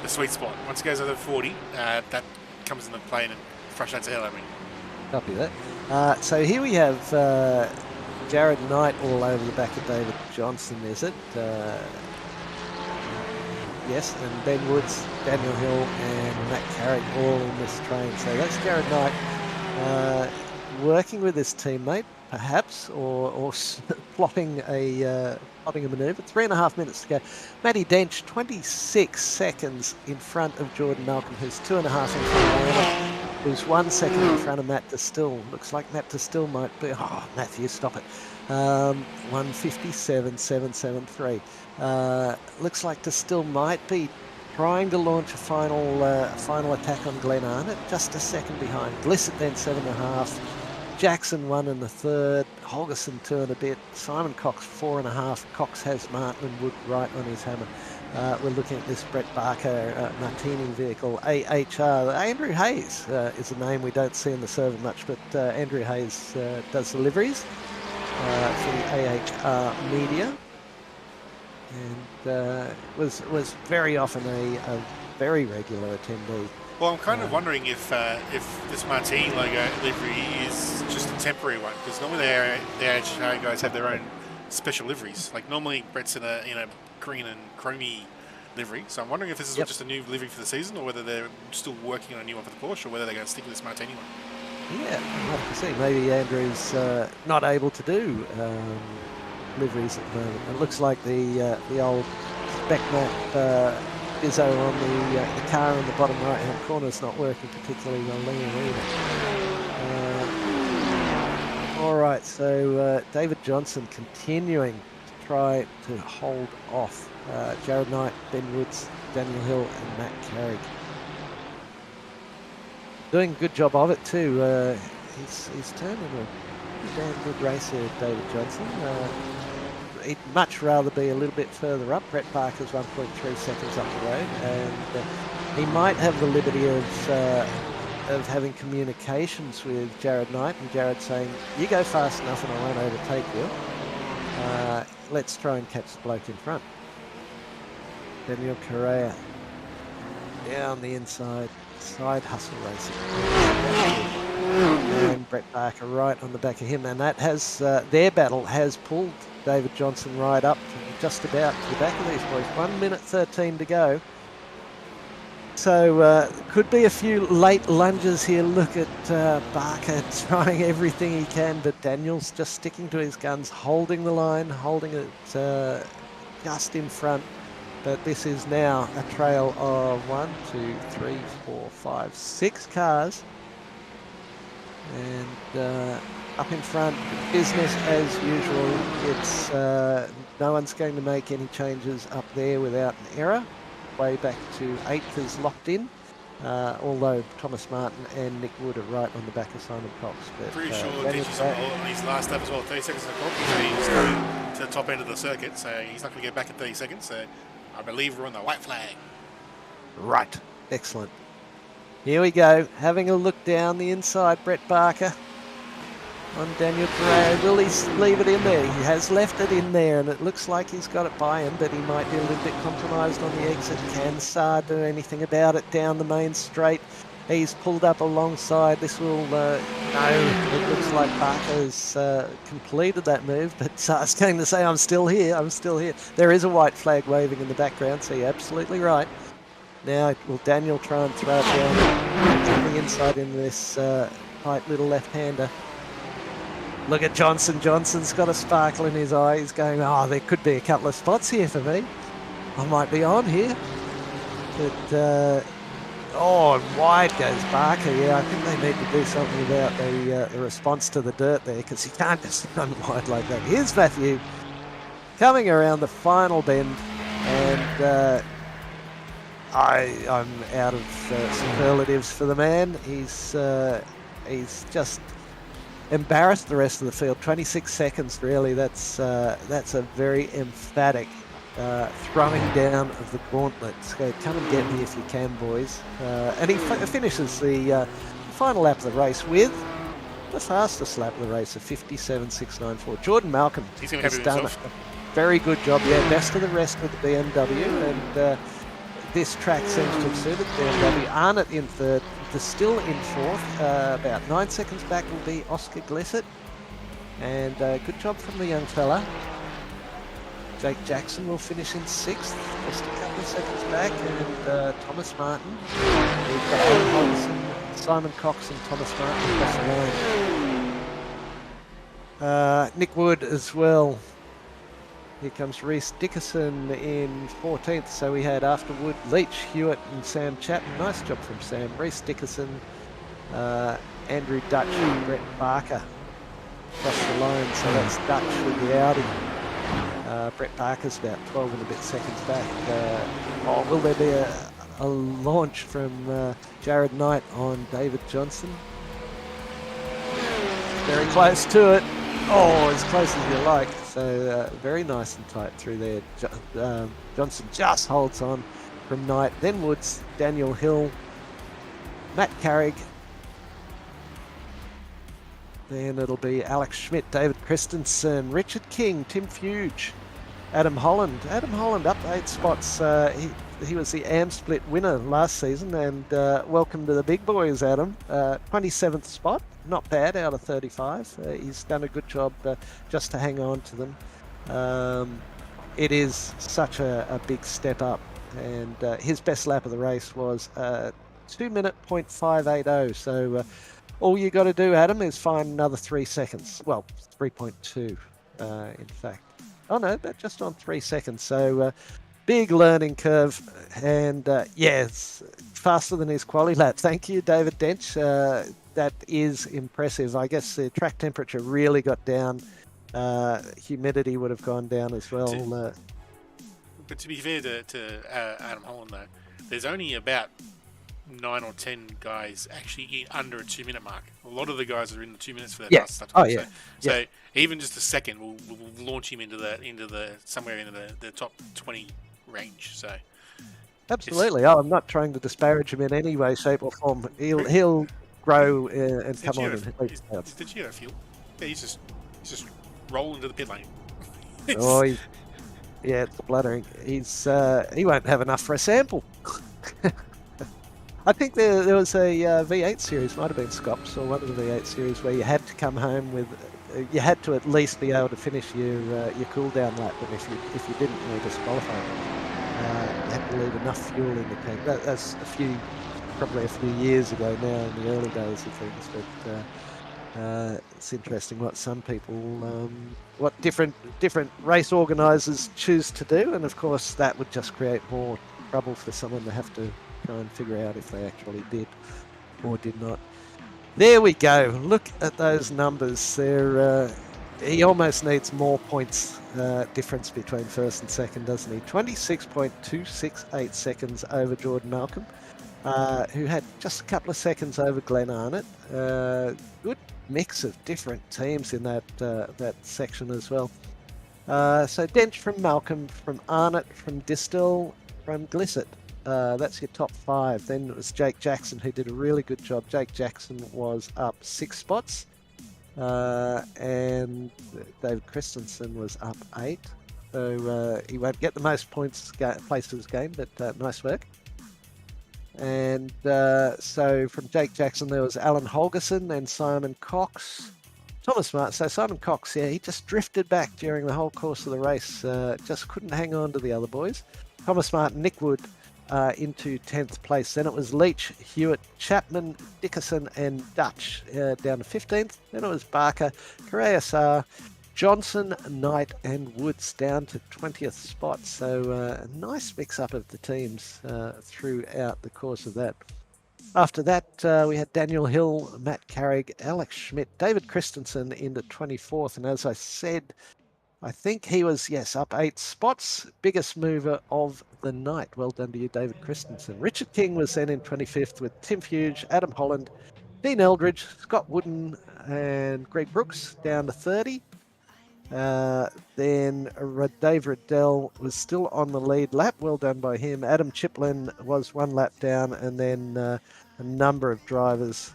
sweet spot. Once it goes over 40, that comes into play and frustrates the hell out of me. Copy that. So here we have Jared Knight all over the back of David Johnson, is it? Yes, and Ben Woods, Daniel Hill and Matt Carrick all in this train. So that's Jared Knight working with his teammate, perhaps, or plotting a manoeuvre. 3.5 minutes to go. Matty Dench, 26 seconds in front of Jordan Malcolm, who's 2.5 in front of Anna, who's 1 second in front of Matt Distill. Looks like Matt Distill might be... Oh, Matthew, stop it. 1:57.773. Looks like Distill might be trying to launch a final attack on Glenn Arnott, just a second behind. Glissett then 7.5. Jackson 1 in the third, Holgerson 2 and a bit, Simon Cox 4.5. Cox has Martin and Wood right on his hammer. We're looking at this Brett Barker Martini vehicle, AHR. Andrew Hayes is a name we don't see in the server much, but Andrew Hayes does the liveries for the AHR media, and was very often a very regular attendee. Well, I'm kind of wondering if this Martini logo livery is just a temporary one, because normally the AHR guys have their own special liveries. Like normally Brett's in a green and chromey livery, so I'm wondering if this is just a new livery for the season, or whether they're still working on a new one for the Porsche, or whether they're going to stick with this Martini one. Yeah, I'd have to see. Maybe Andrew's not able to do liveries at the moment. It looks like the old spec map Izzo on the car in the bottom right hand corner is not working particularly well there either. All right, so David Johnson continuing to try to hold off Jared Knight, Ben Woods, Daniel Hill and Matt Carrick. doing a good job of it too. He's turning a damn good racer, David Johnson. He'd much rather be a little bit further up. Brett Parker's 1.3 seconds up the road, and he might have the liberty of having communications with Jared Knight, and Jared saying, "You go fast enough, and I won't overtake you. Let's try and catch the bloke in front." Daniel Correa down the inside, side hustle racing. And Brett Parker right on the back of him, and that has their battle has pulled David Johnson right up just about to the back of these boys. 1 minute 13 to go. So could be a few late lunges here. Look at Barker trying everything he can, but Daniel's just sticking to his guns, holding the line, holding it just in front. But this is now a trail of 1, 2, 3, 4, 5, 6 cars. And up in front, business as usual. It's no one's going to make any changes up there without an error. Way back to 8th is locked in, although Thomas Martin and Nick Wood are right on the back of Simon Cox. But, pretty sure DJ's on his last lap as well, 30 seconds in the clock. He's going to the top end of the circuit, so he's not going to get back in 30 seconds. So I believe we're on the white flag. Right, excellent. Here we go, having a look down the inside, Brett Barker on Daniel Correa. Will he leave it in there? He has left it in there, and it looks like he's got it by him, but he might be a little bit compromised on the exit. Can Saar do anything about it down the main straight? He's pulled up alongside. This will, no, it looks like Barker's completed that move, but Saar's going to say, I'm still here, I'm still here. There is a white flag waving in the background, so you're absolutely right. Now, will Daniel try and throw it down on the inside in this tight little left-hander? Look at Johnson. Johnson's got a sparkle in his eye. He's going, oh, there could be a couple of spots here for me. I might be on here. But, oh, and wide goes Barker. Yeah, I think they need to do something about the response to the dirt there, because he can't just run wide like that. Here's Matthew coming around the final bend, and I'm out of superlatives for the man. He's just embarrassed the rest of the field. 26 seconds, really. That's a very emphatic throwing down of the gauntlet. So come and get me if you can, boys. And he finishes the final lap of the race with the fastest lap of the race of 57.694. Jordan Malcolm has done a very good job. Yeah, best of the rest with the BMW, and this track seems to have suited BMW. Arnott in third, Still in fourth. About 9 seconds back will be Oscar Glissett. And good job from the young fella. Jake Jackson will finish in sixth, just a couple of seconds back. And Thomas Martin. We've got Alan Holderson, Simon Cox and Thomas Martin across the line. Nick Wood as well. Here comes Reese Dickerson in 14th. So we had after Wood, Leach, Hewitt and Sam Chapman. Nice job from Sam. Reese Dickerson, Andrew Dutch and Brett Barker across the line. So that's Dutch with the Audi. Brett Barker's about 12 and a bit seconds back. Will there be a launch from Jared Knight on David Johnson? Very close to it. Oh, as close as you like. So very nice and tight through there. Johnson just holds on from Knight. Then Woods, Daniel Hill, Matt Carrick. Then it'll be Alex Schmidt, David Christensen, Richard King, Tim Fuge, Adam Holland. Adam Holland up 8 spots. He was the AM Split winner last season, and welcome to the big boys, Adam. 27th spot. Not bad out of 35. He's done a good job just to hang on to them. It is such a big step up, and his best lap of the race was 2-minute .580. So all you got to do, Adam, is find another 3 seconds. Well, 3.2 in fact. Oh no, but just on 3 seconds. So big learning curve, and it's faster than his quali lap. Thank you, David Dench. That is impressive. I guess the track temperature really got down. Humidity would have gone down as well. But to be fair to Adam Holland, though, there's only about 9 or 10 guys actually in under a 2 minute mark. A lot of the guys are in the 2 minutes for their Yeah. fastest lap Oh, time. yeah. So even just a second will launch him into the somewhere into the top 20 range. So Absolutely. Oh, I'm not trying to disparage him in any way, shape, or form. He'll grow and come on in leaps and bounds. He's the Geo fuel. Yeah, he's just roll into the pit lane. Oh, it's bluttering. He won't have enough for a sample. I think there was a V8 series, might have been Scops or one of the V8 series, where you had to come home with, you had to at least be able to finish your cool down lap, and if you didn't, you were disqualified. You had to leave enough fuel in the tank. That's probably a few years ago now, in the early days of things, but it's interesting what some people, what different race organisers choose to do, and of course that would just create more trouble for someone to have to try and figure out if they actually did or did not. There we go. Look at those numbers. He almost needs more points difference between first and second, doesn't he? 26.268 seconds over Jordan Malcolm, who had just a couple of seconds over Glenn Arnott. Good mix of different teams in that section as well. So Dench from Malcolm, from Arnott, from Distel, from Glissett. That's your top 5. Then it was Jake Jackson, who did a really good job. Jake Jackson was up 6 spots. And David Christensen was up 8. So he won't get the most points places gained, but nice work. And so from Jake Jackson, there was Alan Holgerson and Simon Cox. Thomas Martin. So Simon Cox, he just drifted back during the whole course of the race. Just couldn't hang on to the other boys. Thomas Martin, Nick Wood into 10th place. Then it was Leach, Hewitt, Chapman, Dickerson and Dutch down to 15th. Then it was Barker, Correa, Johnson, Knight and Woods down to 20th spot. So a nice mix-up of the teams throughout the course of that. After that, we had Daniel Hill, Matt Carrick, Alex Schmidt, David Christensen into 24th. And as I said, I think he was, up 8 spots. Biggest mover of the night. Well done to you, David Christensen. Richard King was then in 25th with Tim Fuge, Adam Holland, Dean Eldridge, Scott Wooden and Greg Brooks down to 30. Then Dave Riddell was still on the lead lap. Well done by him. Adam Chiplin was 1 lap down, and then a number of drivers,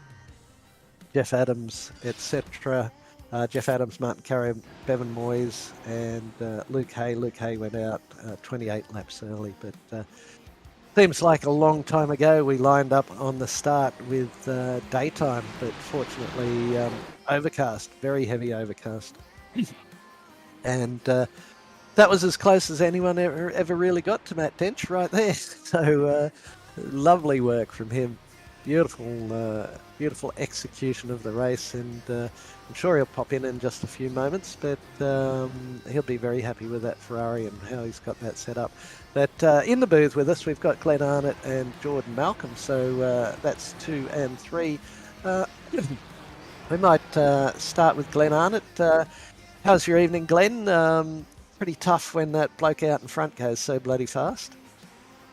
Jeff Adams, etc. Jeff Adams, Martin Carrier, Bevan Moyes, and Luke Hay. Luke Hay went out 28 laps early, but seems like a long time ago we lined up on the start with daytime, but fortunately overcast, very heavy overcast. And that was as close as anyone ever really got to Matt Dench right there. So lovely work from him. Beautiful execution of the race, and I'm sure he'll pop in just a few moments, but he'll be very happy with that Ferrari and how he's got that set up. But in the booth with us, we've got Glenn Arnott and Jordan Malcolm, so that's 2 and 3. We might start with Glenn Arnott. How's your evening, Glenn? Pretty tough when that bloke out in front goes so bloody fast.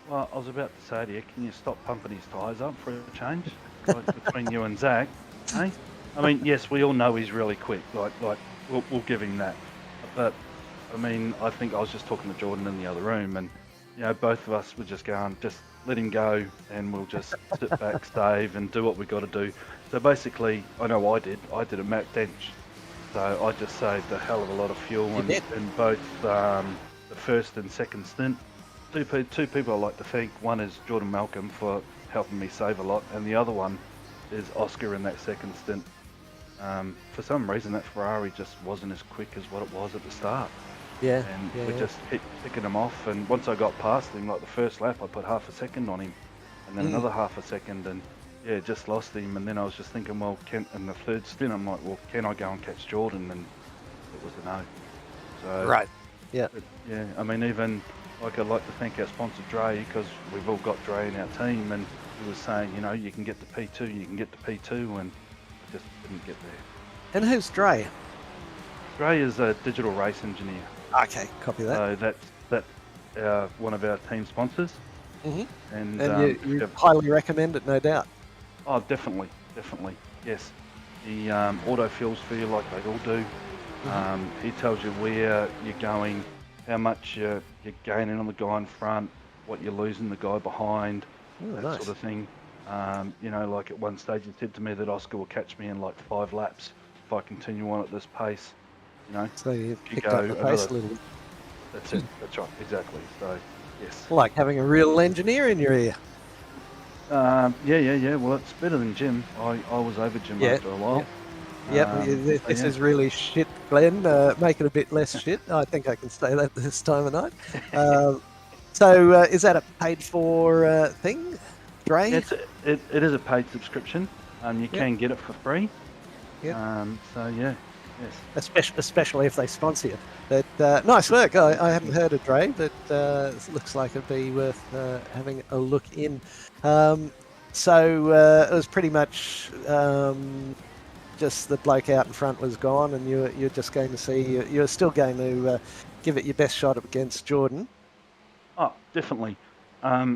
Well, I was about to say to you, can you stop pumping his tyres up for a change? Like between you and Zach, eh? I mean, yes, we all know he's really quick. Like we'll give him that. But I mean, I think I was just talking to Jordan in the other room, and both of us were just going, just let him go, and we'll just sit back, stave, and do what we got to do. So basically, I know I did a Matt Dench. So I just saved a hell of a lot of fuel in both the first and second stint. Two people I like to thank. One is Jordan Malcolm for helping me save a lot, and the other one is Oscar in that second stint. For some reason, that Ferrari just wasn't as quick as what it was at the start. Yeah. And we just picking him off. And once I got past him, like the first lap, I put half a second on him, and then another half a second, and just lost him. And then I was just thinking, well, in the third stint, I'm like, well, can I go and catch Jordan? And it was a no. So right. Yeah. I mean, even like I'd like to thank our sponsor Dre, because we've all got Dre in our team, and he was saying, you can get to P2, and I just didn't get there. And who's Dre? Dre is a digital race engineer. Okay, copy that. So that's one of our team sponsors. And you highly recommend it, no doubt. Oh, definitely. Yes. The auto fuels for you like they all do. He tells you where you're going, how much you're gaining on the guy in front, what you're losing the guy behind, that sort of thing. Like at one stage he said to me that Oscar will catch me in like 5 laps if I continue on at this pace. So you've picked up the pace a little bit. That's it. That's right. Exactly. So, yes. Like having a real engineer in your ear. Yeah. Well, it's better than Jim. I was over Jim after a while. This is really shit, Glenn. Make it a bit less shit. I think I can say that this time of night. So is that a paid-for thing, Dre? It is a paid subscription. You can get it for free. Yes. Especially if they sponsor you. But nice work. I haven't heard of Dre, but it looks like it'd be worth having a look in. So it was pretty much just the bloke out in front was gone, and you're just going to see, you're still going to give it your best shot against Jordan. Oh, definitely.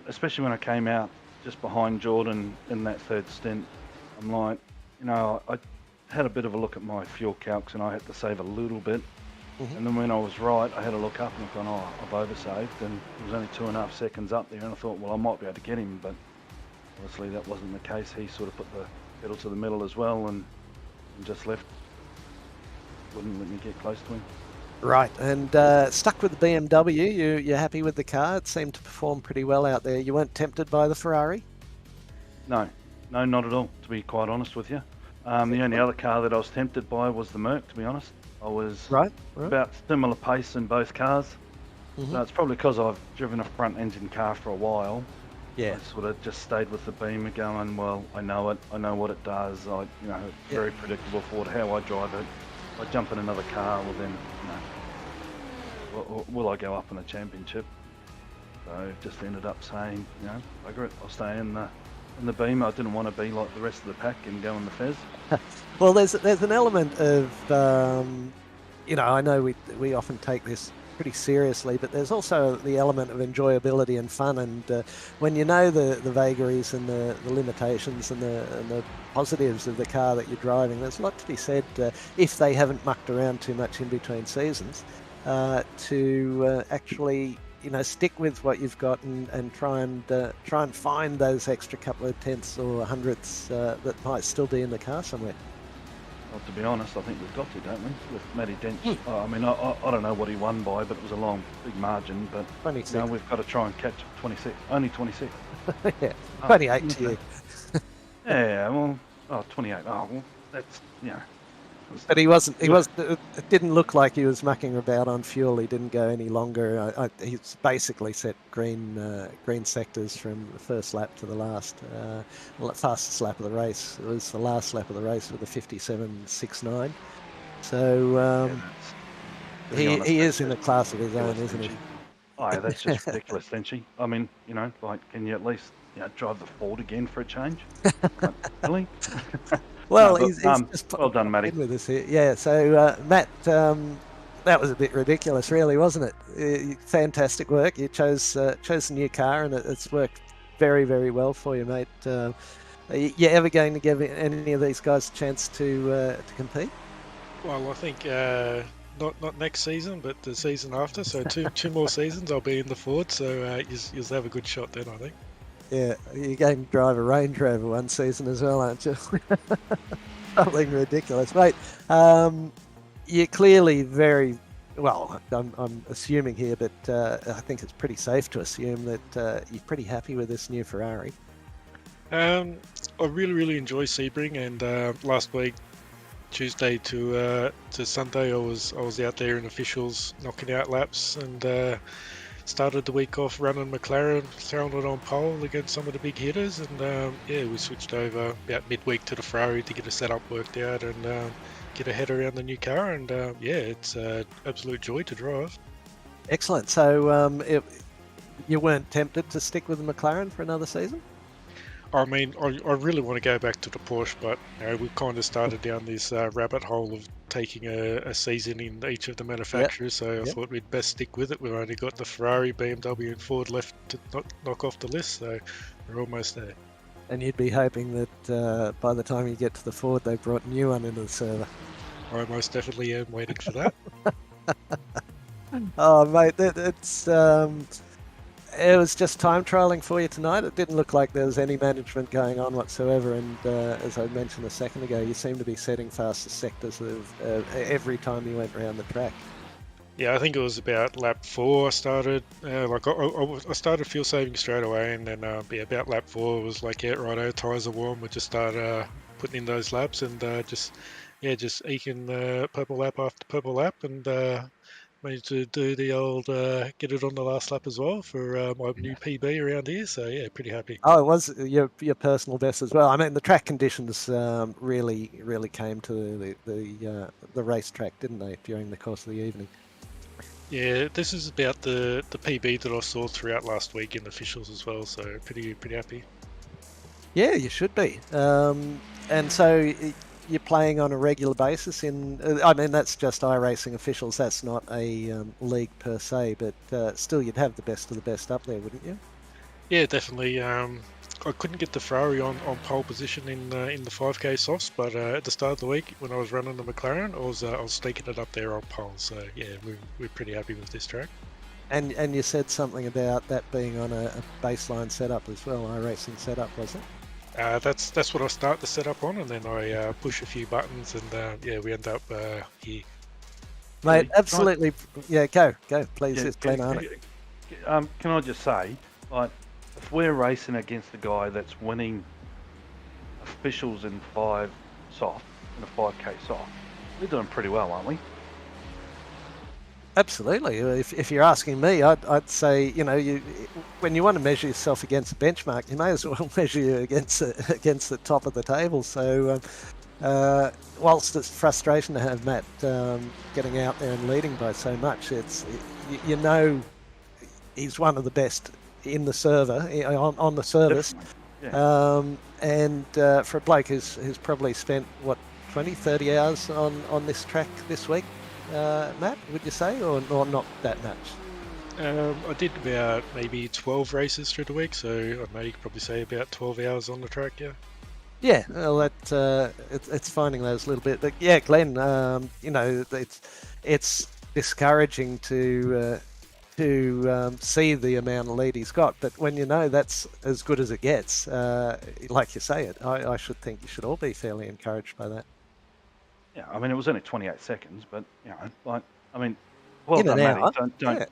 Especially when I came out just behind Jordan in that third stint. I'm like, I had a bit of a look at my fuel calcs and I had to save a little bit. And then when I was right, I had a look up and I've gone, I've oversaved, and it was only 2.5 seconds up there, and I thought, well, I might be able to get him, but obviously that wasn't the case. He sort of put the pedal to the metal as well and just left. Wouldn't let me get close to him. Right, and stuck with the BMW, you're happy with the car? It seemed to perform pretty well out there. You weren't tempted by the Ferrari? No, not at all, to be quite honest with you. The only other car that I was tempted by was the Merc, to be honest. I was about similar pace in both cars. So it's probably because I've driven a front engine car for a while. I sort of just stayed with the Beamer going, well, I know it, I know what it does. It's very predictable for how I drive it. If I jump in another car, well then, will I go up in a championship? So just ended up saying, bugger it, I'll stay in the Beamer. I didn't want to be like the rest of the pack and go in the Fez. Well, there's an element of, I know we often take this pretty seriously, but there's also the element of enjoyability and fun. And when you know the vagaries and the limitations and the positives of the car that you're driving, there's a lot to be said if they haven't mucked around too much in between seasons to actually stick with what you've got and try and find those extra couple of tenths or hundredths that might still be in the car somewhere. Well, to be honest, I think we've got to, don't we? With Matty Dench. I don't know what he won by, but it was a big margin. But 26. We've got to try and catch 26. Only 26. 28 to you. Yeah, well, 28. Oh, well, that's, But he wasn't. It didn't look like he was mucking about on fuel. He didn't go any longer. He's basically set green sectors from the first lap to the last. Fastest lap of the race. It was the last lap of the race with a 57.69. So he is in a class of his own, isn't he? Oh, yeah, that's just ridiculous, Denchy. I mean, can you at least drive the Ford again for a change? Really? Well, he's just well done, Matty. With us here. Yeah, so Matt, that was a bit ridiculous, really, wasn't it? Fantastic work. You chose a new car, and it's worked very, very well for you, mate. Are you ever going to give any of these guys a chance to compete? Well, I think not next season, but the season after. So two more seasons, I'll be in the Ford. So you'll have a good shot then, I think. Yeah, you're going to drive a Range Rover one season as well, aren't you? Something ridiculous, mate. You're clearly very well. I'm assuming here, but I think it's pretty safe to assume that you're pretty happy with this new Ferrari. I really enjoy Sebring, and last week, Tuesday to Sunday, I was out there in officials knocking out laps, and started the week off running McLaren, throwing it on pole against some of the big hitters, and we switched over about midweek to the Ferrari to get a setup worked out and get a head around the new car, and it's an absolute joy to drive. Excellent. So you weren't tempted to stick with the McLaren for another season? I mean, I really want to go back to the Porsche, but we've kind of started down this rabbit hole of taking a season in each of the manufacturers, so I thought we'd best stick with it. We've only got the Ferrari, BMW, and Ford left to knock off the list, so we're almost there. And you'd be hoping that by the time you get to the Ford, they brought a new one into the server. I most definitely am waiting for that. Oh, mate, it was just time trialing for you tonight. It didn't look like there was any management going on whatsoever. And as I mentioned a second ago, you seem to be setting fastest sectors every time you went around the track. Yeah, I think it was about lap 4 I started. I started fuel saving straight away, and then about lap 4 was like, yeah, righto, tyres are warm. We just start putting in those laps and just eking purple lap after purple lap, and managed to do the old get it on the last lap as well for my new PB around here. So yeah, pretty happy. Oh, it was your personal best as well. I mean, the track conditions really came to the racetrack, didn't they, during the course of the evening? Yeah, this is about the PB that I saw throughout last week in officials as well. So pretty happy. Yeah, you should be. And so you're playing on a regular basis I mean, that's just iRacing officials. That's not a league per se, but still you'd have the best of the best up there, wouldn't you? Yeah, definitely. I couldn't get the Ferrari on pole position in the 5K softs, but at the start of the week when I was running the McLaren, I was sneaking it up there on pole. So yeah, we're pretty happy with this track. And you said something about that being on a baseline setup as well, iRacing setup, was it? That's what I start the setup on, and then I push a few buttons, and we end up here. Mate, absolutely. Yeah, go, please. It's Glenn Arnott. Can I just say, like, if we're racing against a guy that's winning officials in 5 soft, in a 5K soft, we're doing pretty well, aren't we? Absolutely. If you're asking me, I'd say, when you want to measure yourself against a benchmark, you may as well measure you against the top of the table. So, whilst it's frustration to have Matt getting out there and leading by so much, he's one of the best in the server on the service. Yeah. And for a bloke who's probably spent 20-30 hours on this track this week. Matt, would you say, or not that much? I did about maybe 12 races through the week, so I may probably say about 12 hours on the track, yeah. Yeah, well, it's finding those little bit. But yeah, Glenn, it's discouraging to see the amount of lead he's got. But when that's as good as it gets, like you say I should think you should all be fairly encouraged by that. Yeah, I mean, it was only 28 seconds, but well done, Matty.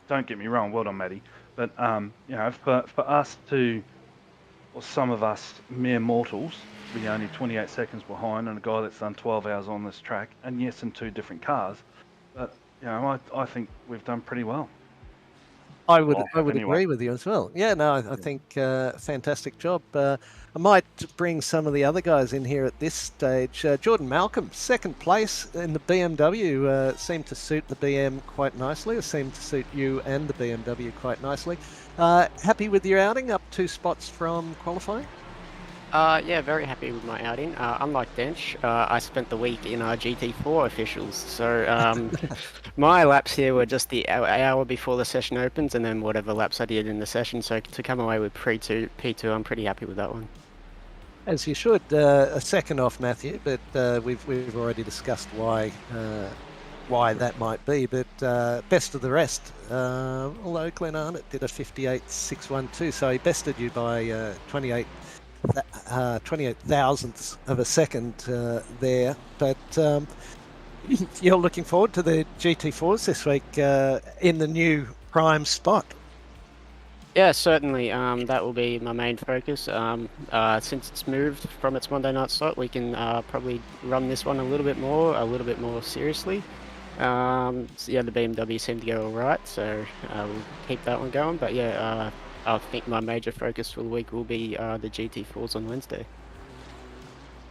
Don't get me wrong, well done, Matty. But for us or some of us mere mortals, we're only 28 seconds behind, and a guy that's done 12 hours on this track, and yes, in 2 different cars. But I think we've done pretty well. I would agree with you as well. Yeah, no, I think fantastic job. I might bring some of the other guys in here at this stage. Jordan Malcolm, 2nd place in the BMW, seemed to suit the BM quite nicely. It seemed to suit you and the BMW quite nicely. Happy with your outing, up 2 spots from qualifying? Yeah, very happy with my outing. Unlike Dench, I spent the week in our GT4 officials, so my laps here were just the hour before the session opens, and then whatever laps I did in the session. So to come away with P2, I'm pretty happy with that one. As you should. A second off Matthew, but we've already discussed why that might be. But best of the rest. Although Glenn Arnott did a 58.612, so he bested you by 28 thousandths of a second there, but you're looking forward to the GT4s this week in the new prime spot. Yeah, certainly. That will be my main focus. Since it's moved from its Monday night slot, we can probably run this one a little bit more seriously. So yeah, the BMW seemed to go all right, so we'll keep that one going. But yeah, I think my major focus for the week will be the GT4s on Wednesday.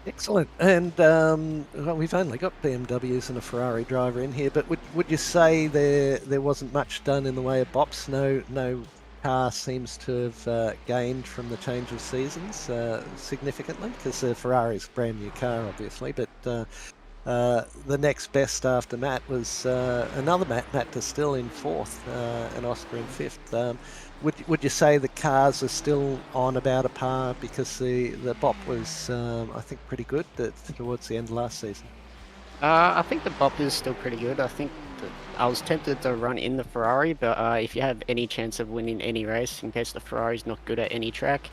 Excellent. And well, we've only got BMWs and a Ferrari driver in here, but would you say there wasn't much done in the way of bops? No car seems to have gained from the change of seasons significantly, because the Ferrari's a brand new car, obviously, but The next best after Matt was another Matt Distill in 4th, and Oscar in 5th. Would you say the cars are still on about a par because the BOP was, I think, pretty good towards the end of last season? I think the BOP is still pretty good. I think I was tempted to run in the Ferrari, but if you have any chance of winning any race, in case the Ferrari's not good at any track,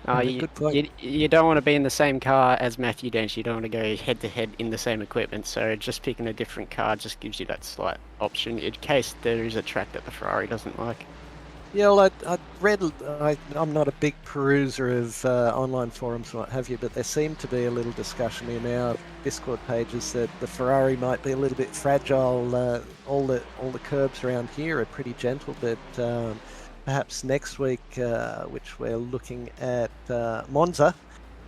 Good point. you don't want to be in the same car as Matthew Dench. You don't want to go head-to-head in the same equipment. So just picking a different car just gives you that slight option in case there is a track that the Ferrari doesn't like. Yeah, well, I read, I'm not a big peruser of online forums and what have you, but there seemed to be a little discussion in our Discord pages that the Ferrari might be a little bit fragile. All the curbs around here are pretty gentle, but perhaps next week, which we're looking at Monza,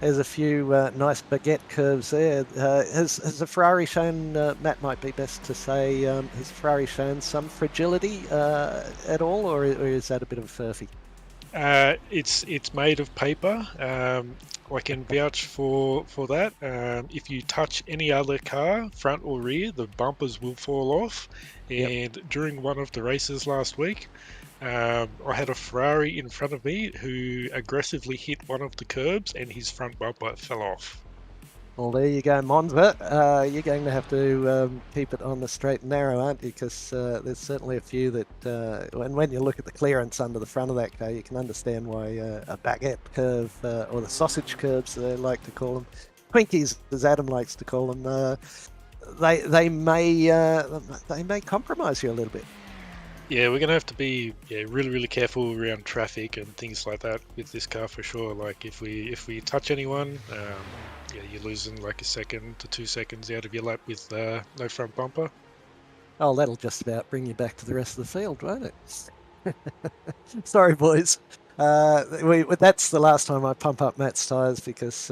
there's a few nice baguette curves there. Has the Ferrari shown, Matt might be best to say, has Ferrari shown some fragility at all, or is that a bit of a furphy? It's made of paper. I can vouch for that. If you touch any other car, front or rear, the bumpers will fall off. And during one of the races last week, I had a Ferrari in front of me who aggressively hit one of the curbs and his front bumper fell off. Well, there you go, Monza. You're going to have to keep it on the straight and narrow, aren't you? Because there's certainly a few that, when you look at the clearance under the front of that car, you can understand why a baguette curve, or the sausage curves, they like to call them, Twinkies, as Adam likes to call them, they may compromise you a little bit. Yeah, we're going to have to be really careful around traffic and things like that with this car for sure. Like if we touch anyone, you're losing like 1 second to 2 seconds out of your lap with no front bumper. Oh, that'll just about bring you back to the rest of the field, won't it? Sorry, boys. That's the last time I pump up Matt's tyres because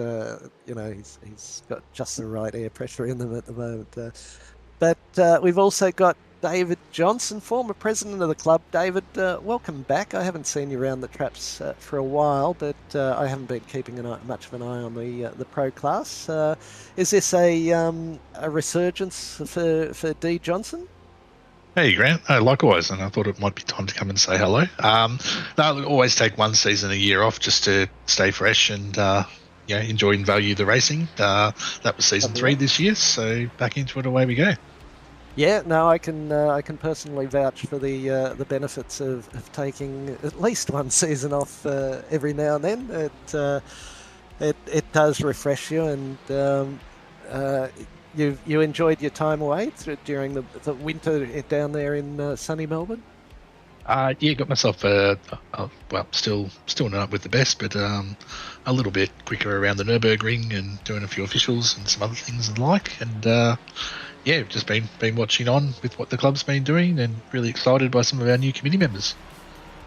he's got just the right air pressure in them at the moment. But we've also got David Johnson, former president of the club. David, welcome back. I haven't seen you around the traps for a while, but I haven't been keeping much of an eye on the pro class. Is this a resurgence for D Johnson? Hey, Grant. Likewise, and I thought it might be time to come and say hello. No, always take one season a year off just to stay fresh and enjoy and value the racing. That was season 3 this year, so back into it, away we go. Yeah, no, I can personally vouch for the benefits of taking at least one season off every now and then. It does refresh you, and you enjoyed your time away during the winter down there in sunny Melbourne. Got myself still not with the best, but a little bit quicker around the Nürburgring and doing a few officials and some other things and just been watching on with what the club's been doing and really excited by some of our new committee members.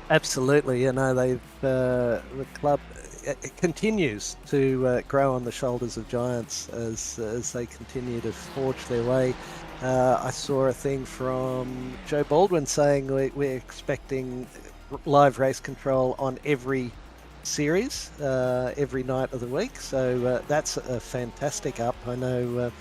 Absolutely, the club it continues to grow on the shoulders of giants as they continue to forge their way. I saw a thing from Joe Baldwin saying we're expecting live race control on every series, every night of the week. So that's a fantastic up. I know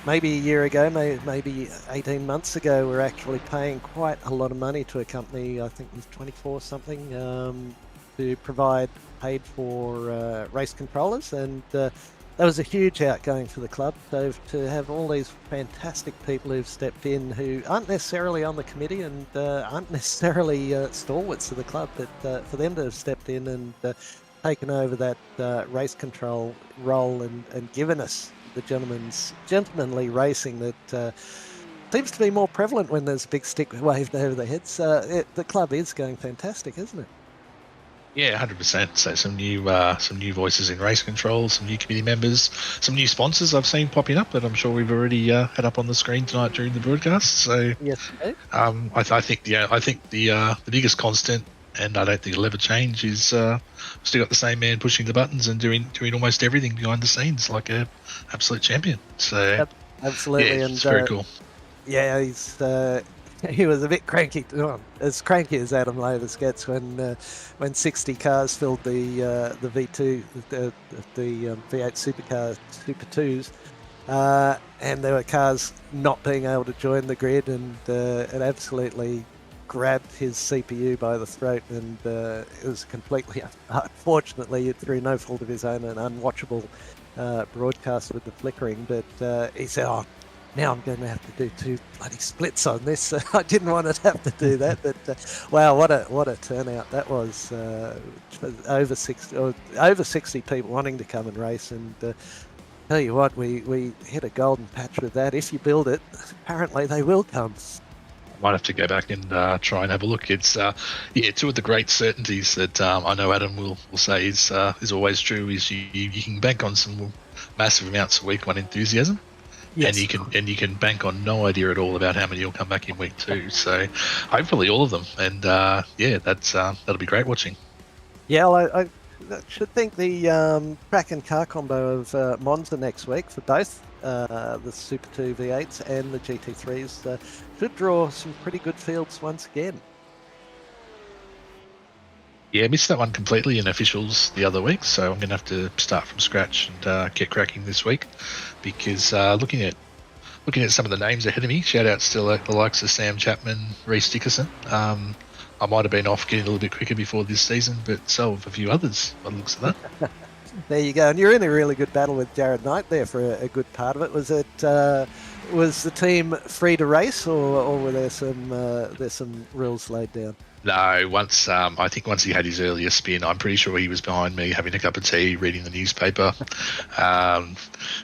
maybe a year ago, maybe 18 months ago, we're actually paying quite a lot of money to a company, I think it was 24 something, to provide paid for race controllers, and that was a huge outgoing for the club. So to have all these fantastic people who've stepped in who aren't necessarily on the committee and aren't necessarily stalwarts of the club, but for them to have stepped in and taken over that race control role and given us the gentlemanly racing that seems to be more prevalent when there's a big stick waved over their heads. The club is going fantastic, isn't it? Yeah, 100%. So some new voices in race control, some new committee members, some new sponsors I've seen popping up that I'm sure we've already had up on the screen tonight during the broadcast. So yes, I think the biggest constant, and I don't think it'll ever change, is still got the same man pushing the buttons and doing almost everything behind the scenes like a absolute champion. So absolutely, yeah, it's very cool. Yeah, he was a bit cranky, as cranky as Adam Lavis gets when 60 cars filled the V2, the V8 supercar Super 2s. and there were cars not being able to join the grid, and it absolutely grabbed his CPU by the throat, and it was completely, unfortunately, through no fault of his own, an unwatchable broadcast with the flickering. But he said, "Oh, now I'm going to have to do 2 bloody splits on this." I didn't want to have to do that, but wow, what a turnout that was! Over 60 people wanting to come and race, and tell you what, we hit a golden patch with that. If you build it, apparently they will come. Might have to go back and try and have a look. It's two of the great certainties that I know Adam will say is always true. Is you can bank on some massive amounts of week 1 enthusiasm, yes, and you can bank on no idea at all about how many will come back in week 2. So hopefully all of them, and that'll be great watching. Yeah, I should think the track and car combo of Monza next week for both the Super2 V8s and the GT3s should draw some pretty good fields once again. Yeah, I missed that one completely in officials the other week, so I'm going to have to start from scratch and get cracking this week, because looking at some of the names ahead of me, shout outs to the likes of Sam Chapman, Reece Dickerson. I might have been off getting a little bit quicker before this season, but so have a few others by the looks of that. There you go, and you're in a really good battle with Jared Knight there for a good part of it. Was the team free to race, or were there some rules laid down? No, I think once he had his earlier spin, I'm pretty sure he was behind me having a cup of tea, reading the newspaper.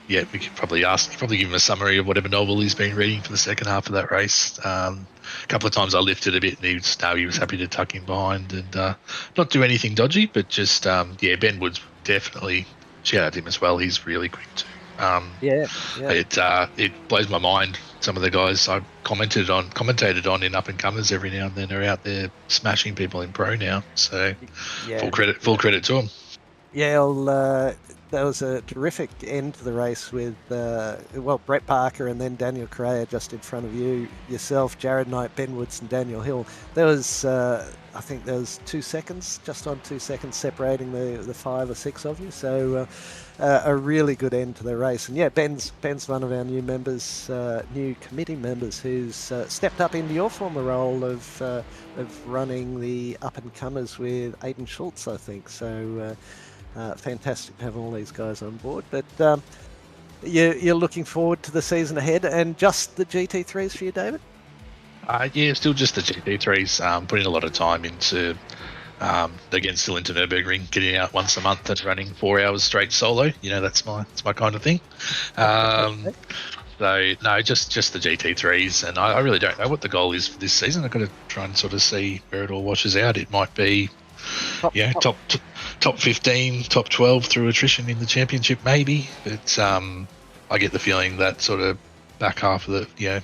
We could probably give him a summary of whatever novel he's been reading for the second half of that race. A couple of times I lifted a bit, and he was happy to tuck in behind and not do anything dodgy, but just Ben Woods definitely, shout out to him as well. He's really quick too. It blows my mind. Some of the guys I commentated on in up and comers every now and then are out there smashing people in pro now. So full credit to them. Yeah, well, that was a terrific end to the race with Brett Parker and then Daniel Correa just in front of yourself, Jared Knight, Ben Woods, and Daniel Hill. There was I think there was 2 seconds, just on 2 seconds separating the 5 or 6 of you. So a really good end to the race. And yeah, Ben's one of our new committee members who's stepped up into your former role of running the up and comers with Aidan Schultz, I think. So fantastic to have all these guys on board. But you're looking forward to the season ahead, and just the GT3s for you, David? Still just the GT3s. Putting a lot of time into, again, still into Nürburgring, getting out once a month and running 4 hours straight solo. That's my kind of thing. So no, just the GT3s, and I really don't know what the goal is for this season. I've got to try and sort of see where it all washes out. It might be, top 15, top 12 through attrition in the championship, maybe. But I get the feeling that sort of back half of the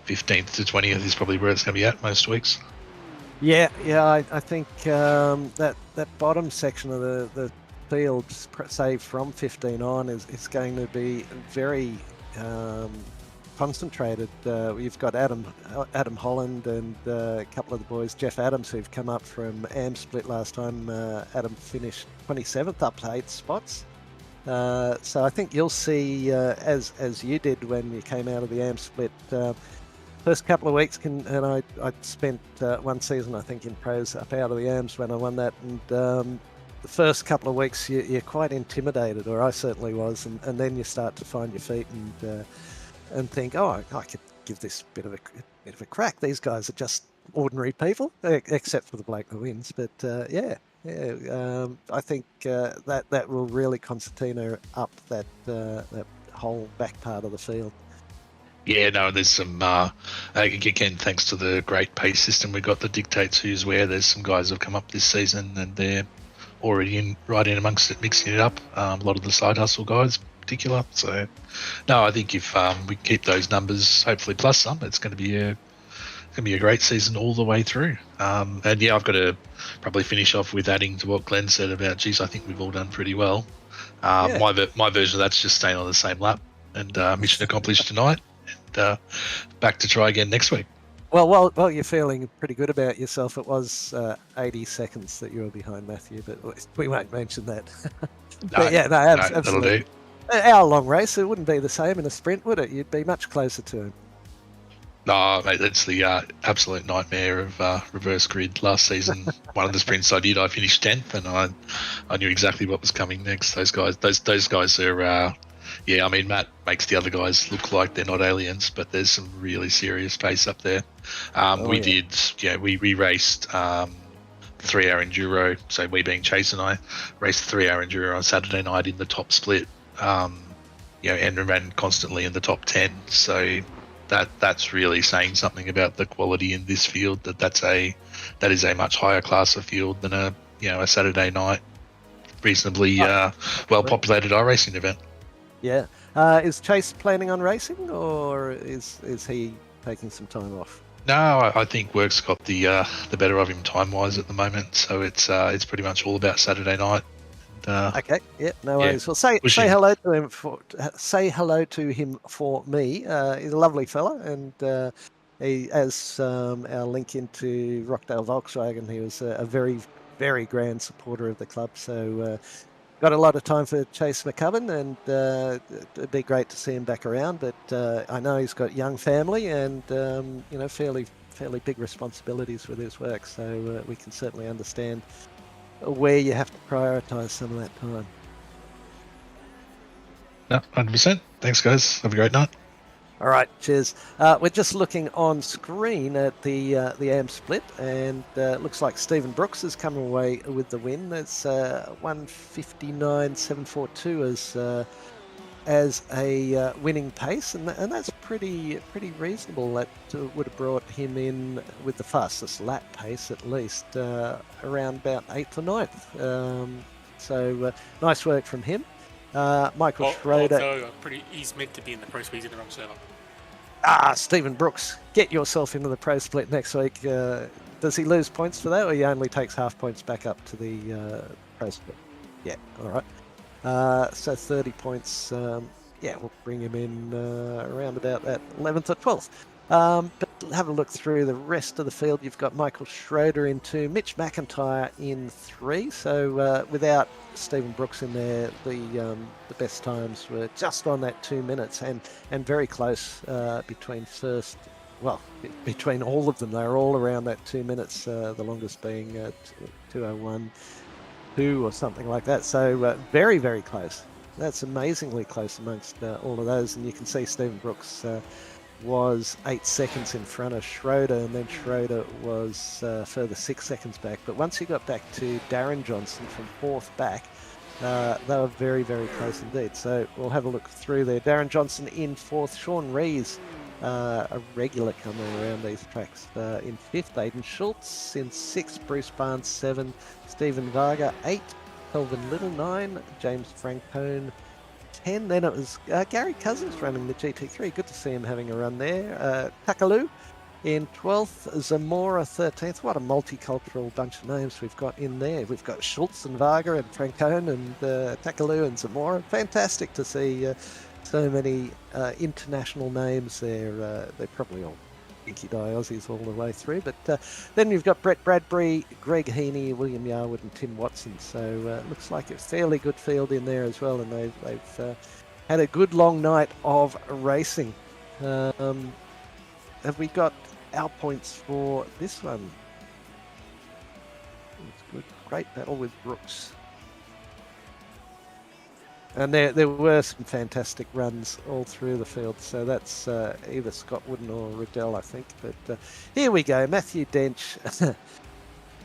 15th to 20th is probably where it's going to be at most weeks. Yeah, I think that bottom section of the field, say from 15 on, is going to be very concentrated. You've got Adam Holland and a couple of the boys, Jeff Adams, who've come up from AM Split last time. Adam finished 27th, up to 8 spots. So I think you'll see, as you did when you came out of the AM Split, first couple of weeks, and I spent one season, I think, in pros up out of the AMs when I won that, and the first couple of weeks you're quite intimidated, or I certainly was, and then you start to find your feet and think, I could give this bit of a crack. These guys are just ordinary people, except for the bloke that wins. But I think that will really concertina up that whole back part of the field. Yeah, no, there's some, again, thanks to the great pace system we got that dictates who's where, there's some guys who have come up this season and they're already right in amongst it, mixing it up. A lot of the side hustle guys in particular. So, no, I think if we keep those numbers, hopefully plus some, it's going to be a great season all the way through. And yeah, I've got to probably finish off with adding to what Glenn said about, geez, I think we've all done pretty well. My version of that's just staying on the same lap and mission accomplished tonight. And back to try again next week. Well, you're feeling pretty good about yourself. It was 80 seconds that you were behind Matthew, but we won't mention that. Absolutely. hour-long race, it wouldn't be the same in a sprint, would it? You'd be much closer to him. No, mate, that's the absolute nightmare of reverse grid. Last season, one of the sprints I did, I finished 10th, and I knew exactly what was coming next. Those guys are, yeah. I mean, Matt makes the other guys look like they're not aliens, but there's some really serious pace up there. We raced 3-hour enduro. So we being Chase and I raced 3-hour enduro on Saturday night in the top split. And ran constantly in the top 10. So that's really saying something about the quality in this field. That is a much higher class of field than a Saturday night reasonably well populated iRacing event. Yeah. Is Chase planning on racing, or is he taking some time off? No, I think work's got the better of him time wise at the moment. So it's pretty much all about Saturday night. Okay, yeah, no worries. Well, say hello to him for me. He's a lovely fella, and he, as our link into Rockdale Volkswagen, he was a very, very grand supporter of the club. So got a lot of time for Chase McCubbin, and it'd be great to see him back around. But I know he's got young family and fairly big responsibilities with his work. So we can certainly understand where you have to prioritise some of that time. No, 100%. Thanks, guys. Have a great night. All right, cheers. We're just looking on screen at the AM split, and it looks like Stephen Brooks has come away with the win. It's 1:59.742 as a winning pace, and that's pretty reasonable. That would have brought him in with the fastest lap pace, at least around about 8th or 9th. So nice work from him. Michael Schroeder. He's meant to be in the Pro Squeeze in the wrong server. Stephen Brooks, get yourself into the Pro Split next week. Does he lose points for that, or he only takes half points back up to the Pro Split? Yeah, all right. So 30 points, we'll bring him in around about that 11th or 12th. But have a look through the rest of the field. You've got Michael Schroeder in 2, Mitch McIntyre in 3. So without Stephen Brooks in there, the best times were just on that 2 minutes and very close between first. Well, between all of them, they were all around that 2 minutes. The longest being 2:01.2 or something like that. So very, very close. That's amazingly close amongst all of those. And you can see Stephen Brooks was 8 seconds in front of Schroeder, and then Schroeder was further 6 seconds back. But once he got back to Darren Johnson from 4th back, they were very, very close indeed. So we'll have a look through there. Darren Johnson in 4th, Sean Rees, a regular comer around these tracks, in 5th, Aidan Schultz in 6th, Bruce Barnes 7, Stephen Varga 8, Kelvin Little 9, James Francone 10. Then it was Gary Cousins running the GT3. Good to see him having a run there. Takalu in 12th, Zamora 13th. What a multicultural bunch of names we've got in there. We've got Schultz and Varga and Francone and Takalu and Zamora. Fantastic to see so many international names there. They're probably all Inky Die Aussies all the way through. But then you've got Brett Bradbury, Greg Heaney, William Yarwood and Tim Watson. So it looks like a fairly good field in there as well. And they've had a good long night of racing. Have we got our points for this one? It's good. Great battle with Brooks. And there were some fantastic runs all through the field. So that's either Scott Wooden or Riddell, I think. But here we go. Matthew Dench.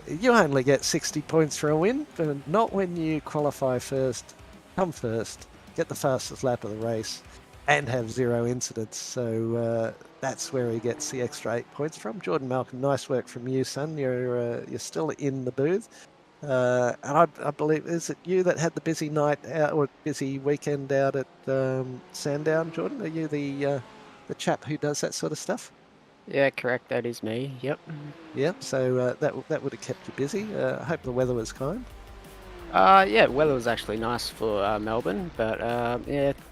You only get 60 points for a win, but not when you qualify first, come first, get the fastest lap of the race, and have 0 incidents. So that's where he gets the extra 8 points from. Jordan Malcolm, nice work from you, son. You're still in the booth. And I believe, is it you that had the busy night out or busy weekend out at Sandown, Jordan? Are you the chap who does that sort of stuff? Yeah, correct. That is me. Yep. Yep. So that would have kept you busy. I hope the weather was kind. Yeah, weather was actually nice for Melbourne, but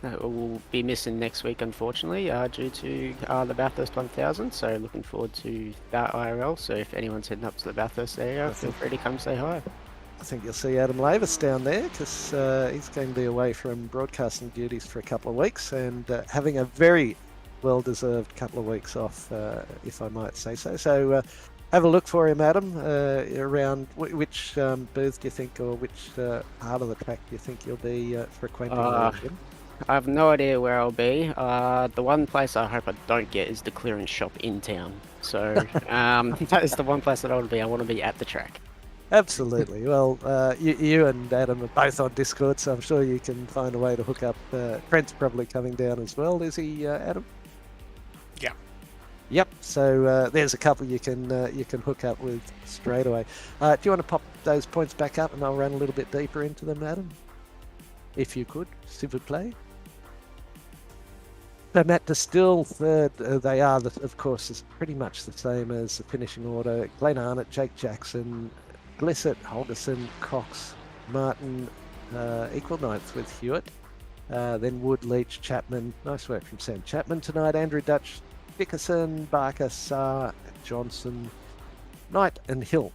we'll be missing next week, unfortunately, due to the Bathurst 1000. So looking forward to that IRL. So if anyone's heading up to the Bathurst area, feel free to come say hi. I think you'll see Adam Lavis down there because he's going to be away from broadcasting duties for a couple of weeks and having a very well-deserved couple of weeks off, if I might say so. So have a look for him, Adam, around which booth do you think, or which part of the track do you think you'll be frequenting? I have no idea where I'll be. The one place I hope I don't get is the clearance shop in town. So that is the one place that I want to be. I want to be at the track. Absolutely. Well, you and Adam are both on Discord, so I'm sure you can find a way to hook up. Trent's probably coming down as well, is he, Adam? Yeah. Yep. So there's a couple you can hook up with straight away. Do you want to pop those points back up, and I'll run a little bit deeper into them, Adam? If you could, s'il vous plaît. So Matt Distill third. They are, of course, is pretty much the same as the finishing order. Glenn Arnott, Jake Jackson, Glissett, Holgerson, Cox, Martin, equal ninth with Hewitt. Then Wood, Leach, Chapman. Nice work from Sam Chapman tonight. Andrew Dutch, Dickerson, Barker, Saar, Johnson, Knight and Hill.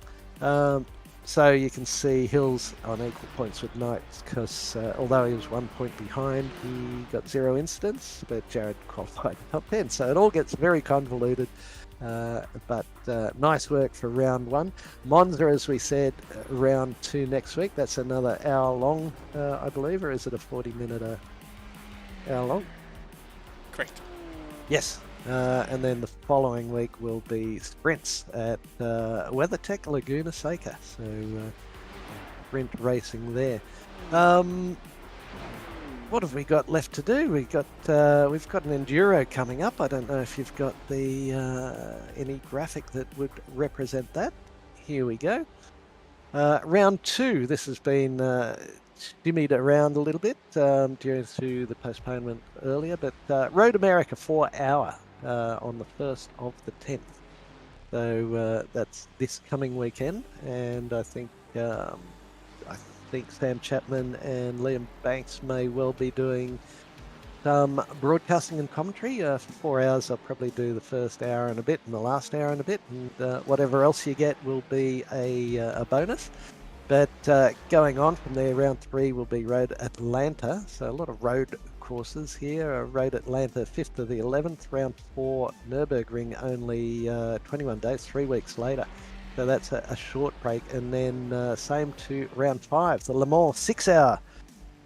So you can see Hill's on equal points with Knight because although he was 1 point behind, he got 0 incidents, but Jared qualified top 10. So it all gets very convoluted, but nice work for round 1. Monza, as we said, round 2 next week. That's another hour long, I believe, or is it a 40-minute hour long? Correct. Yes. And then the following week will be sprints at WeatherTech Laguna Seca. So sprint racing there. What have we got left to do? We've got an enduro coming up. I don't know if you've got the any graphic that would represent that. Here we go. Round 2. This has been shimmied around a little bit due to the postponement earlier, but Road America 4 hour. On the 1st of the 10th. So that's this coming weekend, and I think Sam Chapman and Liam Banks may well be doing some broadcasting and commentary. For 4 hours, I'll probably do the first hour and a bit and the last hour and a bit, and whatever else you get will be a bonus. But going on from there, round 3 will be Road Atlanta, so a lot of road courses here. Road Atlanta 5th to the 11th, round 4 Nürburgring only 21 days, 3 weeks later. So that's a short break. And then same to round 5, the Le Mans 6 hour.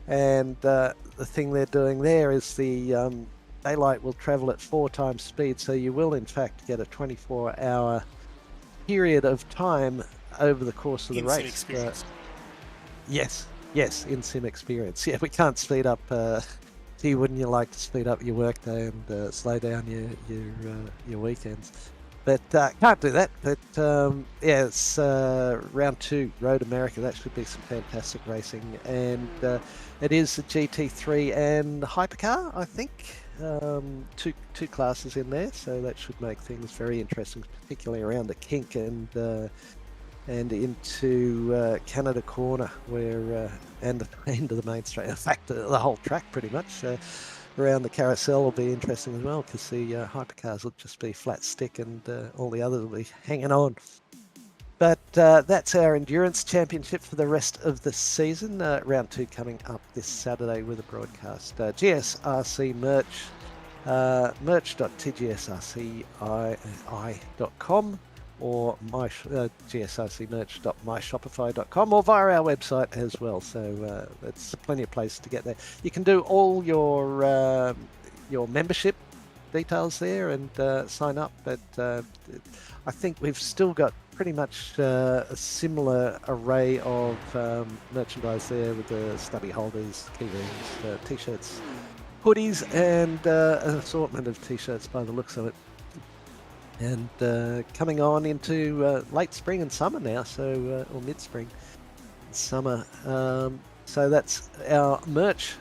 And the thing they're doing there is the daylight will travel at 4 times speed. So you will in fact get a 24-hour period of time over the course of the race. Experience. Yes, in sim experience. Yeah, we can't speed up. Gee, wouldn't you like to speed up your workday and slow down your weekends? But can't do that. But yeah, it's round 2, Road America. That should be some fantastic racing, and it is the GT3 and the hypercar, I think. Two classes in there, so that should make things very interesting, particularly around the kink and into Canada Corner, where and the end of the main straight. In fact, the whole track pretty much around the carousel will be interesting as well, because the hypercars will just be flat stick and all the others will be hanging on. But that's our endurance championship for the rest of the season. Round 2 coming up this Saturday with a broadcast. GSRC merch, merch.tgsrci.com. or gsrcmerch.myshopify.com, or via our website as well. So there's plenty of places to get there. You can do all your membership details there and sign up. But I think we've still got pretty much a similar array of merchandise there, with the stubby holders, key rings, t-shirts, hoodies, and an assortment of t-shirts by the looks of it. And coming on into late spring and summer now, so or mid-spring and summer. So that's our merch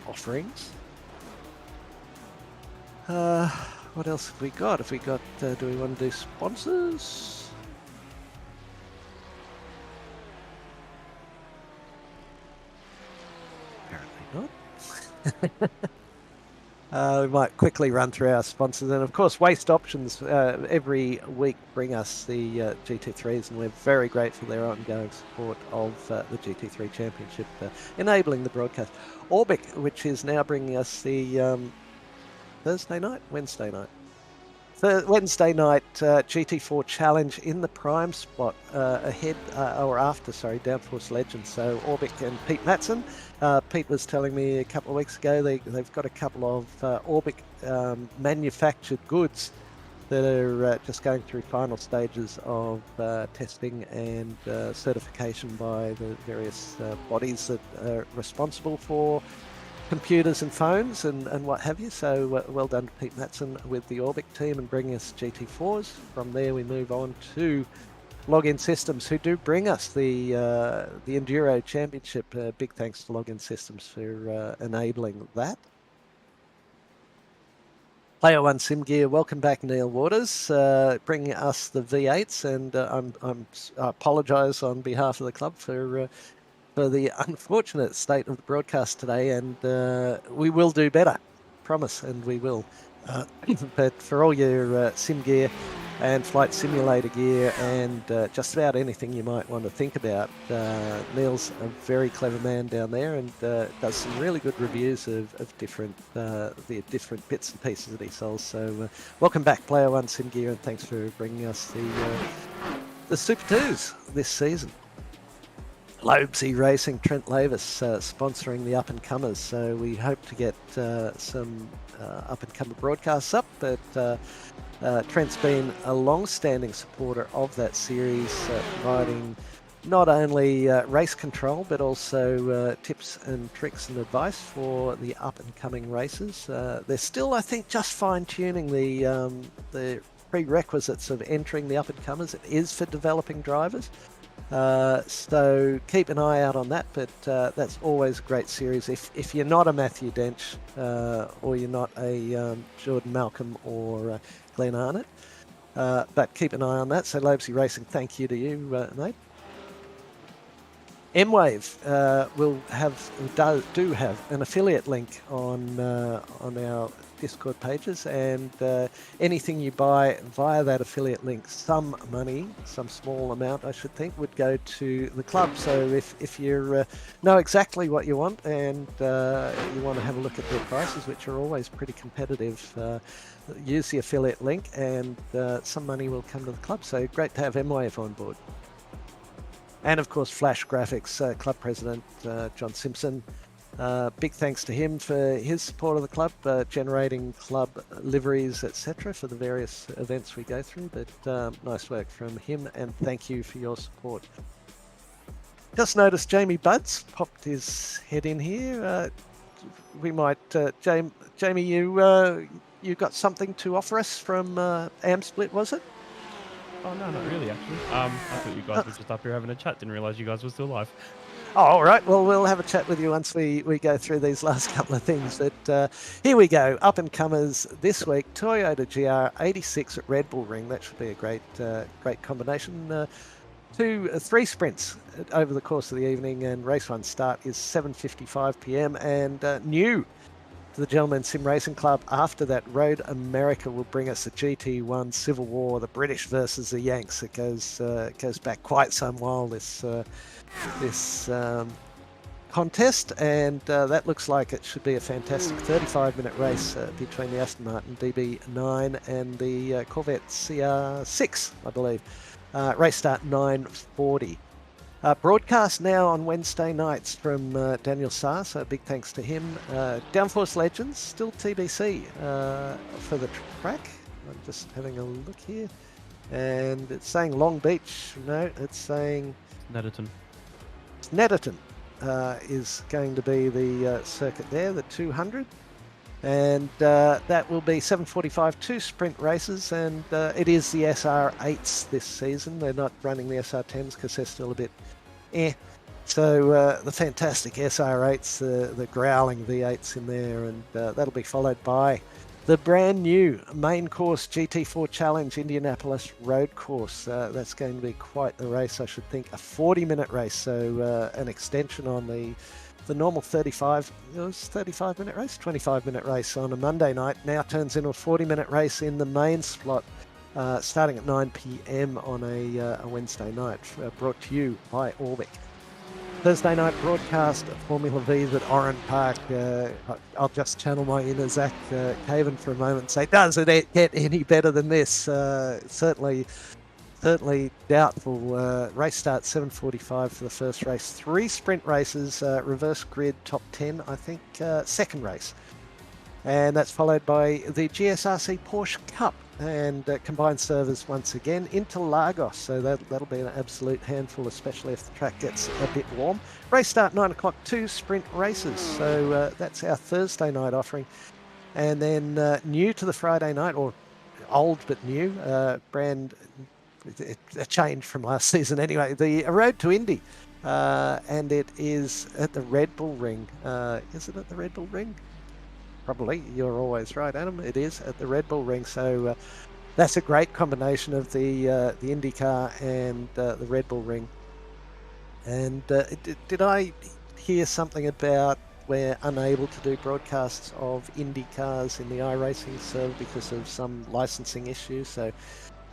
offerings. What else have we got? Do we want to do sponsors? Apparently not. We might quickly run through our sponsors, and of course Waste Options every week bring us the GT3s, and we're very grateful for their ongoing support of the GT3 Championship, enabling the broadcast. Orbic, which is now bringing us the Wednesday night GT4 Challenge in the prime spot after Downforce Legends. So Orbic and Pete Matson. Pete was telling me a couple of weeks ago they've got a couple of Orbic manufactured goods that are just going through final stages of testing and certification by the various bodies that are responsible for computers and phones and what have you. So well done to Pete Matson with the Orbic team and bringing us GT4s. From there we move on to Login Systems, who do bring us the Enduro Championship. Big thanks to Login Systems for enabling that. Player One Sim Gear, welcome back, Neil Waters, bringing us the V8s, and I apologise on behalf of the club for the unfortunate state of the broadcast today, and we will do better, promise, and we will. But for all your sim gear and flight simulator gear and just about anything you might want to think about, Neil's a very clever man down there and does some really good reviews of different the different bits and pieces that he sells. So welcome back, Player One Sim Gear, and thanks for bringing us the Super 2s this season. Lobesy Racing, Trent Lavis sponsoring the up-and-comers, so we hope to get some up-and-comer broadcasts up, but Trent's been a long-standing supporter of that series, providing not only race control, but also tips and tricks and advice for the up-and-coming races. They're still, I think, just fine-tuning the prerequisites of entering the up-and-comers. It is for developing drivers. So keep an eye out on that, but that's always a great series. If you're not a Matthew Dench or you're not a Jordan Malcolm or Glenn Arnott, but keep an eye on that. So Lobesy Racing, thank you to you, mate. M-Wave will do have an affiliate link on our Discord pages, and anything you buy via that affiliate link, some money, some small amount I should think, would go to the club. So if you know exactly what you want and you want to have a look at their prices, which are always pretty competitive, use the affiliate link and some money will come to the club. So great to have M-Wave on board. And of course Flash Graphics club president John Simpson. Big thanks to him for his support of the club, generating club liveries, etc. for the various events we go through. But nice work from him, and thank you for your support. Just noticed Jamie Budds popped his head in here. We might, Jamie, you got something to offer us from AmSplit, was it? Oh, no, not really, actually. I thought you guys were just up here having a chat. Didn't realise you guys were still live. Oh, all right. Well, we'll have a chat with you once we go through these last couple of things. But here we go. Up-and-comers this week. Toyota GR86 at Red Bull Ring. That should be a great combination. 3 sprints over the course of the evening, and race 1 start is 7:55 p.m. And new to the Gentlemen Sim Racing Club after that, Road America will bring us the GT1 Civil War, the British versus the Yanks. It goes back quite some while, this contest, and that looks like it should be a fantastic 35-minute race between the Aston Martin DB9 and the Corvette CR6, I believe. Race start 9:40. Broadcast now on Wednesday nights from Daniel Saar, so big thanks to him. Downforce Legends, still TBC for the track. I'm just having a look here, and it's saying Long Beach. No, it's saying Netherton. Netherton is going to be the circuit there, the 200. And that will be 7:45, 2 sprint races, and it is the SR8s this season. They're not running the SR10s because they're still a bit So the fantastic SR8s, the growling V8s in there, and that'll be followed by the brand new main course GT4 Challenge Indianapolis Road Course. That's going to be quite the race, I should think. A 40-minute race, so an extension on the the normal 35-minute race, 25-minute race on a Monday night now turns into a 40-minute race in the main slot, starting at 9 p.m. on a Wednesday night, brought to you by Orbic. Thursday night broadcast of Formula V's at Oran Park. I'll just channel my inner Zach Caven for a moment and say, does it get any better than this? Certainly doubtful. Race start 7:45 for the first race. 3 sprint races, reverse grid top 10, I think, second race. And that's followed by the GSRC Porsche Cup and combined servers once again into Lagos. So that'll be an absolute handful, especially if the track gets a bit warm. Race start 9 o'clock, 2 sprint races. So that's our Thursday night offering. And then new to the Friday night, or old but new, brand, a change from last season anyway, the Road to Indy. And it is at the Red Bull Ring. Is it at the Red Bull Ring? Probably. You're always right, Adam. It is at the Red Bull Ring. So that's a great combination of the IndyCar and the Red Bull Ring. And did I hear something about we're unable to do broadcasts of Indy cars in the iRacing server because of some licensing issues? So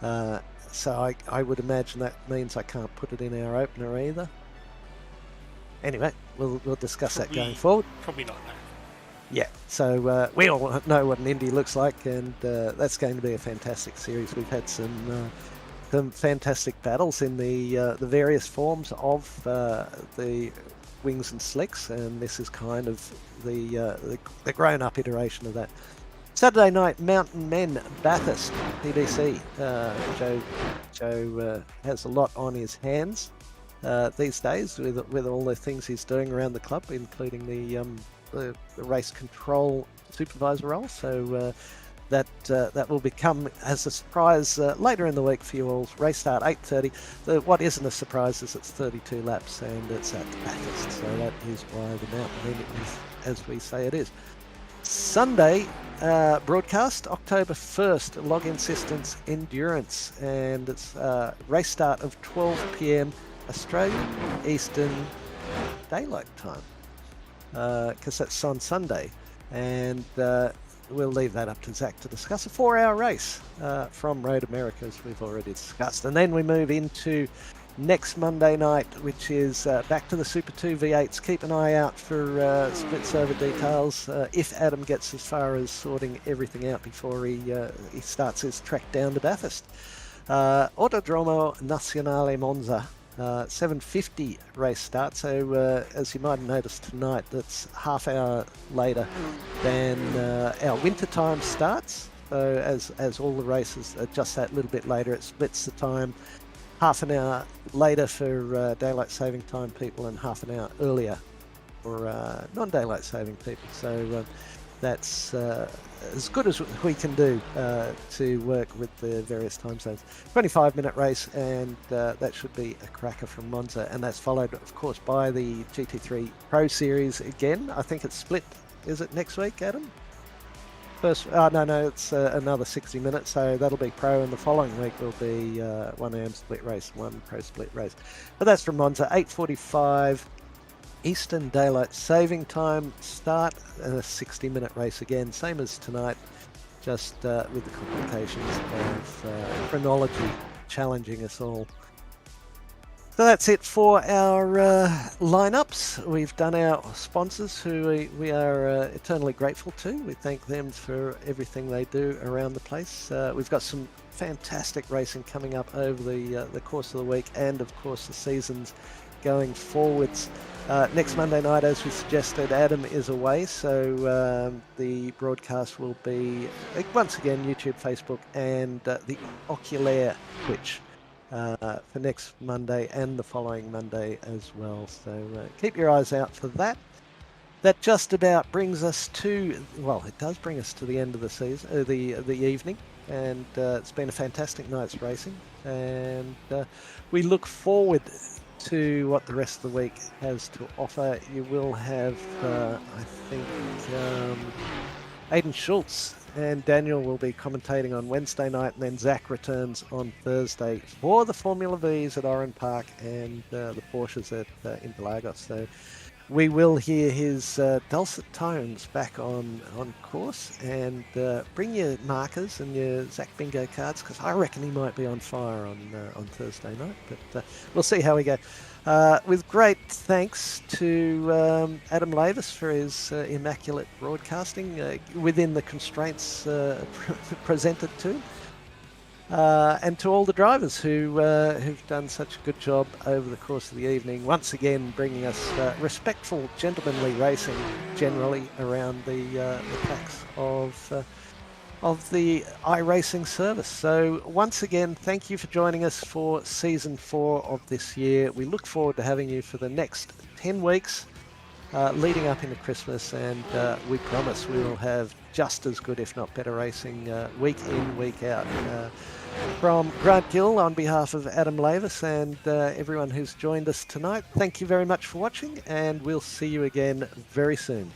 I would imagine that means I can't put it in our opener either. Anyway, we'll discuss that going forward. Probably not, no. Yeah, so we all know what an Indy looks like, and that's going to be a fantastic series. We've had some fantastic battles in the various forms of the wings and slicks, and this is kind of the grown-up iteration of that. Saturday night, Mountain Men Bathurst, PDC. Joe has a lot on his hands these days with all the things he's doing around the club, including the race control supervisor role. So that will become as a surprise later in the week for you all. Race start 8:30. What isn't a surprise is it's 32 laps and it's at Bathurst. So that is why the Mountain Men is as we say it is. Sunday broadcast, October 1st, Login Systems Endurance, and it's race start of 12 p.m. Australian Eastern Daylight Time, because that's on Sunday, and we'll leave that up to Zach to discuss. A 4-hour race from Road America, as we've already discussed, and then we move into next Monday night, which is back to the Super2 V8s. Keep an eye out for split server details if Adam gets as far as sorting everything out before he starts his trek down to Bathurst. Autodromo Nazionale Monza, 7:50 race start. So as you might have noticed tonight, that's half hour later than our winter time starts. So as all the races are just that little bit later, it splits the time half an hour later for daylight saving time people and half an hour earlier for non-daylight saving people. So that's as good as we can do to work with the various time zones. 25-minute race, and that should be a cracker from Monza, and that's followed of course by the GT3 Pro Series again. I think it's split. Is it next week, Adam? No, it's another 60 minutes, so that'll be Pro, and the following week will be 1 AM split race, 1 Pro split race. But that's from Monza, 8:45 Eastern Daylight Saving Time start, and a 60-minute race again, same as tonight, just with the complications of chronology challenging us all. So that's it for our lineups. We've done our sponsors, who we are eternally grateful to. We thank them for everything they do around the place. We've got some fantastic racing coming up over the course of the week, and of course the seasons going forwards. Next Monday night, as we suggested, Adam is away, so the broadcast will be once again YouTube, Facebook, and the Oculair Twitch. For next Monday and the following Monday as well. So keep your eyes out for that. That just about brings us to, well, it does bring us to the end of the season, the evening, and it's been a fantastic night's racing, and we look forward to what the rest of the week has to offer. You will have, I think, Aidan Schultz and Daniel will be commentating on Wednesday night, and then Zach returns on Thursday for the Formula V's at Oran Park and the Porsches at Interlagos. So we will hear his dulcet tones back on course, and bring your markers and your Zach Bingo cards, because I reckon he might be on fire on Thursday night, but we'll see how we go. With great thanks to Adam Lavis for his immaculate broadcasting within the constraints presented to him. And to all the drivers who've done such a good job over the course of the evening, once again bringing us respectful, gentlemanly racing generally around the tracks of the iRacing service. So once again, thank you for joining us for Season 4 of this year. We look forward to having you for the next 10 weeks leading up into Christmas, and we promise we will have just as good, if not better, racing week in, week out. From Grant Gill, on behalf of Adam Lavis and everyone who's joined us tonight, thank you very much for watching, and we'll see you again very soon.